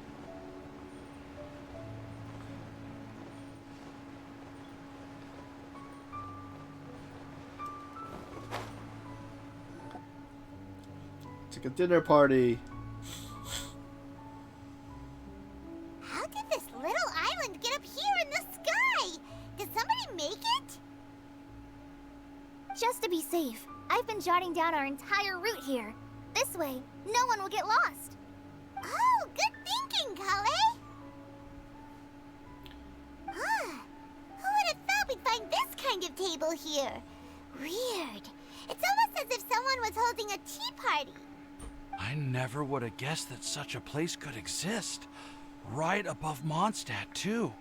like a dinner party. How did this little island get up here in the sky? Did somebody make it? Just to be safe, I've been jotting down our entire route here. This way, no one will get lost. Oh, good thinking, Kale. Huh. Who would have thought we'd find this kind of table here? Weird. It's almost as if someone was holding a tea party. I never would have guessed that such a place could exist. Right above Mondstadt, too.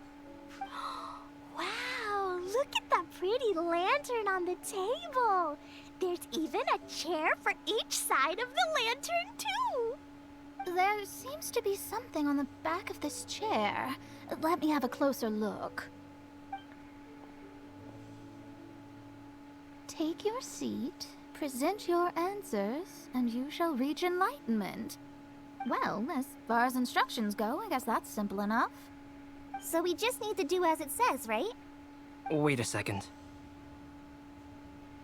Wow, look at that pretty lantern on the table. There's even a chair for each side of the lantern, too. There seems to be something on the back of this chair. Let me have a closer look. Take your seat, present your answers, and you shall reach enlightenment. Well, as far as instructions go, I guess that's simple enough. So we just need to do as it says, right? Wait a second.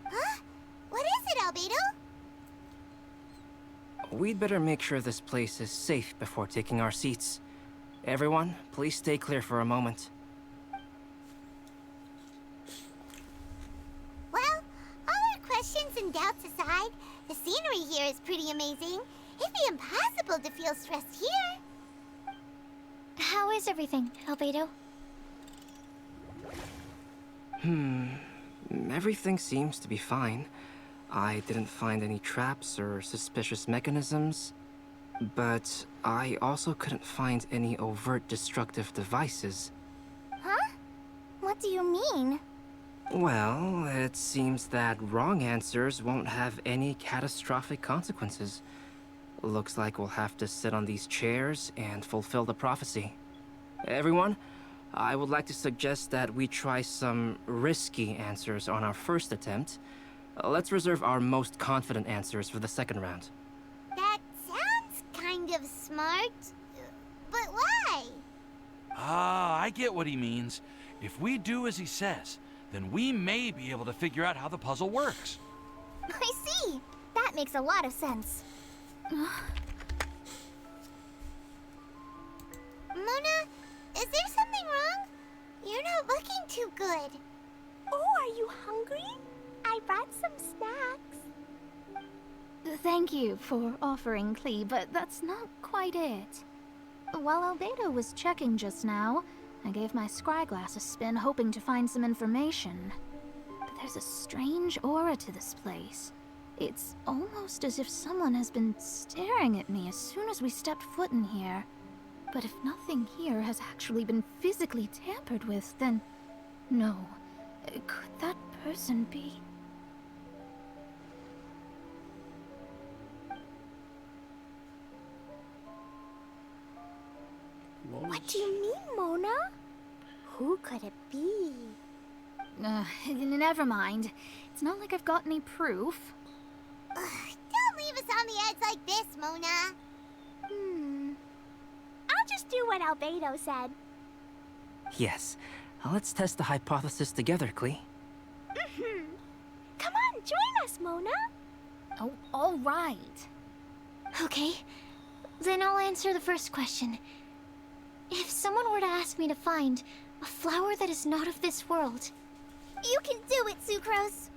Huh? What is it, Albedo? We'd better make sure this place is safe before taking our seats. Everyone, please stay clear for a moment. Well, all our questions and doubts aside, the scenery here is pretty amazing. It'd be impossible to feel stressed here. How is everything, Albedo? Everything seems to be fine. I didn't find any traps or suspicious mechanisms, but I also couldn't find any overt destructive devices. Huh? What do you mean? Well, it seems that wrong answers won't have any catastrophic consequences. Looks like we'll have to sit on these chairs and fulfill the prophecy. Everyone, I would like to suggest that we try some risky answers on our first attempt. Let's reserve our most confident answers for the second round. That sounds kind of smart. But why? Ah, I get what he means. If we do as he says, then we may be able to figure out how the puzzle works. I see. That makes a lot of sense. Mona, is there something wrong? You're not looking too good. Oh, are you hungry? I brought some snacks. Thank you for offering, Klee, but that's not quite it. While Albedo was checking just now, I gave my scryglass a spin hoping to find some information. But there's a strange aura to this place. It's almost as if someone has been staring at me as soon as we stepped foot in here. But if nothing here has actually been physically tampered with, then... no. Could that person be... What do you mean, Mona? Who could it be? Never mind. It's not like I've got any proof. Don't leave us on the edge like this, Mona. I'll just do what Albedo said. Yes, let's test the hypothesis together, Klee. Come on, join us, Mona. Oh, all right. Okay, then I'll answer the first question. If someone were to ask me to find a flower that is not of this world... You can do it, Sucrose.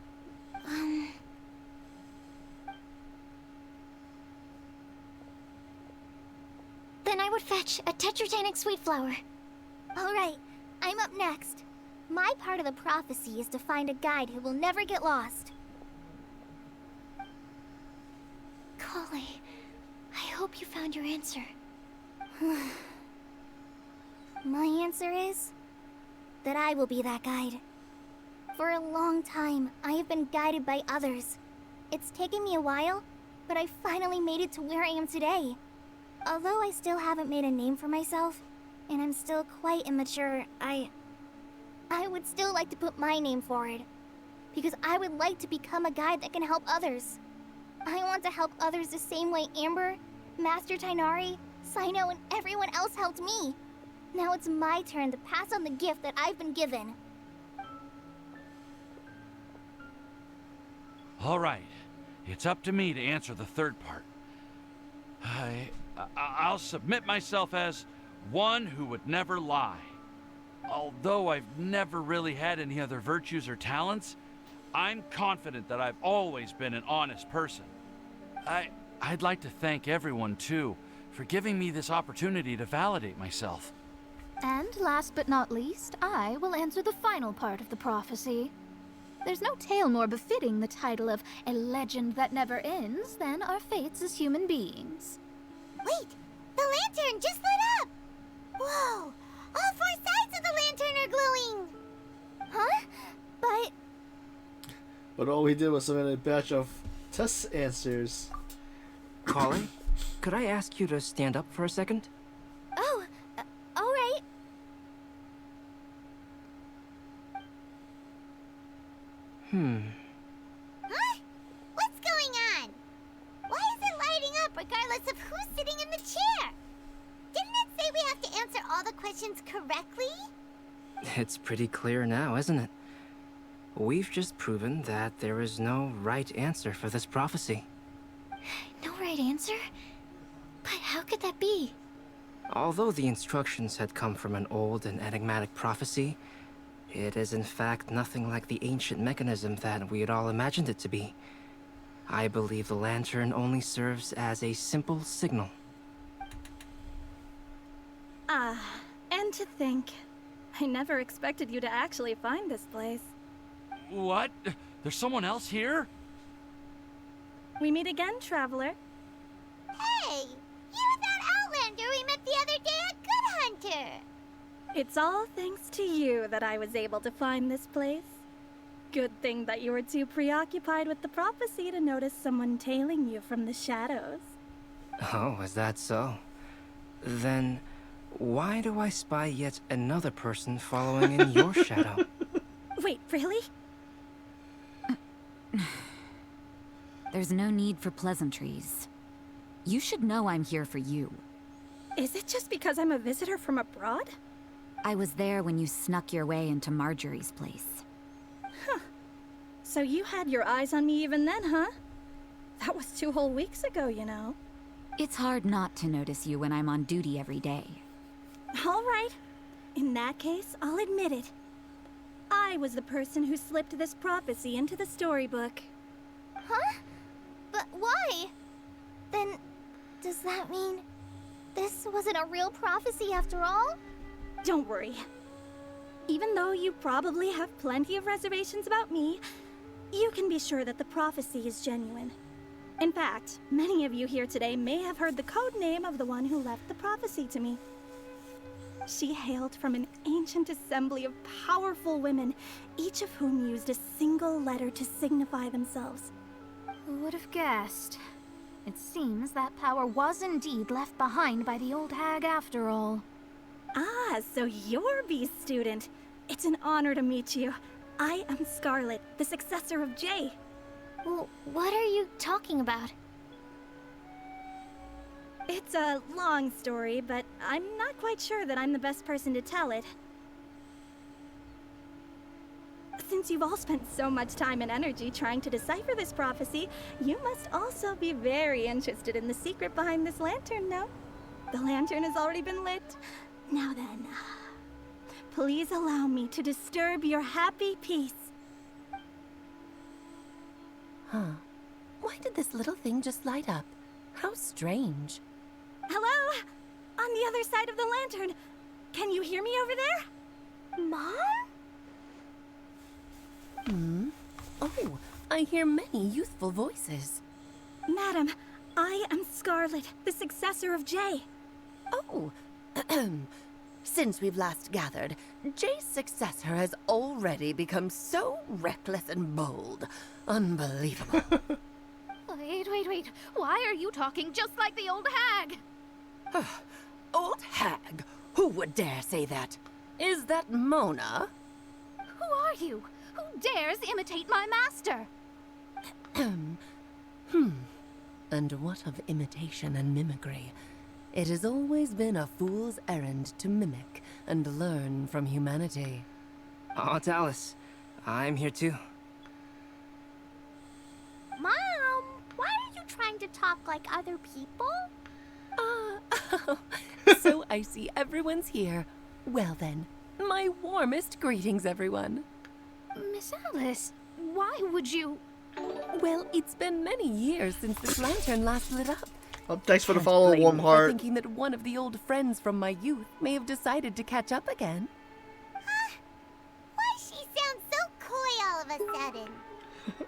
Then I would fetch a tetragonic sweet flower. All right, I'm up next. My part of the prophecy is to find a guide who will never get lost. Kale, I hope you found your answer. My answer is that I will be that guide. For a long time, I have been guided by others. It's taken me a while, but I finally made it to where I am today. Although I still haven't made a name for myself, and I'm still quite immature, I would still like to put my name forward. Because I would like to become a guide that can help others. I want to help others the same way Amber, Master Tainari, Sino, and everyone else helped me. Now it's my turn to pass on the gift that I've been given. All right, it's up to me to answer the third part. I'll submit myself as one who would never lie. Although I've never really had any other virtues or talents, I'm confident that I've always been an honest person. I'd like to thank everyone, too, for giving me this opportunity to validate myself. And last but not least, I will answer the final part of the prophecy. There's no tale more befitting the title of a legend that never ends than our fates as human beings. Wait! The lantern just lit up! Whoa! All four sides of the lantern are glowing! Huh? But all we did was submit a batch of test answers. Colin, could I ask you to stand up for a second? Oh, alright. Huh? What's going on? Why is it lighting up regardless of who's sitting in the chair? Didn't it say we have to answer all the questions correctly? It's pretty clear now, isn't it? We've just proven that there is no right answer for this prophecy. No right answer? But how could that be? Although the instructions had come from an old and enigmatic prophecy, it is in fact nothing like the ancient mechanism that we had all imagined it to be. I believe the lantern only serves as a simple signal. And to think, I never expected you to actually find this place. What? There's someone else here? We meet again, traveler. Hey! You're that Outlander we met the other day at Good Hunter! It's all thanks to you that I was able to find this place. Good thing that you were too preoccupied with the prophecy to notice someone tailing you from the shadows. Oh, is that so? Then, why do I spy yet another person following in your shadow? Wait, really? There's no need for pleasantries. You should know I'm here for you. Is it just because I'm a visitor from abroad? I was there when you snuck your way into Marjorie's place. Huh. So you had your eyes on me even then, huh? That was 2 whole weeks ago, you know. It's hard not to notice you when I'm on duty every day. All right. In that case, I'll admit it. I was the person who slipped this prophecy into the storybook. Huh? But why? Then, does that mean this wasn't a real prophecy after all? Don't worry. Even though you probably have plenty of reservations about me, you can be sure that the prophecy is genuine. In fact, many of you here today may have heard the code name of the one who left the prophecy to me. She hailed from an ancient assembly of powerful women, each of whom used a single letter to signify themselves. Who would have guessed? It seems that power was indeed left behind by the old hag after all. Ah, so you're B's student. It's an honor to meet you. I am Scarlet, the successor of Jay. Well, what are you talking about? It's a long story, but I'm not quite sure that I'm the best person to tell it. Since you've all spent so much time and energy trying to decipher this prophecy, you must also be very interested in the secret behind this lantern, no? The lantern has already been lit. Now then, please allow me to disturb your happy peace. Huh. Why did this little thing just light up? How strange. Hello? On the other side of the lantern. Can you hear me over there? Mom? Oh, I hear many youthful voices. Madam, I am Scarlet, the successor of Jay. Oh, since we've last gathered, Jay's successor has already become so reckless and bold. Unbelievable. Wait. Why are you talking just like the old hag? Old hag? Who would dare say that? Is that Mona? Who are you? Who dares imitate my master? And what of imitation and mimicry? It has always been a fool's errand to mimic and learn from humanity. Oh, Dallas, I'm here too. Mom, why are you trying to talk like other people? So I see everyone's here. Well then, my warmest greetings, everyone. Miss Alice, why would you... Well, it's been many years since this lantern last lit up. Oh, thanks for the Can't follow, blame warm me heart. for thinking that one of the old friends from my youth may have decided to catch up again. Why she sounds so coy all of a sudden?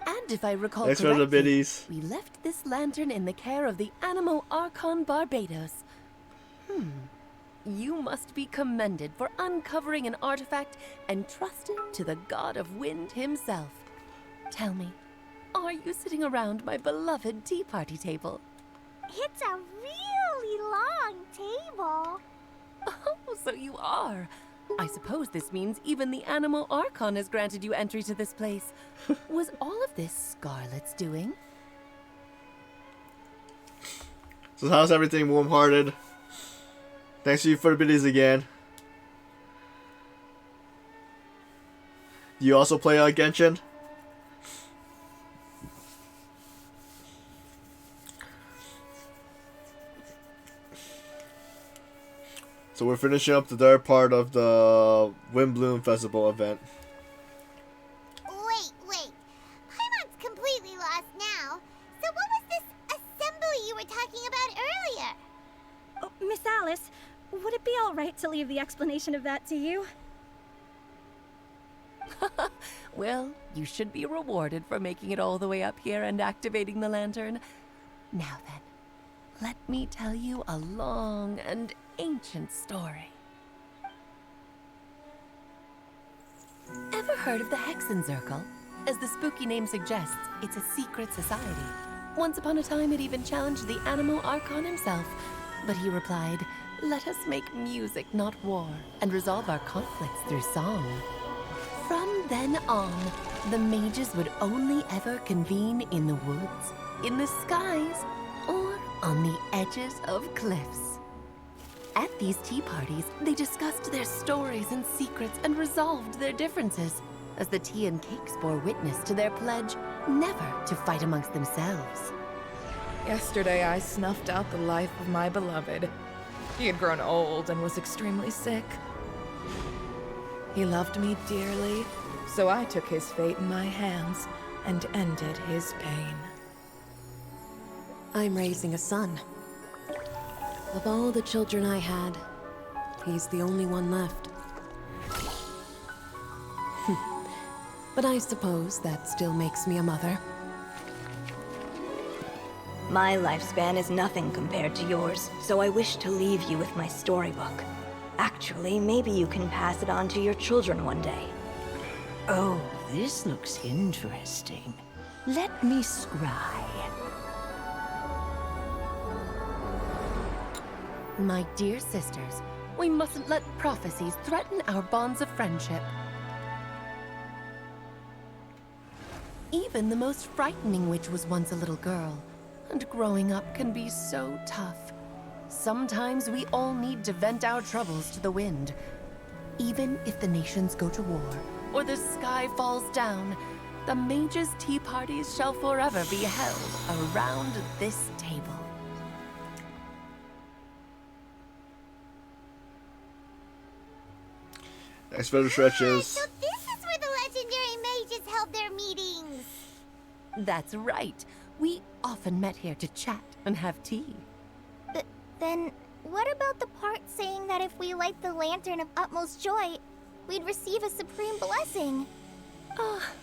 And if I recall Thanks for the correctly, biddies. we left this lantern in the care of the Animo Archon Barbados. You must be commended for uncovering an artifact entrusted to the god of wind himself. Tell me, are you sitting around my beloved tea party table? It's a really long table. Oh, so you are. I suppose this means even the Animo Archon has granted you entry to this place. Was all of this Scarlet's doing? So how's everything, warm-hearted? Thanks to you for the biddies again. You also play Genshin? So we're finishing up the third part of the Windblume Festival event. Wait. Paimon's completely lost now. So what was this assembly you were talking about earlier? Oh, Miss Alice, would it be all right to leave the explanation of that to you? Well, you should be rewarded for making it all the way up here and activating the lantern. Now then, let me tell you a long and ancient story. Ever heard of the Hexenzirkel? As the spooky name suggests, it's a secret society. Once upon a time, it even challenged the Animo Archon himself. But he replied, "Let us make music, not war, and resolve our conflicts through song." From then on, the mages would only ever convene in the woods, in the skies, or on the edges of cliffs. At these tea parties, they discussed their stories and secrets and resolved their differences, as the tea and cakes bore witness to their pledge never to fight amongst themselves. Yesterday, I snuffed out the life of my beloved. He had grown old and was extremely sick. He loved me dearly, so I took his fate in my hands and ended his pain. I'm raising a son. Of all the children I had, he's the only one left. But I suppose that still makes me a mother. My lifespan is nothing compared to yours, so I wish to leave you with my storybook. Actually, maybe you can pass it on to your children one day. Oh, this looks interesting. Let me scry. My dear sisters, we mustn't let prophecies threaten our bonds of friendship. Even the most frightening witch was once a little girl, and growing up can be so tough. Sometimes we all need to vent our troubles to the wind. Even if the nations go to war, or the sky falls down, the mages' tea parties shall forever be held around this table. Thanks for the stretches. So this is where the legendary mages held their meetings. That's right. We often met here to chat and have tea. But then, what about the part saying that if we light the lantern of utmost joy, we'd receive a supreme blessing?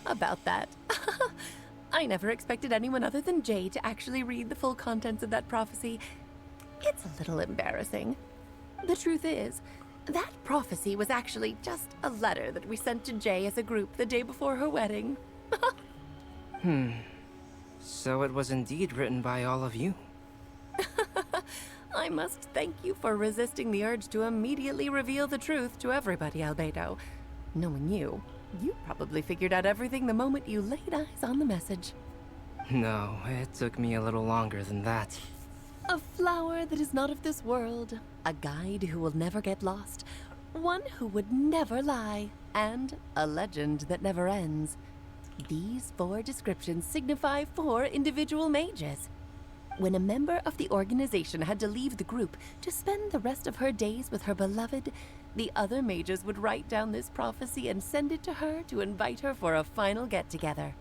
About that. I never expected anyone other than Jay to actually read the full contents of that prophecy. It's a little embarrassing. The truth is, that prophecy was actually just a letter that we sent to Jay as a group the day before her wedding. So it was indeed written by all of you. I must thank you for resisting the urge to immediately reveal the truth to everybody, Albedo. Knowing you, you probably figured out everything the moment you laid eyes on the message. No, it took me a little longer than that. A flower that is not of this world, a guide who will never get lost, one who would never lie, and a legend that never ends. These 4 descriptions signify 4 individual mages. When a member of the organization had to leave the group to spend the rest of her days with her beloved, the other mages would write down this prophecy and send it to her to invite her for a final get-together.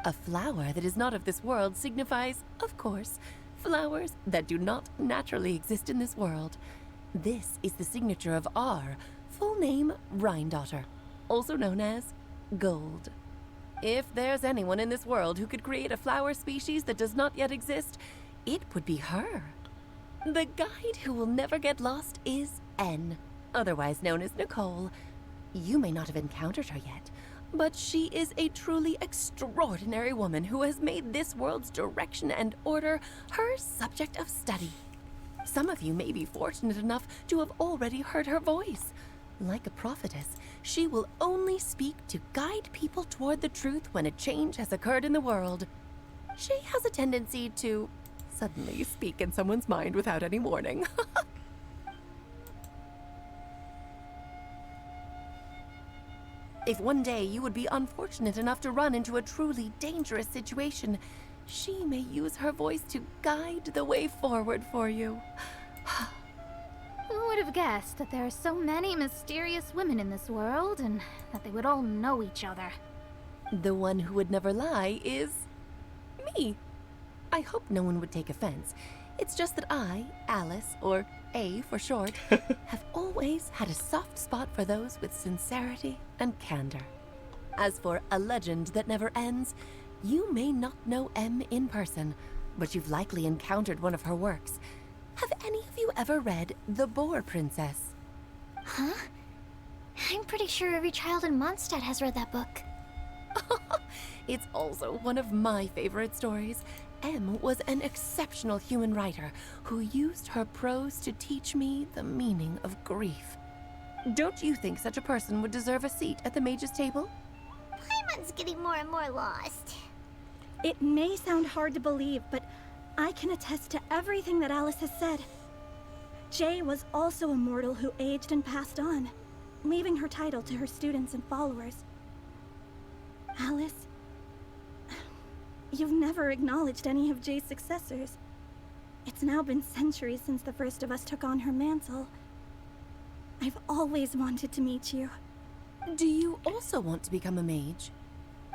A flower that is not of this world signifies, of course, flowers that do not naturally exist in this world. This is the signature of our full name, Rhine-daughter, also known as Gold. If there's anyone in this world who could create a flower species that does not yet exist, it would be her. The guide who will never get lost is N, otherwise known as Nicole. You may not have encountered her yet, but she is a truly extraordinary woman who has made this world's direction and order her subject of study. Some of you may be fortunate enough to have already heard her voice. Like a prophetess, she will only speak to guide people toward the truth when a change has occurred in the world. She has a tendency to suddenly speak in someone's mind without any warning. If one day you would be unfortunate enough to run into a truly dangerous situation, she may use her voice to guide the way forward for you. Who would have guessed that there are so many mysterious women in this world and that they would all know each other? The one who would never lie is me. I hope no one would take offense. It's just that I, Alice, or A for short, have always had a soft spot for those with sincerity and candor. As for a legend that never ends, you may not know M in person, but you've likely encountered one of her works. Have any of you ever read The Boar Princess? Huh? I'm pretty sure every child in Mondstadt has read that book. It's also one of my favorite stories. M was an exceptional human writer who used her prose to teach me the meaning of grief. Don't you think such a person would deserve a seat at the mage's table? Paimon's getting more and more lost. It may sound hard to believe, but I can attest to everything that Alice has said. Jay was also a mortal who aged and passed on, leaving her title to her students and followers. Alice, you've never acknowledged any of Jay's successors. It's now been centuries since the first of us took on her mantle. I've always wanted to meet you. Do you also want to become a mage?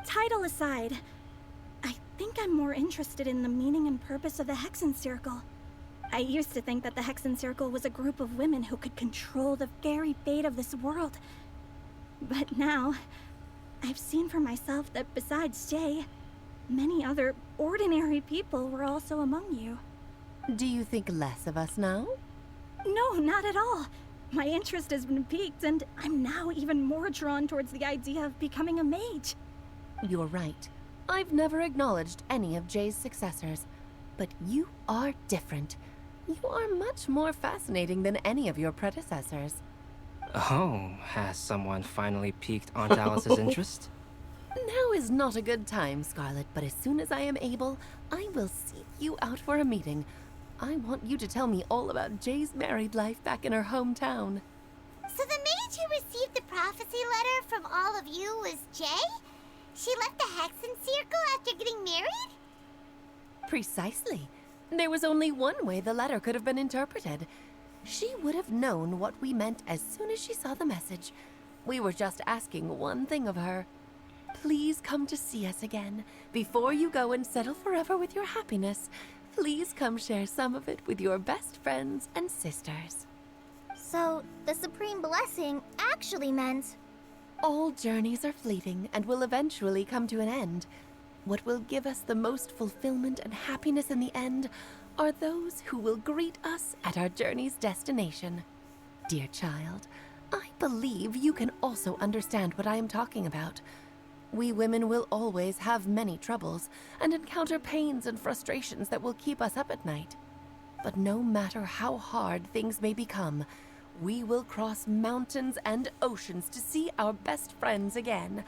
Title aside, I think I'm more interested in the meaning and purpose of the Hexen Circle. I used to think that the Hexen Circle was a group of women who could control the very fate of this world. But now, I've seen for myself that besides Jay, many other ordinary people were also among you. Do you think less of us now? No, not at all. My interest has been piqued, and I'm now even more drawn towards the idea of becoming a mage. You're right. I've never acknowledged any of Jay's successors, but you are different. You are much more fascinating than any of your predecessors. Oh, has someone finally piqued Aunt Alice's interest? Now is not a good time, Scarlet, but as soon as I am able, I will seek you out for a meeting. I want you to tell me all about Jay's married life back in her hometown. So the mage who received the prophecy letter from all of you was Jay? She left the Hexen Circle after getting married? Precisely. There was only one way the letter could have been interpreted. She would have known what we meant as soon as she saw the message. We were just asking one thing of her. Please come to see us again. Before you go and settle forever with your happiness, please come share some of it with your best friends and sisters. So, the Supreme Blessing actually meant... All journeys are fleeting and will eventually come to an end. What will give us the most fulfillment and happiness in the end are those who will greet us at our journey's destination. Dear child, I believe you can also understand what I am talking about. We women will always have many troubles and encounter pains and frustrations that will keep us up at night. But no matter how hard things may become, we will cross mountains and oceans to see our best friends again,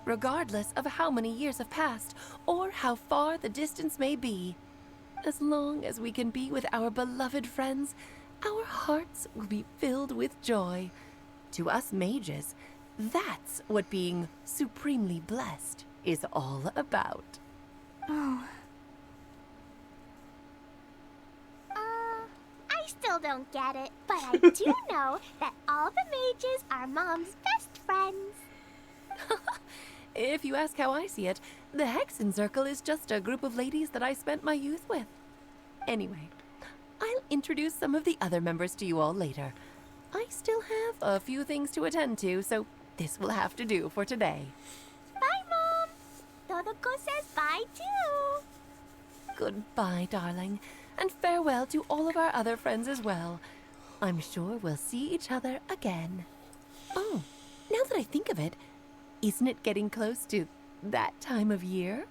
regardless of how many years have passed or how far the distance may be. As long as we can be with our beloved friends, our hearts will be filled with joy. To us mages, that's what being supremely blessed is all about. Oh. still don't get it, but I do know that all the mages are Mom's best friends. If you ask how I see it, the Hexen Circle is just a group of ladies that I spent my youth with. Anyway, I'll introduce some of the other members to you all later. I still have a few things to attend to, so this will have to do for today. Bye, Mom. Todoko says bye, too. Goodbye, darling, and farewell to all of our other friends as well. I'm sure we'll see each other again. Oh, now that I think of it, isn't it getting close to that time of year?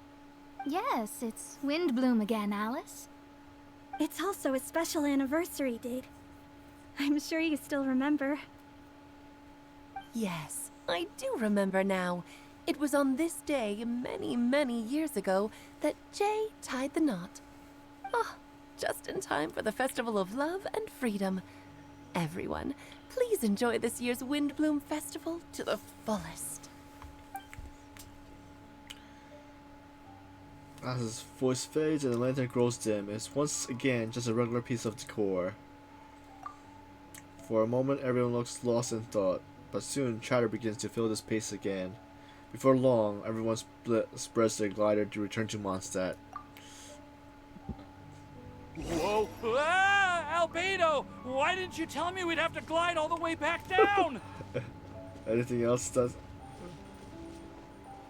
Yes, it's Windblume again, Alice. It's also a special anniversary date. I'm sure you still remember. Yes, I do remember now. It was on this day, many, many years ago, that Jay tied the knot. Ah, just in time for the Festival of Love and Freedom. Everyone, please enjoy this year's Windblume Festival to the fullest. As his voice fades and the lantern grows dim, it's once again just a regular piece of decor. For a moment, everyone looks lost in thought, but soon chatter begins to fill the space again. Before long, everyone spreads their glider to return to Mondstadt. Whoa! Ah, Albedo! Why didn't you tell me we'd have to glide all the way back down? Anything else does?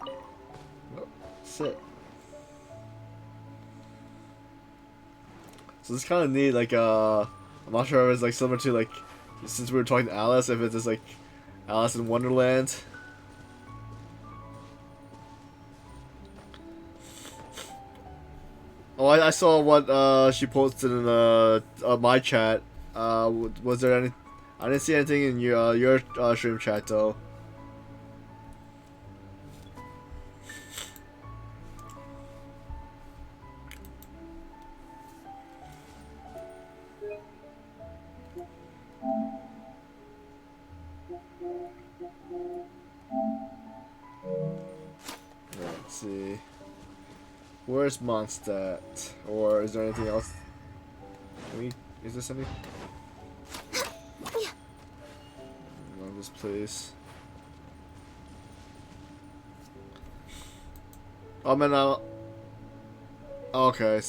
Oh, sit. So it's kind of neat. Like, I'm not sure if it's like similar to like, since we were talking to Alice, if it's just like Alice in Wonderland. Oh, I saw what she posted in my chat. Was there any? I didn't see anything in your stream chat though. Let's see. Where's Mondstadt? Or is there anything else? Is this any? No, this place. Oh man, okay.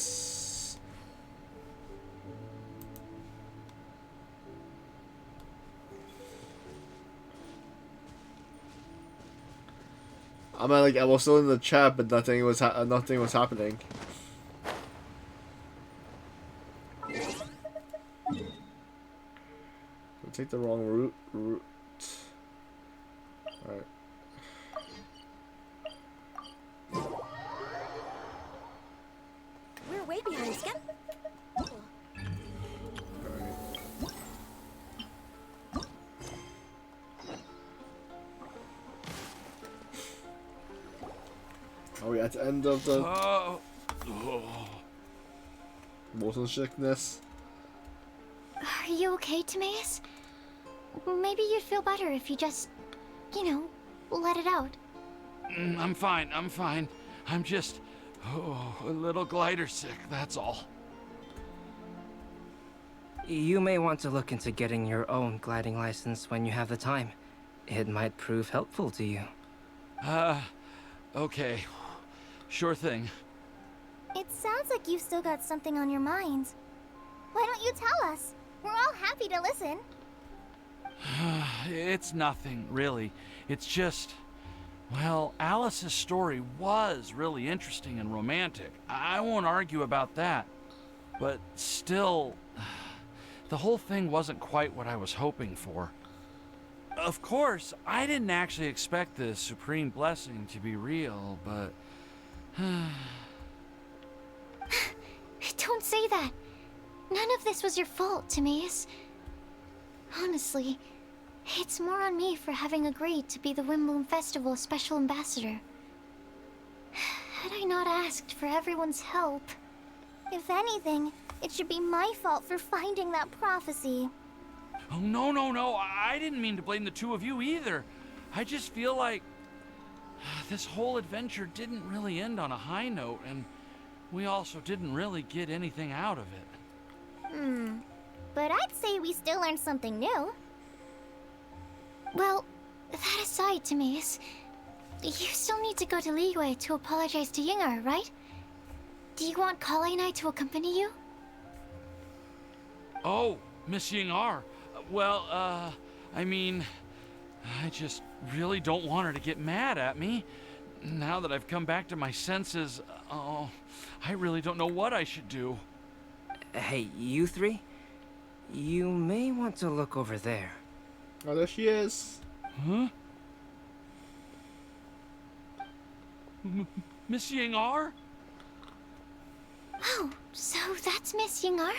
I mean, like I was still in the chat, but nothing was happening. So take the wrong route. All right. We're way behind schedule. Are we at the end of the Oh. motion sickness? Are you okay, Timaeus? Maybe you'd feel better if you just, let it out. I'm fine. I'm just a little glider sick, that's all. You may want to look into getting your own gliding license when you have the time. It might prove helpful to you. Okay. Sure thing. It sounds like you've still got something on your minds. Why don't you tell us? We're all happy to listen. It's nothing, really. It's just... Well, Alice's story was really interesting and romantic. I won't argue about that. But still, the whole thing wasn't quite what I was hoping for. Of course, I didn't actually expect the supreme blessing to be real, but... Don't say that. None of this was your fault, Timaeus. Honestly, it's more on me for having agreed to be the Windblume Festival Special Ambassador. Had I not asked for everyone's help... If anything, it should be my fault for finding that prophecy. Oh, no. I didn't mean to blame the two of you either. I just feel like this whole adventure didn't really end on a high note, and we also didn't really get anything out of it. but I'd say we still learned something new. Well, that aside, Timaeus, you still need to go to Liyue to apologize to Yingar, right? Do you want Kale and I to accompany you? Oh, Miss Yingar. Well, I mean, I just really don't want her to get mad at me. Now that I've come back to my senses, oh, I really don't know what I should do. Hey, you three? You may want to look over there. Oh, there she is. Huh? Miss Yingar? Oh, so that's Miss Yingar?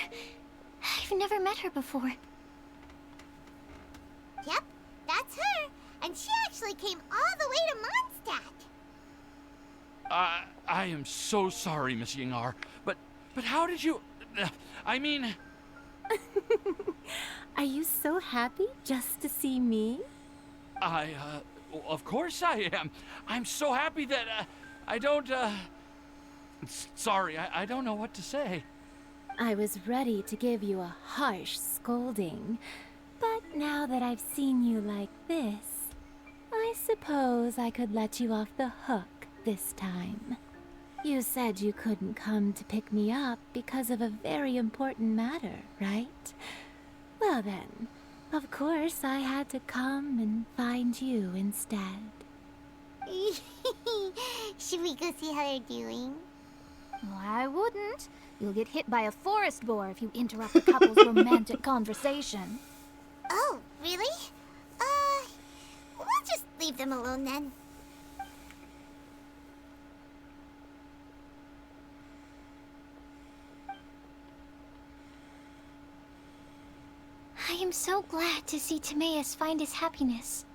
I've never met her before. Yep, that's her. And she actually came all the way to Mondstadt. I am so sorry, Miss Yingar. But how did you... I mean... Are you so happy just to see me? Of course I am. I'm so happy that, I don't, sorry, I don't know what to say. I was ready to give you a harsh scolding, but now that I've seen you like this, I suppose I could let you off the hook this time. You said you couldn't come to pick me up because of a very important matter, right? Well then, of course I had to come and find you instead. Should we go see how they're doing? Well, I wouldn't. You'll get hit by a forest boar if you interrupt the couple's romantic conversation. Oh, really? We'll just leave them alone then. I am so glad to see Timaeus find his happiness.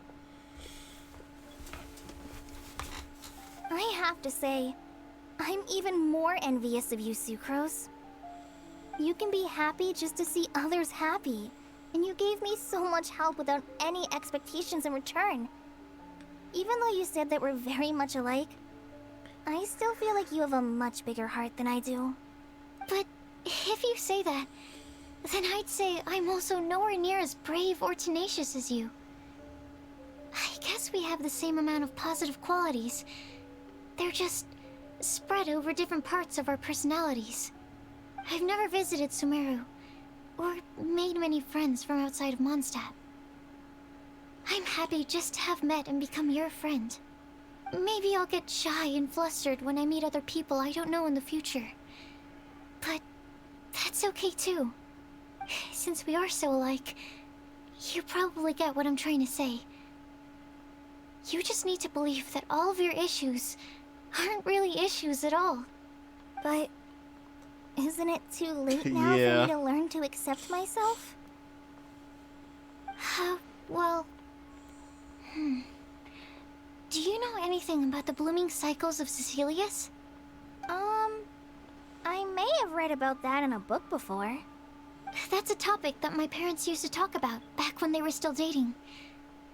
I have to say, I'm even more envious of you, Sucrose. You can be happy just to see others happy, and you gave me so much help without any expectations in return. Even though you said that we're very much alike, I still feel like you have a much bigger heart than I do. But if you say that, then I'd say I'm also nowhere near as brave or tenacious as you. I guess we have the same amount of positive qualities. They're just spread over different parts of our personalities. I've never visited Sumeru, or made many friends from outside of Mondstadt. I'm happy just to have met and become your friend. Maybe I'll get shy and flustered when I meet other people I don't know in the future. But that's okay too. Since we are so alike, you probably get what I'm trying to say. You just need to believe that all of your issues aren't really issues at all. But isn't it too late now Yeah. for me to learn to accept myself? Well... Do you know anything about the blooming cycles of Cecilius? I may have read about that in a book before. That's a topic that my parents used to talk about back when they were still dating.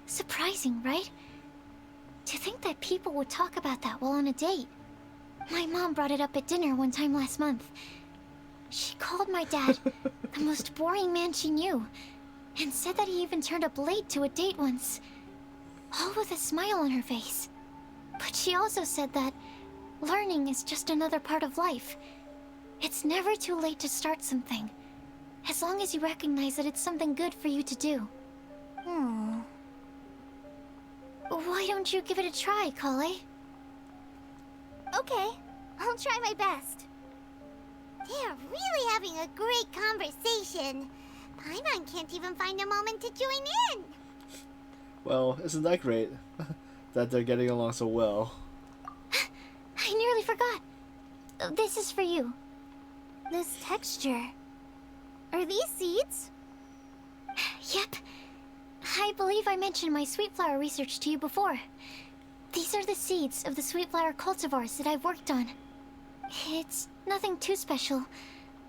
Surprising, right? To think that people would talk about that while on a date. My mom brought it up at dinner one time last month. She called my dad the most boring man she knew, and said that he even turned up late to a date once, all with a smile on her face. But she also said that learning is just another part of life. It's never too late to start something, as long as you recognize that it's something good for you to do. Why don't you give it a try, Kale? Okay, I'll try my best. They're really having a great conversation. Paimon can't even find a moment to join in. Well, isn't that great? That they're getting along so well. I nearly forgot. This is for you. This texture. Are these seeds? Yep. I believe I mentioned my sweet flower research to you before. These are the seeds of the sweet flower cultivars that I've worked on. It's nothing too special,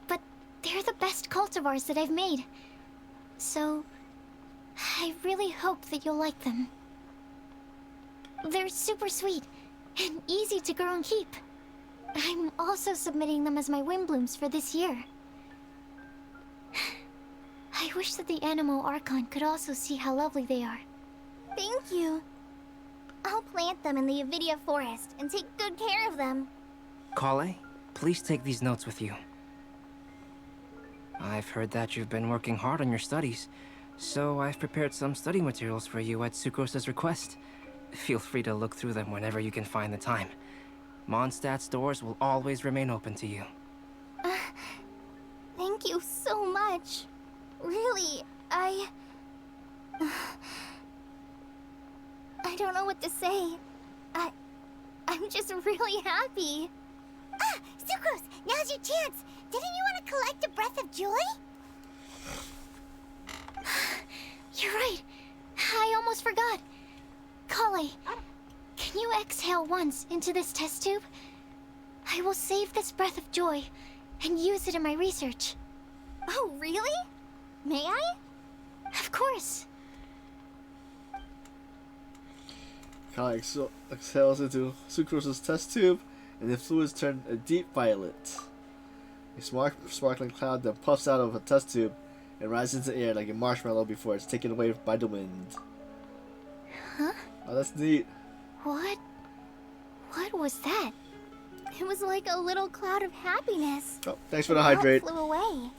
but they're the best cultivars that I've made. So, I really hope that you'll like them. They're super sweet and easy to grow and keep. I'm also submitting them as my Windblooms for this year. wish that the Animal Archon could also see how lovely they are. Thank you. I'll plant them in the Avidia forest and take good care of them. Kale, please take these notes with you. I've heard that you've been working hard on your studies, so I've prepared some study materials for you at Sucrose's request. Feel free to look through them whenever you can find the time. Mondstadt's doors will always remain open to you. Thank you so much. Really, I don't know what to say. I'm just really happy. Ah, Sucrose, now's your chance. Didn't you want to collect a breath of joy? You're right. I almost forgot. Kale, can you exhale once into this test tube? I will save this breath of joy and use it in my research. Oh, really? May I? Of course. Kale exhales into Sucrose's test tube, and the fluids turn a deep violet. A sparkling cloud then puffs out of a test tube and rises into the air like a marshmallow before it's taken away by the wind. Huh? Oh, that's neat. What was that? It was like a little cloud of happiness. Oh, thanks for the hydrate. It flew away.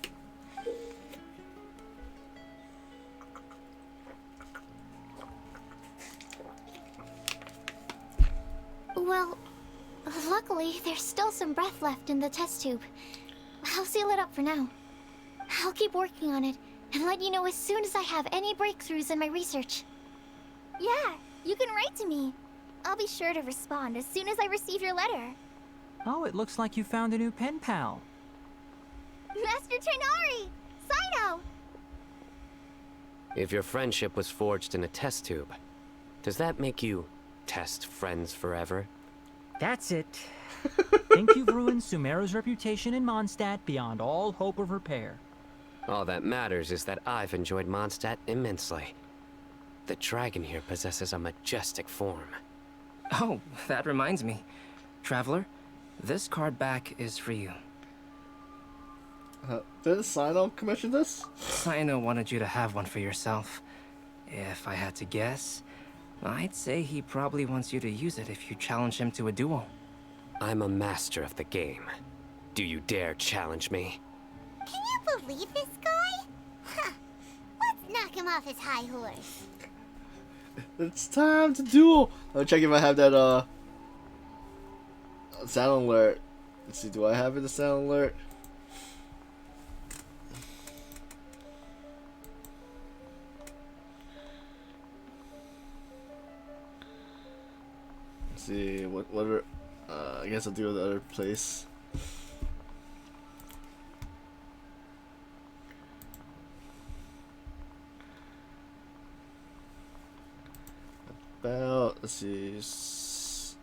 Well, luckily, there's still some breath left in the test tube. I'll seal it up for now. I'll keep working on it and let you know as soon as I have any breakthroughs in my research. Yeah, you can write to me. I'll be sure to respond as soon as I receive your letter. Oh, it looks like you found a new pen pal. Master Trinari! Sino! If your friendship was forged in a test tube, does that make you test friends forever? That's it. Think you've ruined Sumeru's reputation in Mondstadt beyond all hope of repair. All that matters is that I've enjoyed Mondstadt immensely. The dragon here possesses a majestic form. Oh, that reminds me. Traveler, this card back is for you. Didn't Sino commission this? Sino wanted you to have one for yourself. If I had to guess, I'd say he probably wants you to use it if you challenge him to a duel. I'm a master of the game. Do you dare challenge me? Can you believe this guy? Huh. Let's knock him off his high horse. It's time to duel! Let me check if I have that, sound alert. Let's see, do I have it, the sound alert? Let's see, what are, I guess I'll do the other place. About, let's see, is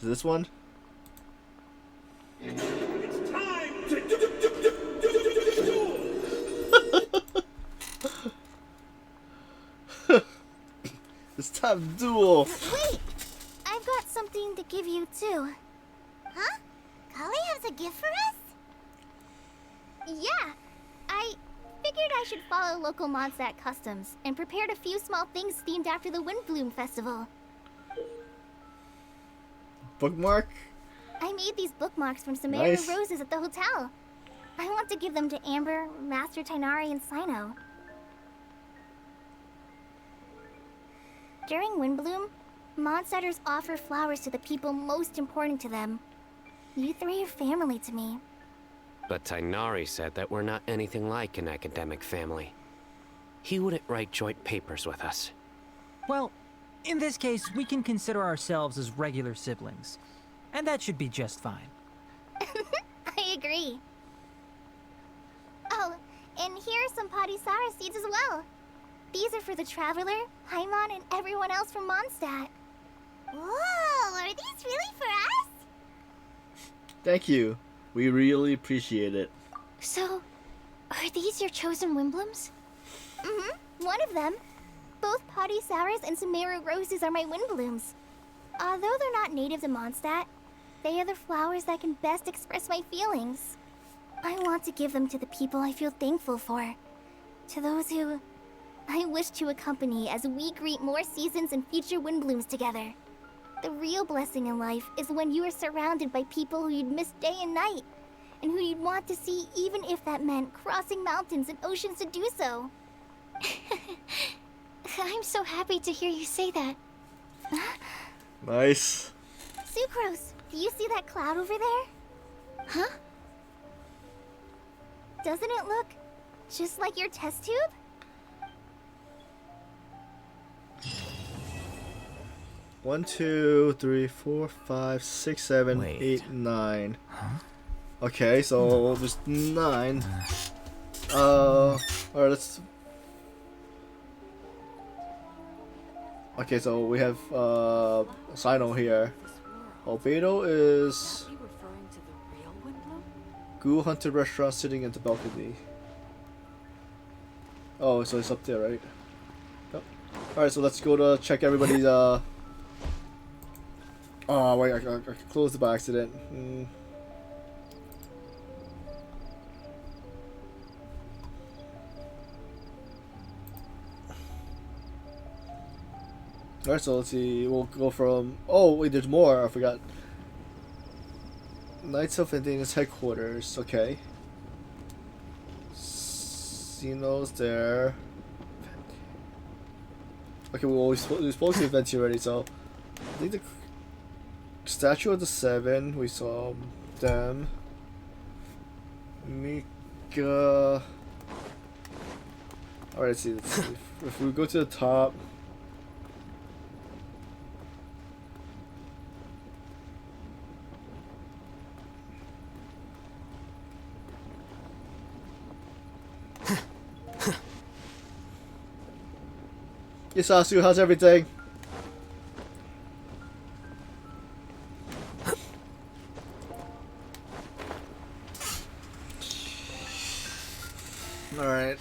this one? It's time to It's time to duel! Wait! I've got something to give you too. Huh? Kale has a gift for us? Yeah! I figured I should follow local Mondstadt customs and prepared a few small things themed after the Windblume festival. Bookmark? I made these bookmarks from some Nice. roses at the hotel. I want to give them to Amber, Master Tainari, and Sino. During Windblume, Mondstatters offer flowers to the people most important to them. You three are family to me. But Tainari said that we're not anything like an academic family. He wouldn't write joint papers with us. Well, in this case, we can consider ourselves as regular siblings. And that should be just fine. I agree. Oh, and here are some Padisara seeds as well. These are for the Traveler, Paimon, and everyone else from Mondstadt. Whoa, are these really for us? Thank you. We really appreciate it. So, are these your chosen Windblooms? Mm-hmm, one of them. Both Padisauras and Sumeru roses are my Windblooms. Although they're not native to Mondstadt, they are the flowers that can best express my feelings. I want to give them to the people I feel thankful for. To those who I wish to accompany as we greet more seasons and future Windblooms together. The real blessing in life is when you are surrounded by people who you'd miss day and night, and who you'd want to see even if that meant crossing mountains and oceans to do so. I'm so happy to hear you say that. Nice. Sucrose, do you see that cloud over there? Huh? Doesn't it look just like your test tube? One, two, three, four, five, 6, 7, 8, 9. Okay, so there's 9. Alright, let's. Okay, so we have Sino here. Albedo is Ghoul Hunter restaurant sitting in the balcony. Oh, so it's up there, right? Yep. Alright, so let's go to check everybody's oh wait, I closed it by accident. Alright, so let's see. We'll go from. Oh, wait, there's more. I forgot. Knights of Indiana's headquarters. Okay. Xeno's there. Okay, we spoke to the events already, so. I think the Statue of the Seven, we saw them. Mika. Alright, let's see. If we go to the top. Yes, Asu, how's everything? Alright,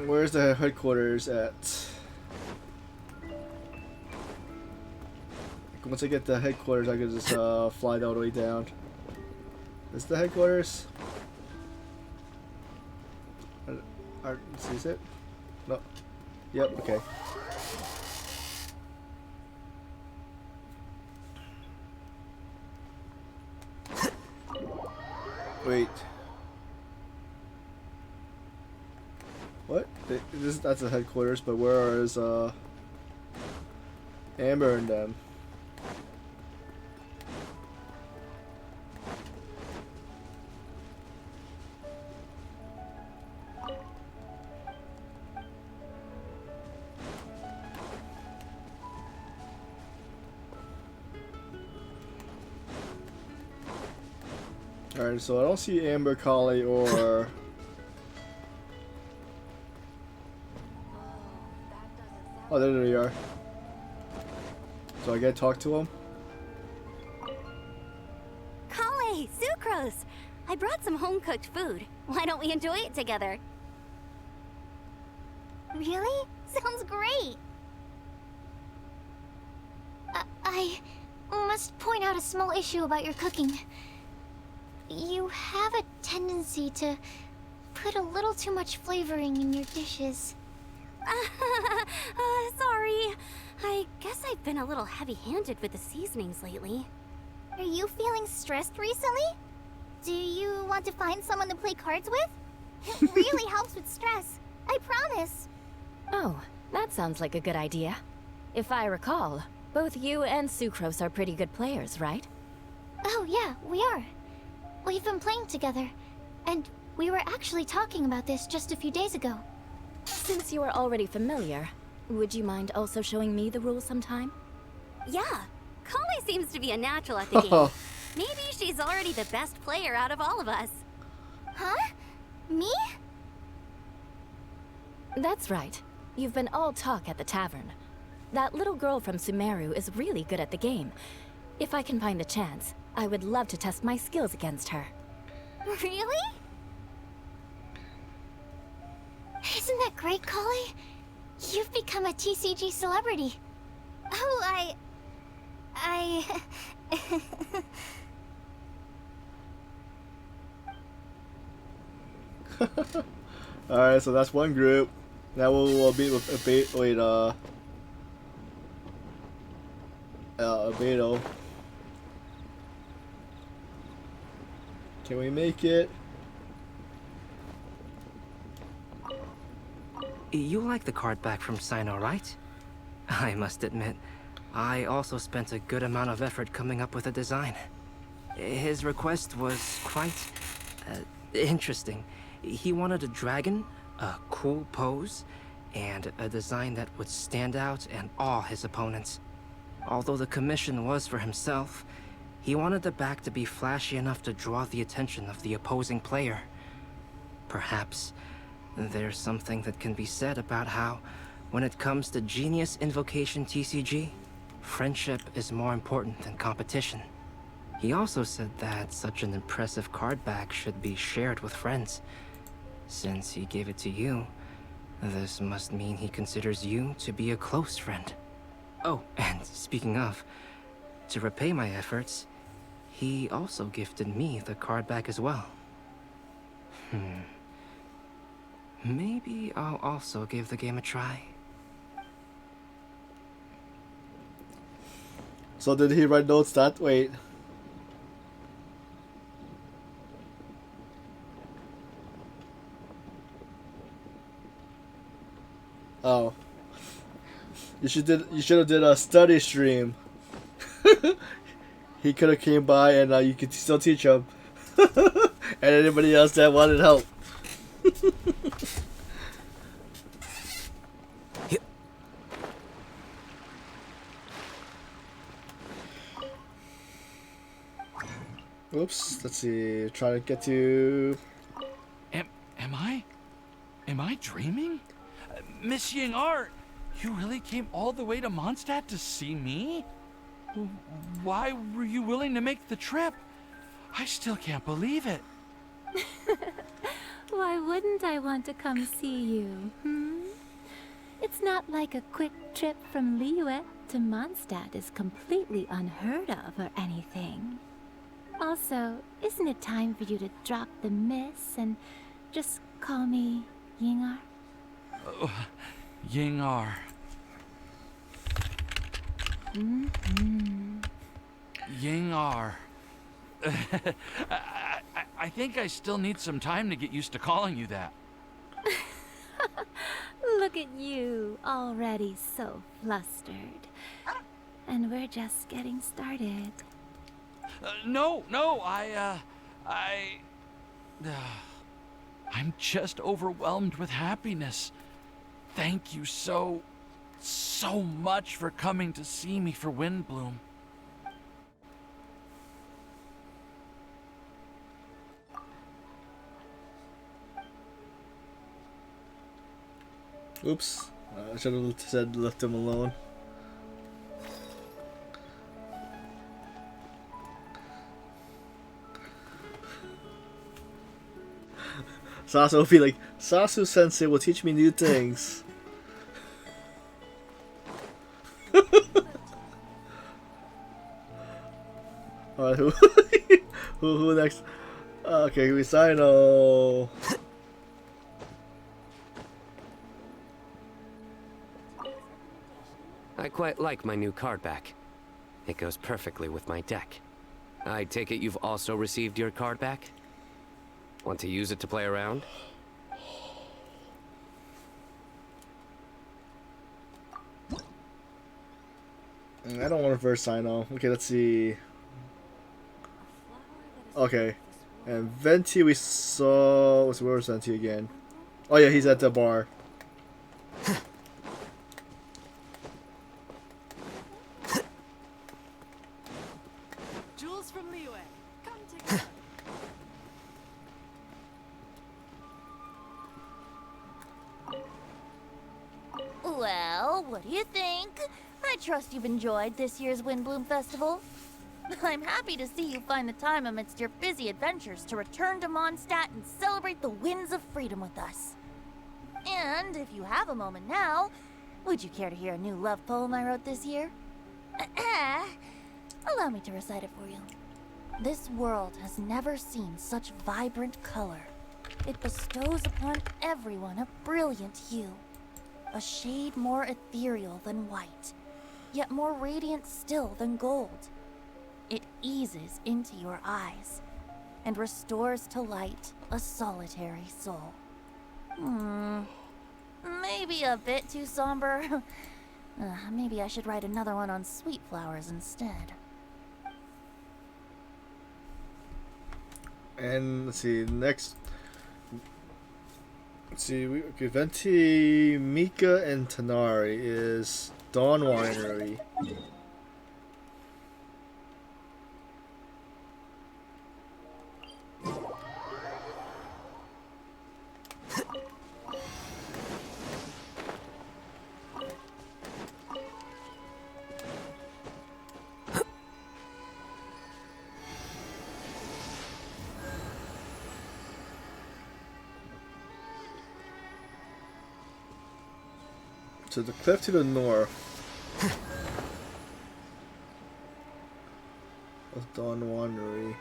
where's the headquarters at? Once I get the headquarters, I can just fly all the way down. Is the headquarters? Is it? No. Yep, okay. Wait. What? That's the headquarters, but where is Amber and them? Alright, so I don't see Amber, Collie, or... Oh, there they are. So I gotta talk to him? Kale, Sucrose! I brought some home-cooked food. Why don't we enjoy it together? Really? Sounds great! I must point out a small issue about your cooking. You have a tendency to put a little too much flavoring in your dishes. Sorry. I guess I've been a little heavy-handed with the seasonings lately. Are you feeling stressed recently? Do you want to find someone to play cards with? It really helps with stress. I promise. Oh, that sounds like a good idea. If I recall, both you and Sucrose are pretty good players, right? Oh yeah, we are. We've been playing together, and we were actually talking about this just a few days ago. Since you are already familiar, would you mind also showing me the rules sometime? Yeah, Kale seems to be a natural at the game. Maybe she's already the best player out of all of us. Huh? Me? That's right. You've been all talk at the tavern. That little girl from Sumeru is really good at the game. If I can find the chance, I would love to test my skills against her. Really? Isn't that great, Kale? You've become a TCG celebrity. Oh, Alright, so that's one group. Now we'll beat with Beto. Can we make it? You like the card back from Sino, right? I must admit, I also spent a good amount of effort coming up with a design. His request was quite interesting. He wanted a dragon, a cool pose, and a design that would stand out and awe his opponents. Although the commission was for himself, he wanted the back to be flashy enough to draw the attention of the opposing player. Perhaps there's something that can be said about how, when it comes to Genius Invocation TCG, friendship is more important than competition. He also said that such an impressive card back should be shared with friends. Since he gave it to you, this must mean he considers you to be a close friend. Oh, and speaking of, to repay my efforts, he also gifted me the card back as well. Maybe I'll also give the game a try. So did he write notes that? Wait. Oh. You should have did a study stream. He could have came by and you could still teach him. And anybody else that wanted help. Oops, let's see. Trying to get to... Am I dreaming? Miss Ying Art, you really came all the way to Mondstadt to see me? Why were you willing to make the trip? I still can't believe it. Why wouldn't I want to come see you, It's not like a quick trip from Liyue to Mondstadt is completely unheard of or anything. Also, isn't it time for you to drop the miss and just call me Yingar? Yingar. Yingar. I think I still need some time to get used to calling you that. Look at you, already so flustered. And we're just getting started. No, I'm just overwhelmed with happiness. Thank you so much for coming to see me for Windblume. Oops. I should have said left him alone. Sasu will be like, Sasu-sensei will teach me new things. Alright, who next? Okay, we Sino. I quite like my new card back. It goes perfectly with my deck. I take it you've also received your card back? Want to use it to play around? I don't want to verse Sino. Okay, let's see. Okay. And Venti we saw... Where was Venti again? Oh yeah, he's at the bar. Jules from Liyue, come together. Well, what do you think? I trust you've enjoyed this year's Windblume Festival. I'm happy to see you find the time amidst your busy adventures to return to Mondstadt and celebrate the winds of freedom with us. And if you have a moment now, Would you care to hear a new love poem I wrote this year? Allow me to recite it for you. This world has never seen such vibrant color. It bestows upon everyone a brilliant hue, a shade more ethereal than white, yet more radiant still than gold. It eases into your eyes and restores to light a solitary soul. Maybe a bit too somber. Maybe I should write another one on sweet flowers instead. And let's see, next. Let's see, okay, Venti, Mika, and Tanari is Dawn Winery. So the cliff to the north of Dawn Winery.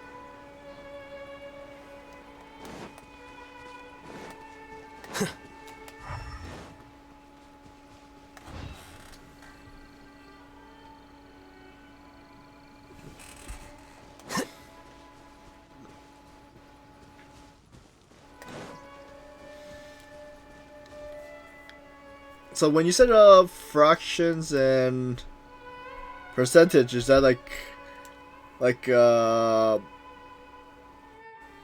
So when you said fractions and percentage, is that like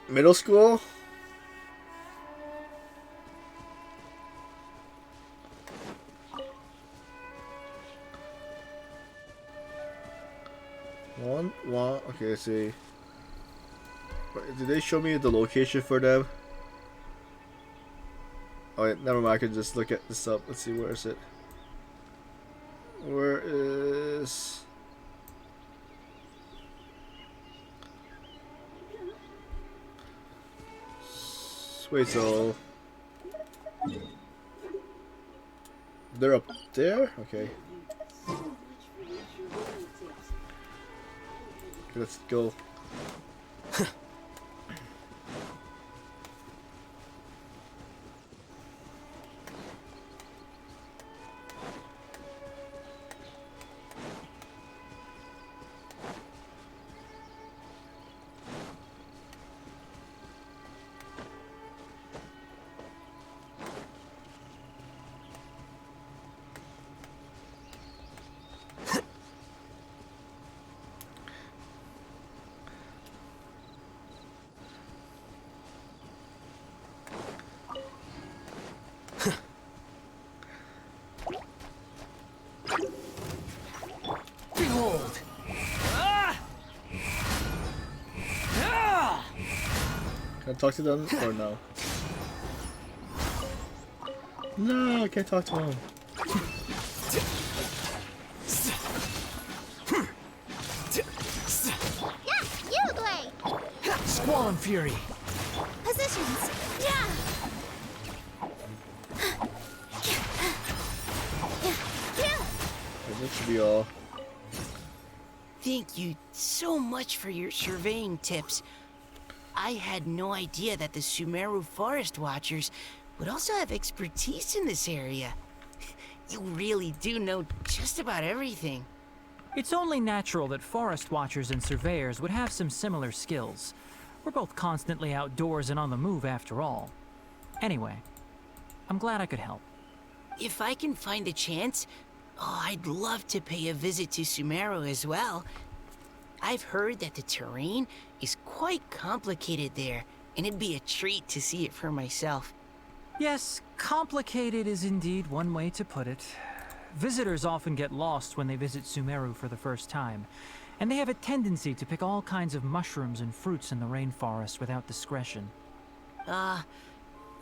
middle school? One. Okay, let's see. Wait, did they show me the location for them? Oh, wait, never mind. I can just look at this up. Let's see, where is it? Where is... Wait, so... They're up there? Okay. Let's go. Behold! Can I talk to them or no? No, I can't talk to them. Squall and Fury! Positions! Yeah! Okay, that should be all. Thank you so much for your surveying tips. I had no idea that the Sumeru Forest Watchers would also have expertise in this area. You really do know just about everything. It's only natural that forest watchers and surveyors would have some similar skills. We're both constantly outdoors and on the move after all. Anyway, I'm glad I could help. If I can find a chance, I'd love to pay a visit to Sumeru as well. I've heard that the terrain is quite complicated there, and it'd be a treat to see it for myself. Yes, complicated is indeed one way to put it. Visitors often get lost when they visit Sumeru for the first time, and they have a tendency to pick all kinds of mushrooms and fruits in the rainforest without discretion.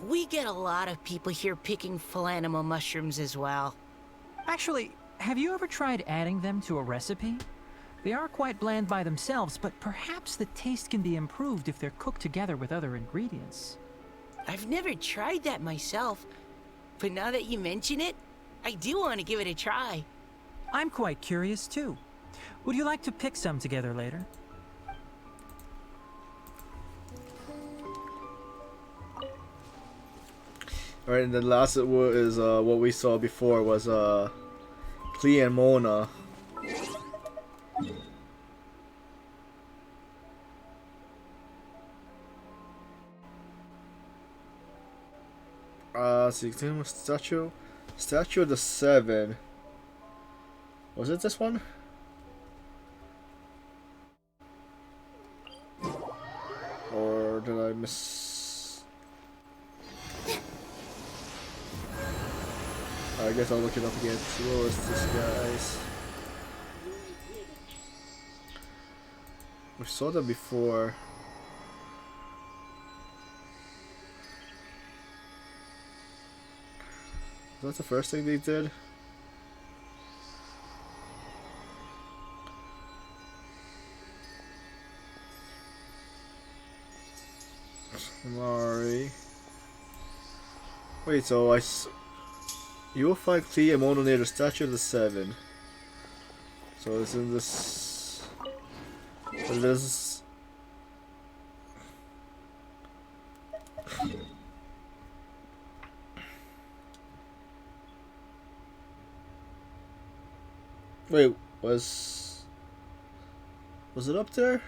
We get a lot of people here picking Phalanima mushrooms as well. Actually, have you ever tried adding them to a recipe? They are quite bland by themselves, but perhaps the taste can be improved if they're cooked together with other ingredients. I've never tried that myself, but now that you mention it, I do want to give it a try. I'm quite curious too. Would you like to pick some together later? Alright, and the last is what we saw before was Klee and Mona. See, statue of the Seven. Was it this one? Or did I miss? I guess I'll look it up again. See what was this, guys? We saw them before. Was that the first thing they did? Mari. Wait, so you will find Klee and Mona near the Statue of the Seven. So it's in this. But this. Wait, was it up there?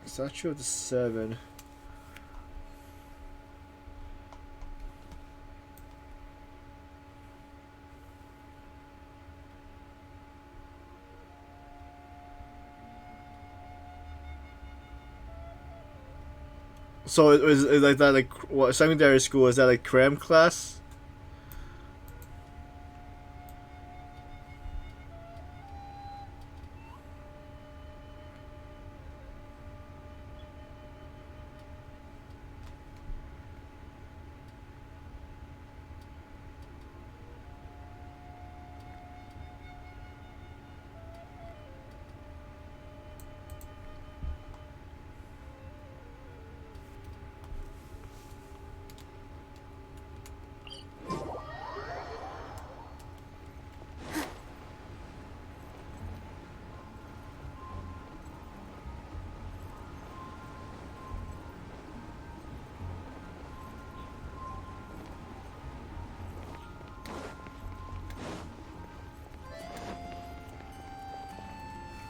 Statue of the Seven. So is like that, like what secondary school, is that like cram class?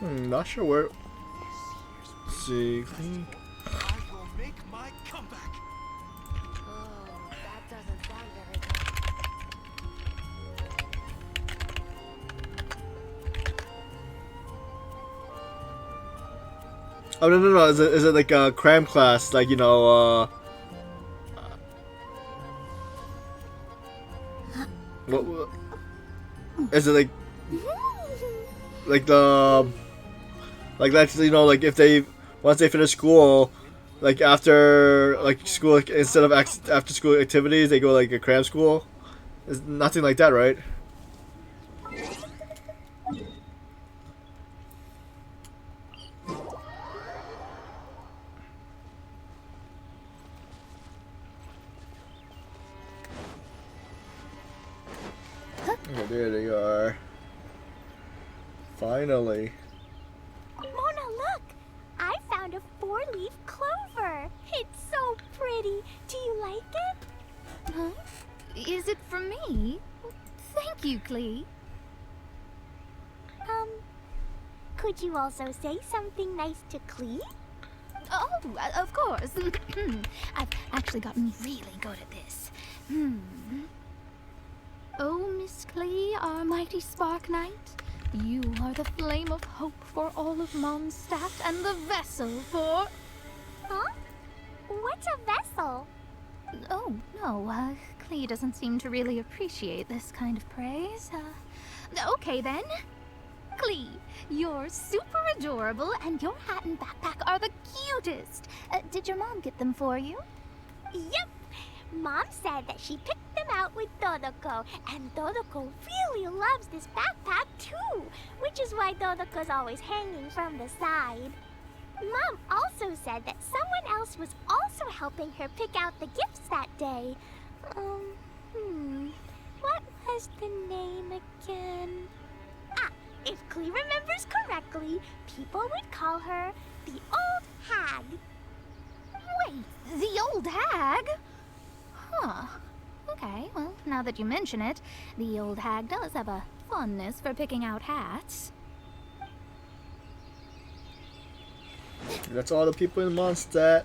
Not sure where. Let's see. I will make my comeback. Oh, that doesn't sound very good. Oh no! Is it like a cram class? Like, you know, what is it like the like that's, you know, like if they once they finish school, like after like school, like, instead of after school activities, they go like a cram school. It's nothing like that, right? Oh, there they are. Finally. Mona, look! I found a 4-leaf clover. It's so pretty. Do you like it? Huh? Is it for me? Thank you, Klee. Could you also say something nice to Klee? Oh, of course. I've actually gotten really good at this. Oh, Miss Klee, our mighty Spark Knight, you are the flame of hope for all of Mondstadt and the vessel for... Huh? What's a vessel? Oh, no, Klee doesn't seem to really appreciate this kind of praise. Okay then. Klee, you're super adorable and your hat and backpack are the cutest. Did your mom get them for you? Yep. Mom said that she picked them out with Dodoko, and Dodoko really loves this backpack too, which is why Dodoko's always hanging from the side. Mom also said that someone else was also helping her pick out the gifts that day. was the name again? Ah, if Klee remembers correctly, people would call her the Old Hag. Wait, the old hag? Huh. Okay, well, now that you mention it, the old hag does have a fondness for picking out hats. That's all the people in Mondstadt.